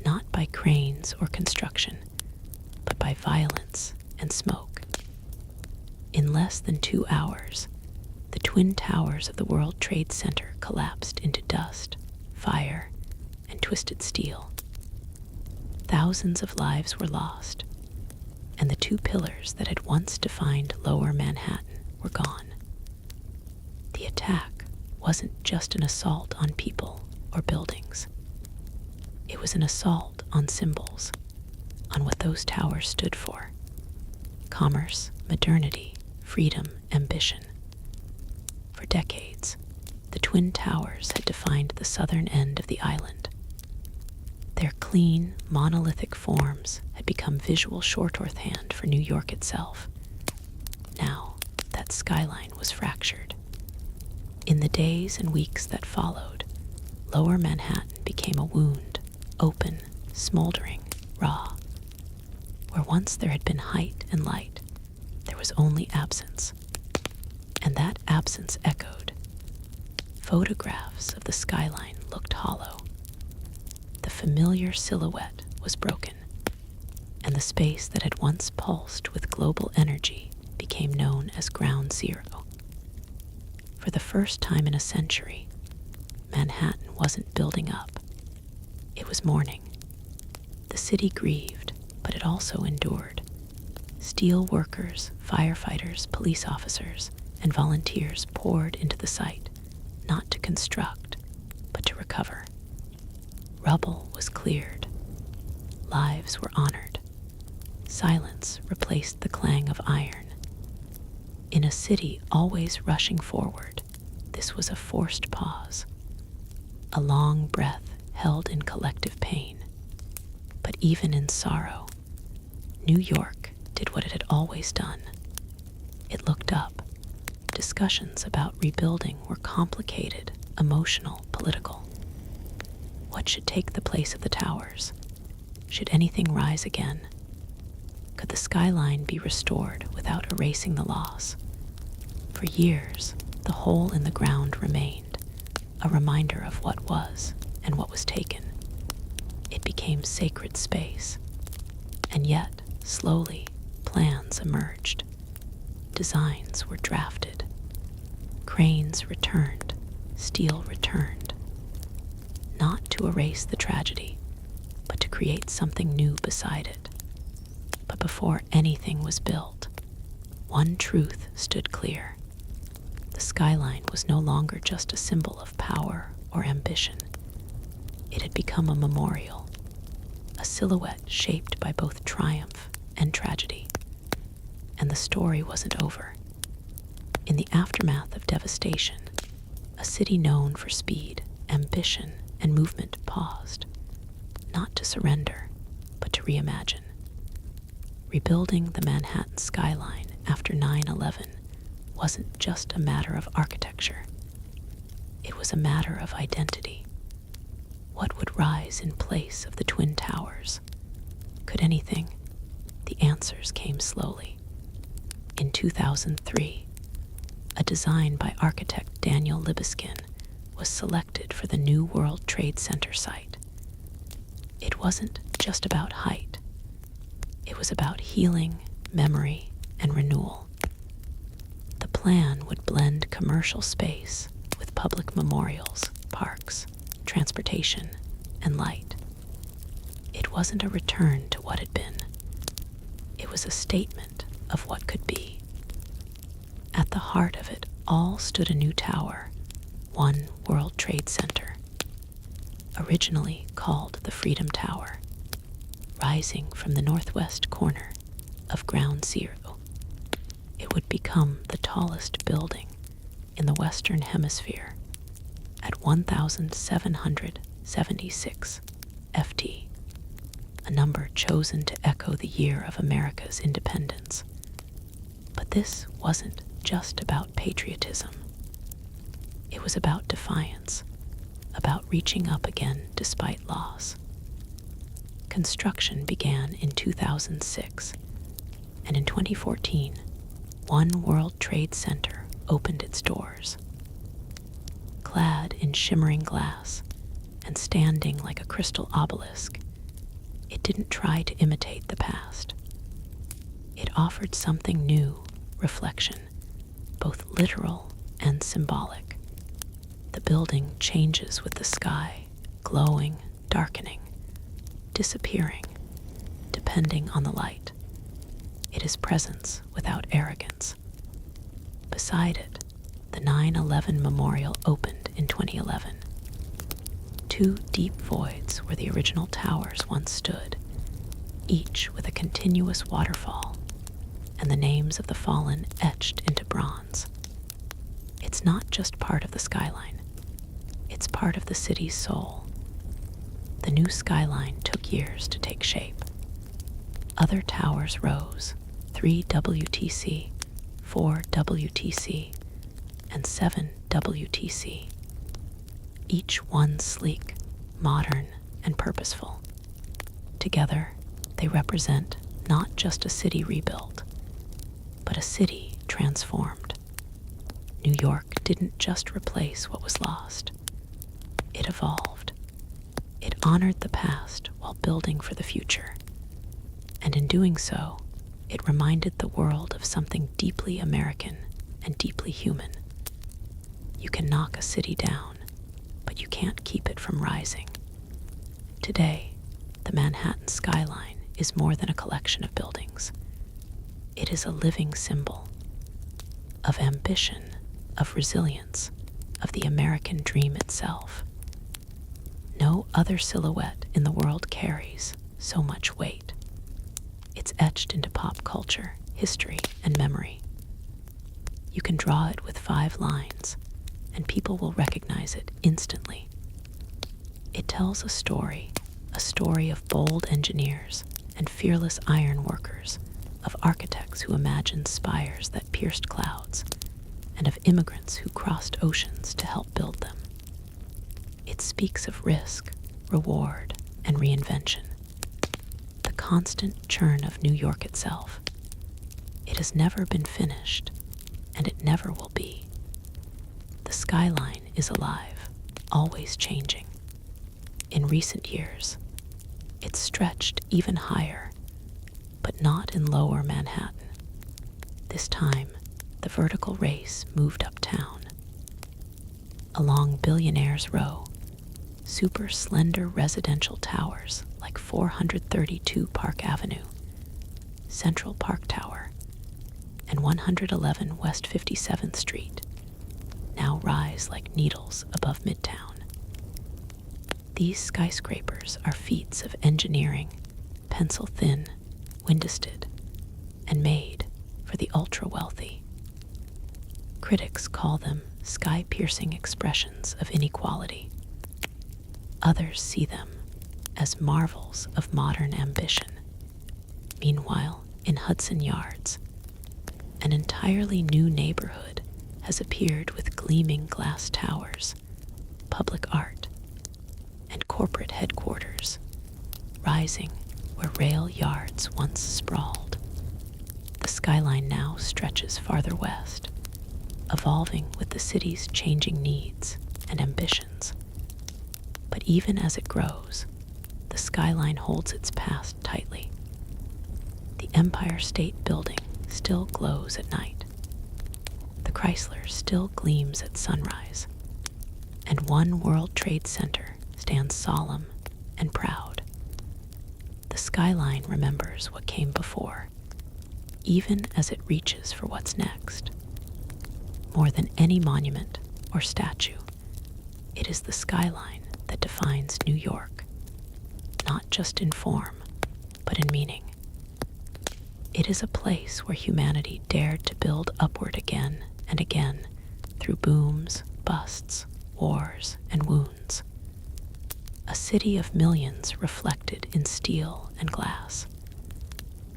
Not by cranes or construction, but by violence and smoke. In less than 2 hours, the twin towers of the World Trade Center collapsed into dust, fire, and twisted steel. Thousands of lives were lost, and the 2 pillars that had once defined Lower Manhattan were gone. The attack wasn't just an assault on people or buildings. It was an assault on symbols, on what those towers stood for: commerce, modernity, freedom, ambition. For decades, the Twin Towers had defined the southern end of the island. Their clean, monolithic forms had become visual shorthand for New York itself. Now, that skyline was fractured. In the days and weeks that followed, Lower Manhattan became a wound, open, smoldering, raw. Where once there had been height and light, there was only absence. And that absence echoed. Photographs of the skyline looked hollow. The familiar silhouette was broken, and the space that had once pulsed with global energy became known as Ground Zero. For the first time in a century, Manhattan wasn't building up. It was mourning. The city grieved, but it also endured. Steel workers, firefighters, police officers, and volunteers poured into the site, not to construct, but to recover. Rubble was cleared. Lives were honored. Silence replaced the clang of iron. In a city always rushing forward, this was a forced pause, a long breath held in collective pain. But even in sorrow, New York did what it had always done. It looked up. Discussions about rebuilding were complicated, emotional, political. What should take the place of the towers? Should anything rise again? Could the skyline be restored without erasing the loss? For years, the hole in the ground remained, a reminder of what was and what was taken. It became sacred space. And yet, slowly, plans emerged. Designs were drafted. Cranes returned. Steel returned. Not to erase the tragedy, but to create something new beside it. But before anything was built, one truth stood clear. The skyline was no longer just a symbol of power or ambition. It had become a memorial, a silhouette shaped by both triumph and tragedy. And the story wasn't over. In the aftermath of devastation, a city known for speed, ambition, and movement paused, not to surrender, but to reimagine. Rebuilding the Manhattan skyline after 9/11 wasn't just a matter of architecture. It was a matter of identity. What would rise in place of the Twin Towers? Could anything? The answers came slowly. In 2003, a design by architect Daniel Libeskin was selected for the new World Trade Center site. It wasn't just about height. It was about healing, memory, and renewal. The plan would blend commercial space with public memorials, parks, transportation, and light. It wasn't a return to what had been. It was a statement of what could be. At the heart of it all stood a new tower, One World Trade Center, originally called the Freedom Tower, rising from the northwest corner of Ground Zero. It would become the tallest building in the Western Hemisphere at 1,776 FT, a number chosen to echo the year of America's independence. But this wasn't just about patriotism. It was about defiance, about reaching up again despite loss. Construction began in 2006. And in 2014, One World Trade Center opened its doors. Clad in shimmering glass and standing like a crystal obelisk, it didn't try to imitate the past. It offered something new, reflection, both literal and symbolic. The building changes with the sky, glowing, darkening, disappearing, depending on the light. It is presence without arrogance. Beside it, the 9/11 Memorial opened in 2011. Two deep voids where the original towers once stood, each with a continuous waterfall and the names of the fallen etched into bronze. It's not just part of the skyline, it's part of the city's soul. The new skyline took years to take shape. Other towers rose, 3 WTC, 4 WTC, and 7 WTC. Each one sleek, modern, and purposeful. Together, they represent not just a city rebuilt, but a city transformed. New York didn't just replace what was lost. It evolved. It honored the past while building for the future. And in doing so, it reminded the world of something deeply American and deeply human. You can knock a city down, but you can't keep it from rising. Today, the Manhattan skyline is more than a collection of buildings. It is a living symbol of ambition, of resilience, of the American dream itself. No other silhouette in the world carries so much weight. It's etched into pop culture, history, and memory. You can draw it with 5 lines, and people will recognize it instantly. It tells a story of bold engineers and fearless iron workers, of architects who imagined spires that pierced clouds, and of immigrants who crossed oceans to help build them. It speaks of risk, reward, and reinvention. The constant churn of New York itself. It has never been finished, and it never will be. The skyline is alive, always changing. In recent years, it's stretched even higher, but not in lower Manhattan. This time, the vertical race moved uptown. Along Billionaire's Row, super slender residential towers like 432 Park Avenue, Central Park Tower, and 111 West 57th Street now rise like needles above Midtown. These skyscrapers are feats of engineering, pencil-thin, windowed, and made for the ultra-wealthy. Critics call them sky-piercing expressions of inequality. Others see them as marvels of modern ambition. Meanwhile, in Hudson Yards, an entirely new neighborhood has appeared with gleaming glass towers, public art, and corporate headquarters, rising where rail yards once sprawled. The skyline now stretches farther west, evolving with the city's changing needs and ambitions. But even as it grows, the skyline holds its past tightly. The Empire State Building still glows at night. The Chrysler still gleams at sunrise. And One World Trade Center stands solemn and proud. The skyline remembers what came before, even as it reaches for what's next. More than any monument or statue, it is the skyline that defines New York, not just in form, but in meaning. It is a place where humanity dared to build upward again and again through booms, busts, wars, and wounds. A city of millions reflected in steel and glass.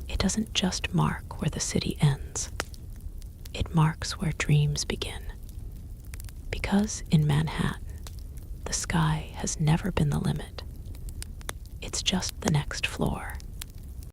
It doesn't just mark where the city ends. It marks where dreams begin. Because in Manhattan, the sky has never been the limit. It's just the next floor.